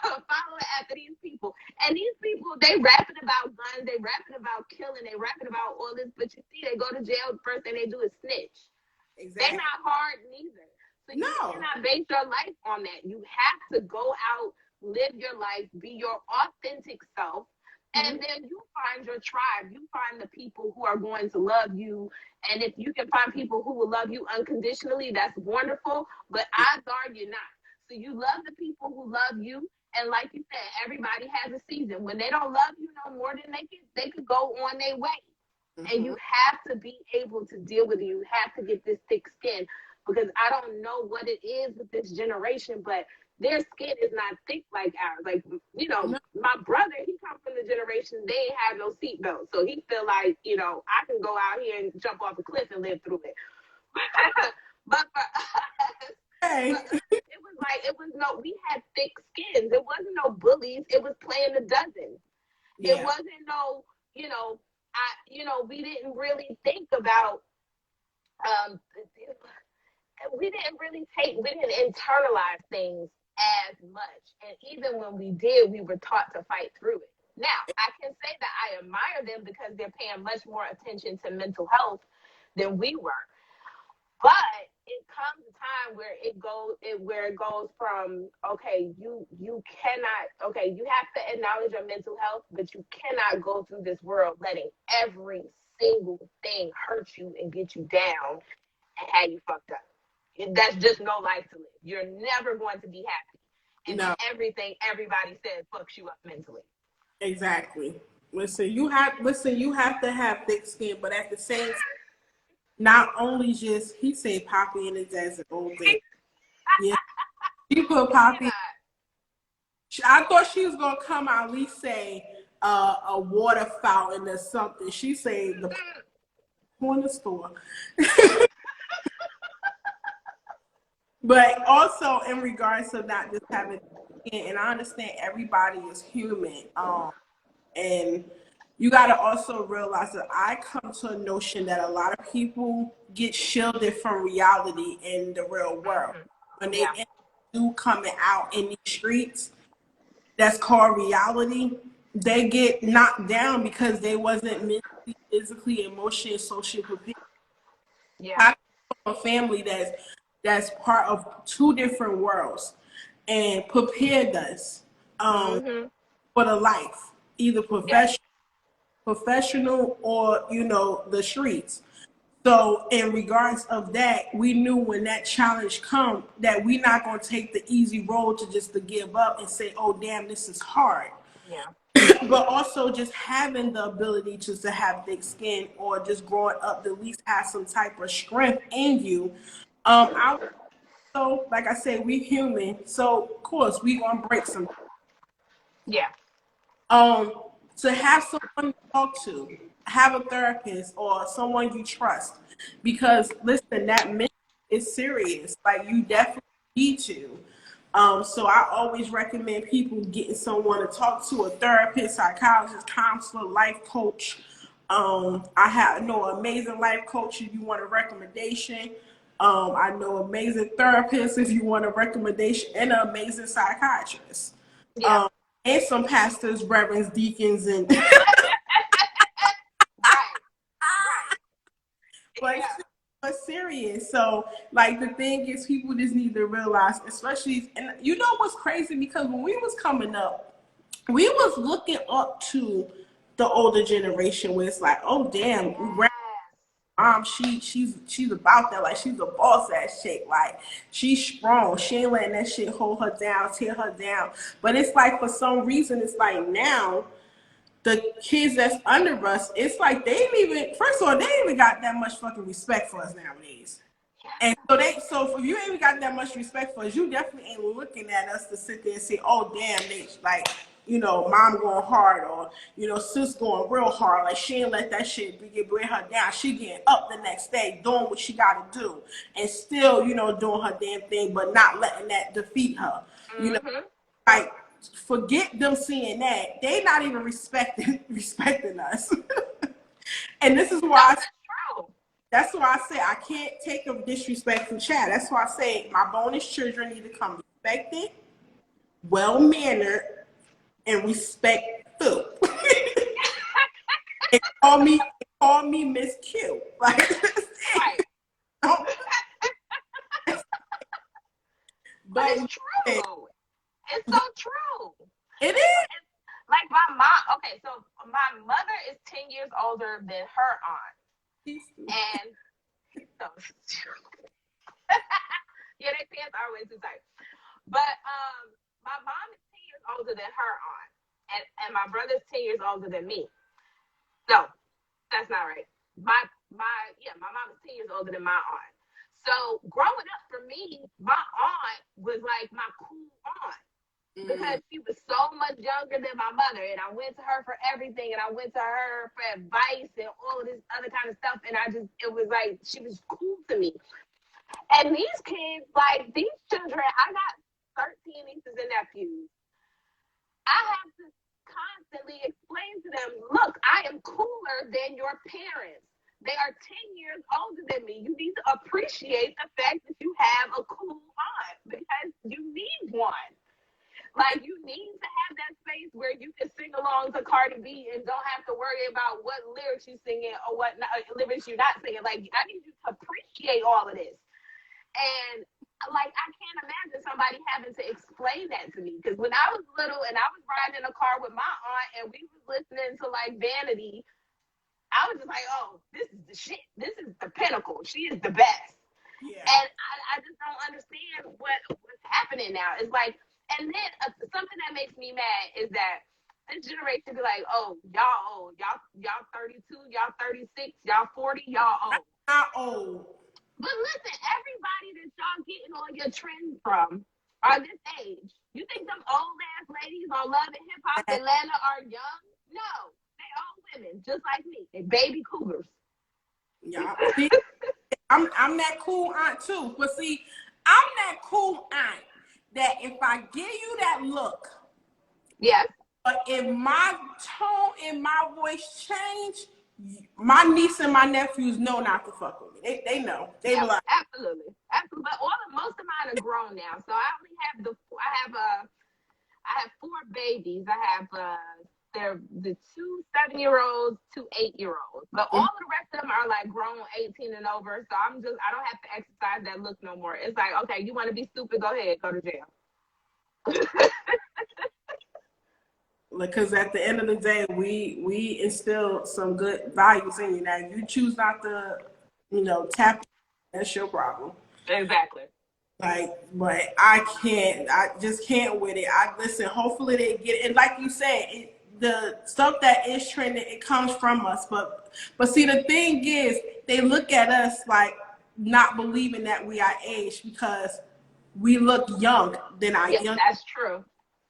Speaker 2: Following after these people. And these people, they rapping about guns, they rapping about killing, they rapping about all this, but you see, they go to jail, the first thing they do is snitch. Exactly. They're not hard neither. So you cannot base your life on that. You have to go out, live your life, be your authentic self, and then you find your tribe. You find the people who are going to love you. And if you can find people who will love you unconditionally, that's wonderful. But odds are you're not. So you love the people who love you. And like you said, everybody has a season. When they don't love you no more, then they could go on their way. And you have to be able to deal with it. You have to get this thick skin. Because I don't know what it is with this generation, but their skin is not thick like ours. Like, my brother, he comes from the generation, they ain't have no seatbelt. So he feel like, I can go out here and jump off a cliff and live through it. But for us, we had thick skins. It wasn't no bullies. It was playing the dozen. Yeah. It wasn't no, we didn't really think about, we didn't internalize things as much. And even when we did, we were taught to fight through it. Now, I can say that I admire them because they're paying much more attention to mental health than we were. But it comes a time where it goes from, okay, you cannot, okay, you have to acknowledge your mental health, but you cannot go through this world letting every single thing hurt you and get you down and have you fucked up. That's just no life to live. You're never going to be happy. And everything everybody says fucks you up mentally.
Speaker 1: Exactly. Listen, you have to have thick skin, but at the same time, not only just, he said Poppy in the desert all day. Yeah. She put Poppy. I thought she was gonna come out at least say a water fountain or something. She said the corner store. But also in regards to not just having, and I understand everybody is human, and you got to also realize that I come to a notion that a lot of people get shielded from reality in the real world. When they do coming out in the streets, that's called reality, they get knocked down because they wasn't mentally, physically, emotionally, socially prepared. Yeah. I come from a family that's part of two different worlds and prepared us for the life, either professional or the streets. So in regards of that, we knew when that challenge come that we not gonna take the easy road to just to give up and say, oh damn, this is hard.
Speaker 2: Yeah.
Speaker 1: But also just having the ability to have thick skin or just growing up to at least have some type of strength in you. I so like I said, we human, so of course we gonna break some.
Speaker 2: Yeah.
Speaker 1: um to have someone to talk to, have a therapist or someone you trust, because listen, that mission is serious, like you definitely need to. So I always recommend people getting someone to talk to, a therapist, psychologist, counselor, life coach. I know an amazing life coach if you want a recommendation. I know amazing therapists if you want a recommendation, and an amazing psychiatrist.
Speaker 2: Yeah.
Speaker 1: Um, and some pastors, reverends, deacons, and
Speaker 2: Right. Right.
Speaker 1: but
Speaker 2: Yeah.
Speaker 1: but serious. So like the thing is, people just need to realize, especially, and you know what's crazy, because when we was coming up, we was looking up to the older generation, where it's like, oh damn,
Speaker 2: Yes.
Speaker 1: mom, she's about that, like she's a boss ass chick, like she's strong, she ain't letting that shit hold her down, tear her down. But it's like for some reason, it's like now the kids that's under us, it's like they ain't even, first of all, they ain't even got that much fucking respect for us nowadays. And so if you ain't even got that much respect for us, you definitely ain't looking at us to sit there and say, oh damn, they like, mom going hard, or sis going real hard. Like she ain't let that shit bring her down. She getting up the next day, doing what she gotta do, and still, doing her damn thing, but not letting that defeat her. You know,
Speaker 2: Mm-hmm.
Speaker 1: like forget them seeing that. They not even respecting us. And this is
Speaker 2: No,
Speaker 1: why
Speaker 2: that's true.
Speaker 1: that's why I say I can't take a disrespectful child. That's why I say my bonus children need to come respected, well mannered, and respectful. and call me Miss Q. Like
Speaker 2: Right. But
Speaker 1: but
Speaker 2: it's true. It's so true.
Speaker 1: it is.
Speaker 2: Like my mom, okay, so my mother is 10 years older than her aunt. And so, yeah, their pants are way too tight. But my mom is 10 years older than her aunt. And my brother's 10 years older than me. No, that's not right. My mom is 10 years older than my aunt. So growing up for me, my aunt was like my cool aunt, because she was so much younger than my mother, and I went to her for everything, and I went to her for advice and all of this other kind of stuff, and it was like she was cool to me. And these kids, like these children, I got 13 nieces and nephews. I have to constantly explain to them, look, I am cooler than your parents. They are 10 years older than me. You need to appreciate the fact that you have a cool aunt, because you need one. Like, you need to have that space where you can sing along to Cardi B and don't have to worry about what lyrics you're singing or what lyrics you're not singing. Like, I need you to appreciate all of this. And, like, I can't imagine somebody having to explain that to me. Because when I was little and I was riding in a car with my aunt and we was listening to, like, Vanity, I was just like, oh, this is the shit. This is the pinnacle. She is the best.
Speaker 1: Yeah.
Speaker 2: And I just don't understand what's happening now. It's like, and then something that makes me mad is that this generation be like, oh, y'all old, y'all 32, y'all 36, y'all 40, y'all old.
Speaker 1: Not old.
Speaker 2: But listen, everybody that y'all getting all your trends from are this age. You think them old ass ladies on Love and Hip Hop Atlanta are young? No, they old women, just like me. They baby cougars.
Speaker 1: Yeah. See, I'm that cool aunt too. But see, I'm that cool aunt that if I give you that look,
Speaker 2: yes,
Speaker 1: but if my tone and my voice change, my niece and my nephews know not to fuck with me. They know. They
Speaker 2: yeah,
Speaker 1: be like,
Speaker 2: absolutely. But most of mine are grown now. So I only have I have four babies. I have they're the 2 7-year-olds, 2 8-year-olds. But all of the rest of them are like grown 18 and over. So I don't have to exercise that look no more. It's like, okay, you want to be stupid, go ahead, go to jail.
Speaker 1: because at the end of the day, we instill some good values in you. Now, you choose not to tap. That's your problem.
Speaker 2: Exactly.
Speaker 1: Like, but I can't. I just can't with it. I listen. Hopefully they get it. And like you said, the stuff that is trending, it comes from us. But see, the thing is, they look at us like not believing that we are age because we look young than our
Speaker 2: Yes,
Speaker 1: young.
Speaker 2: that's true.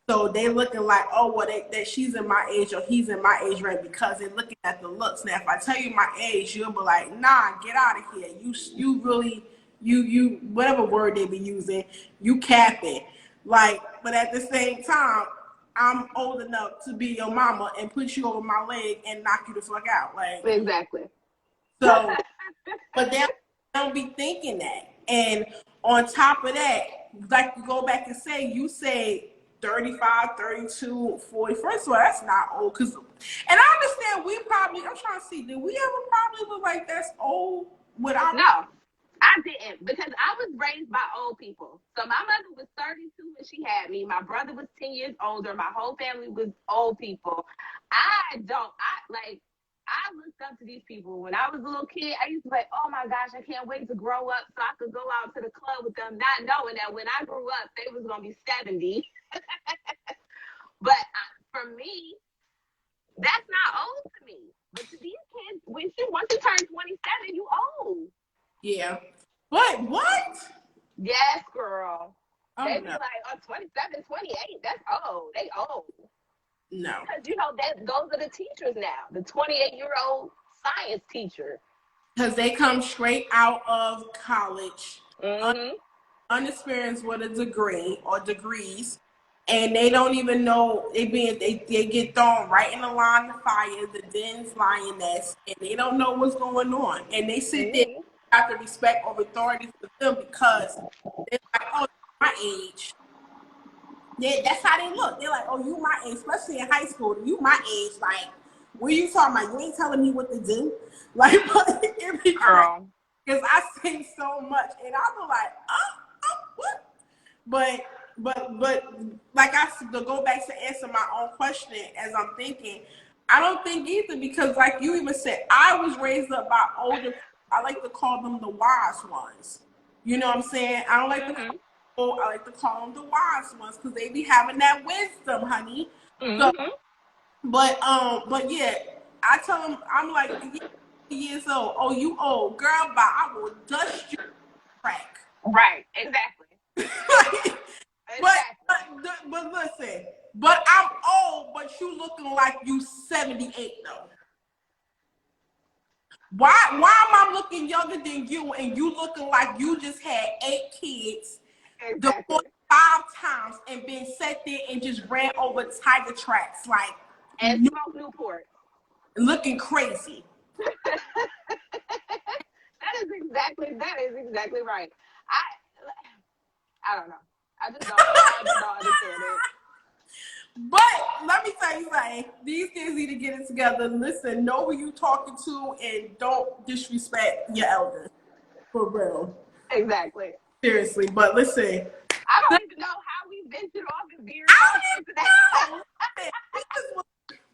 Speaker 1: So they looking like, oh, well, that she's in my age or he's in my age range because they're looking at the looks. Now, if I tell you my age, you'll be like, nah, get out of here. You really, you whatever word they be using, you capping. Like, but at the same time, I'm old enough to be your mama and put you over my leg and knock you the fuck out. Like,
Speaker 2: Exactly.
Speaker 1: so, but they don't be thinking that. And on top of that, like you go back and say, you say 35, 32, 40. First of all, that's not old. And I understand I'm trying to see, did we ever probably look like that's old without?
Speaker 2: No, I didn't, because I was raised by old people. So my mother was 32 when she had me. My brother was 10 years older. My whole family was old people. I looked up to these people. When I was a little kid, I used to be like, oh my gosh, I can't wait to grow up so I could go out to the club with them, not knowing that when I grew up, they was going to be 70. But for me, that's not old to me. But to these kids, once you turn 27, you old.
Speaker 1: Yeah. But what?
Speaker 2: Yes, girl.
Speaker 1: Oh,
Speaker 2: They be
Speaker 1: no.
Speaker 2: like, oh, 27, 28, that's old. They old.
Speaker 1: No.
Speaker 2: Because, those are the teachers now, the 28-year-old science teacher.
Speaker 1: Because they come straight out of college,
Speaker 2: Mm-hmm.
Speaker 1: unexperienced with a degree or degrees, and they don't even know they get thrown right in the line of fire, the den's lioness, and they don't know what's going on. And they sit there and have to respect or authority for them because they're like, oh, my age. Yeah, that's how they look. They're like, oh, you my age, especially in high school. You my age. Like, what are you talking about? You ain't telling me what to do. Like, but it be crazy because I say so much, and I be like, what? But like to go back to answer my own question as I'm thinking, I don't think either because like you even said, I was raised up by older. I like to call them the wise ones. You know what I'm saying? I don't like to. I like to call them the wise ones because they be having that wisdom, honey. So, but yeah, I tell them I'm like years old. Oh, you old girl? Bye. I will dust you crack.
Speaker 2: Right. Exactly.
Speaker 1: But listen. But I'm old. But you looking like you 78 though. Why am I looking younger than you and you looking like you just had 8 kids?
Speaker 2: Exactly.
Speaker 1: 5 times and been sat there and just ran over tiger tracks like
Speaker 2: and smoke Newport,
Speaker 1: looking crazy.
Speaker 2: That is exactly right. I don't know. I just don't understand it.
Speaker 1: But let me tell you something. These kids need to get it together. Listen, know who you talking to and don't disrespect your elders. For real.
Speaker 2: Exactly.
Speaker 1: Seriously. But listen.
Speaker 2: I don't even know how we ventured off and veered off into that.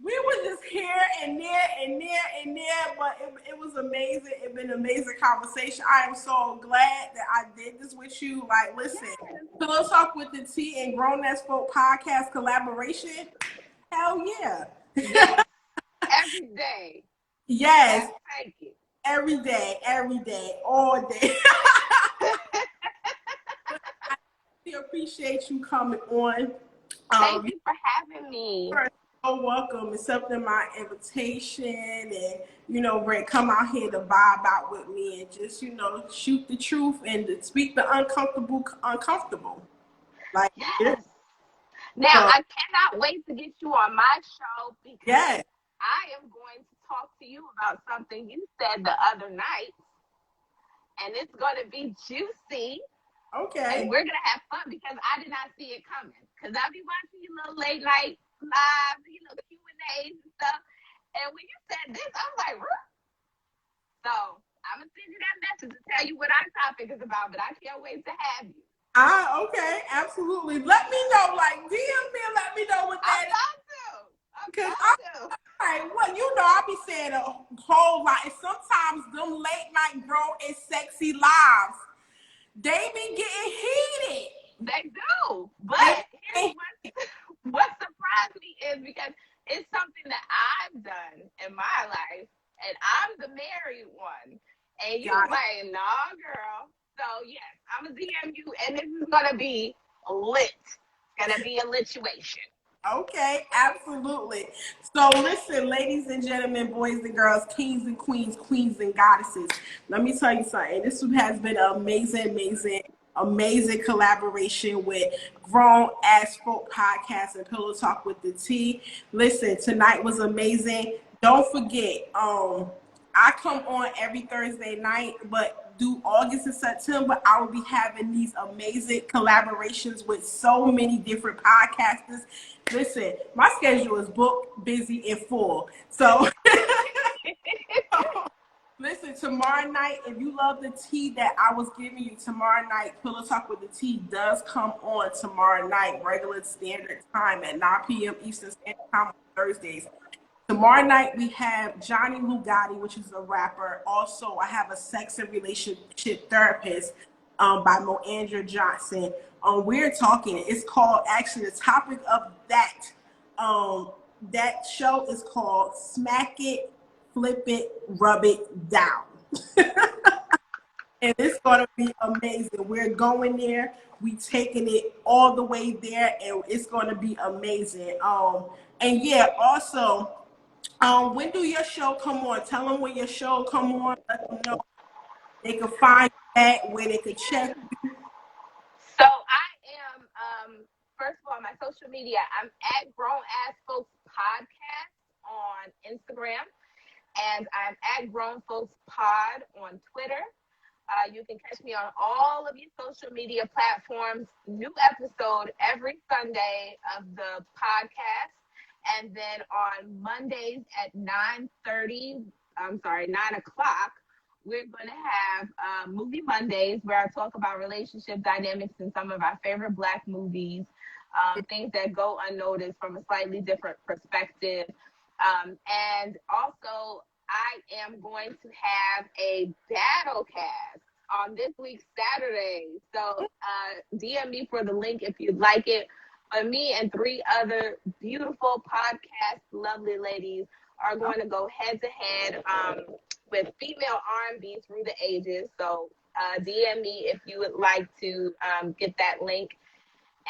Speaker 1: We were just here and there, but it was amazing. It's been an amazing conversation. I am so glad that I did this with you. Like, listen, Pillow Talk with the T and Grown Ass Folk podcast collaboration. Hell yeah.
Speaker 2: Yes. Every day.
Speaker 1: Yes.
Speaker 2: Thank you.
Speaker 1: Every day, all day. I appreciate you coming on.
Speaker 2: Thank you for having me.
Speaker 1: You're so welcome, accepting my invitation, and come out here to vibe out with me and just shoot the truth and to speak the uncomfortable. Like
Speaker 2: yes. Now I cannot wait to get you on my show because I am going to talk to you about something you said the other night, and it's going to be juicy.
Speaker 1: Okay.
Speaker 2: And we're going to have fun because I did not see it coming. Because I'll be watching your little late night live, Q&As and stuff. And when you said this, I was like, Ruh. So I'm going to send you that message to tell you what our topic is about, but I can't wait to have you.
Speaker 1: Okay, absolutely. Let me know, like DM me and let me know what that
Speaker 2: is. I'm about to.
Speaker 1: right, well, I be saying a whole lot. And sometimes them late night grown and sexy lives, they be getting heated.
Speaker 2: They do. But
Speaker 1: They,
Speaker 2: here's what surprised me is because it's something that I've done in my life, and I'm the married one. And you like, nah, girl. So yes, I'm gonna DM you, and this is gonna be lit. It's gonna be a lituation.
Speaker 1: Okay, absolutely. So listen, ladies and gentlemen, boys and girls, kings and queens, queens and goddesses. Let me tell you something. This has been an amazing collaboration with Grown Ass Folk Podcast and Pillow Talk with the T. Listen, tonight was amazing. Don't forget, I come on every Thursday night, but do August and September, I will be having these amazing collaborations with so many different podcasters. Listen, my schedule is booked, busy, and full. So, listen, tomorrow night, if you love the tea that I was giving you tomorrow night, Pillow Talk with the Tea does come on tomorrow night, regular standard time at 9 p.m. Eastern Standard Time on Thursdays. Tomorrow night, we have Johnny Lugatti, which is a rapper. Also, I have a sex and relationship therapist by Moandra Johnson. We're talking. It's called, actually, the topic of that show is called Smack It, Flip It, Rub It Down. And it's going to be amazing. We're going there. We taking it all the way there, and it's going to be amazing. And yeah, also, when do your show come on? Tell them when your show come on. Let them know they can find that, where they can check you.
Speaker 2: So I am, first of all, my social media, I'm at Grown Ass Folks Podcast on Instagram, and I'm at Grown Folks Pod on Twitter. You can catch me on all of your social media platforms. New episode every Sunday of the podcast. And then on Mondays at 9 o'clock, we're going to have Movie Mondays, where I talk about relationship dynamics in some of our favorite Black movies, things that go unnoticed from a slightly different perspective. And also, I am going to have a battle cast on this week's Saturday. So DM me for the link if you'd like it. But me and 3 other beautiful podcast lovely ladies are going to go head to head with female R&B through the ages. So DM me if you would like to get that link,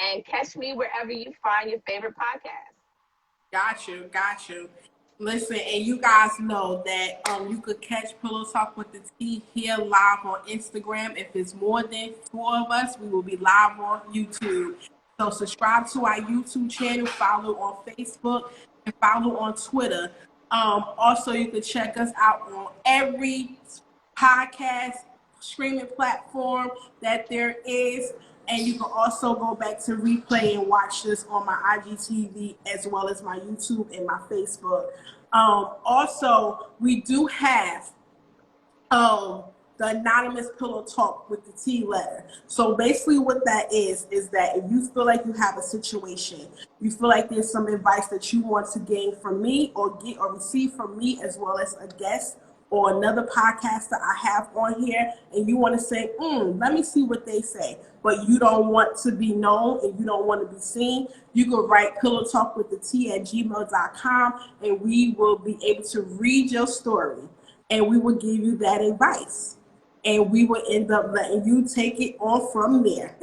Speaker 2: and catch me wherever you find your favorite podcast.
Speaker 1: Got you. Listen, and you guys know that you could catch Pillow Talk with the T here live on Instagram. If it's more than 4 of us, we will be live on YouTube. So subscribe to our YouTube channel, follow on Facebook, and follow on Twitter. Also, you can check us out on every podcast streaming platform that there is. And you can also go back to replay and watch this on my IGTV as well as my YouTube and my Facebook. Also, we do have the anonymous pillow talk with the T letter. So basically what that is that if you feel like you have a situation, you feel like there's some advice that you want to gain from me or get or receive from me as well as a guest or another podcaster I have on here, and you want to say, let me see what they say, but you don't want to be known and you don't want to be seen, you can write pillowtalkwiththeT@gmail.com, and we will be able to read your story and we will give you that advice. And we will end up letting you take it on from there.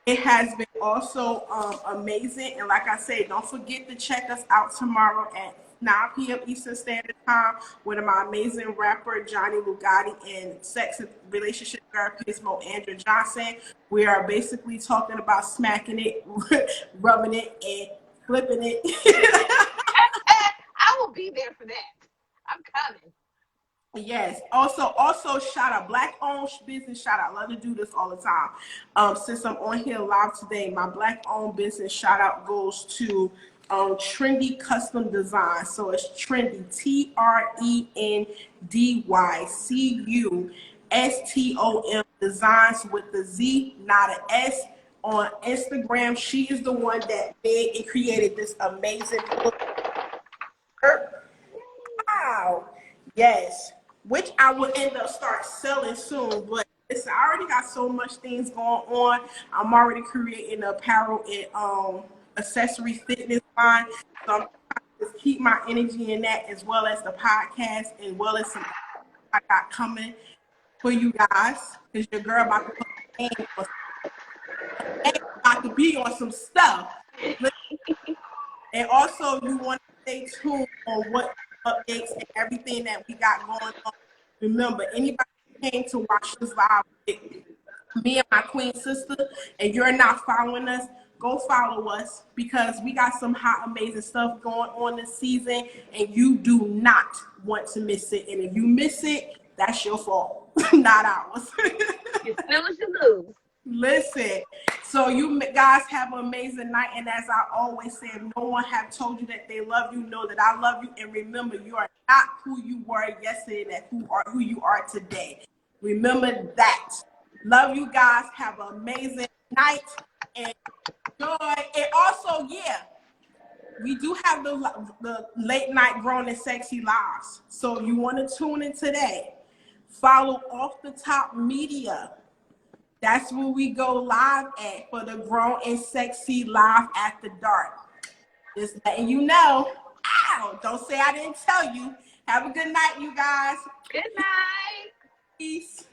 Speaker 1: It has been also amazing. And like I said, don't forget to check us out tomorrow at 9 p.m. Eastern Standard Time with my amazing rapper, Johnny Lugatti, and sex and relationship therapist, Moandra Johnson. We are basically talking about smacking it, rubbing it, and flipping it.
Speaker 2: I will be there for that. I'm coming.
Speaker 1: Yes. Also shout out Black Owned Business Shout Out. I love to do this all the time. Since I'm on here live today, my Black Owned Business Shout Out goes to Trendy Custom Design. So it's Trendy, TRENDYCUSTOM Designs with the Z, not an S. on Instagram. She is the one that made and created this amazing book. Wow. Yes. Which I will end up start selling soon. But listen, I already got so much things going on. I'm already creating apparel and accessory fitness line. So I'm trying to just keep my energy in that, as well as the podcast, as well as some I got coming for you guys. Because your girl about to put my name on, about to be on some stuff. And also, you want to stay tuned on what updates and everything that we got going on. Remember, anybody who came to watch this live with me and my queen sister, and you're not following us, go follow us, because we got some hot, amazing stuff going on this season, and you do not want to miss it. And if you miss it, that's your fault, not ours.
Speaker 2: You feel as you lose.
Speaker 1: Listen, so you guys have an amazing night, and as I always say, if no one have told you that they love you, know that I love you, and remember, you are not who you were yesterday, that who you are today. Remember that. Love you guys. Have an amazing night and joy. And also, yeah, we do have the late night grown and sexy lives. So you want to tune in today. Follow Off the Top Media. That's where we go live at for the Grown and Sexy Live After Dark. Just letting you know. Ow! Don't say I didn't tell you. Have a good night, you guys.
Speaker 2: Good night.
Speaker 1: Peace.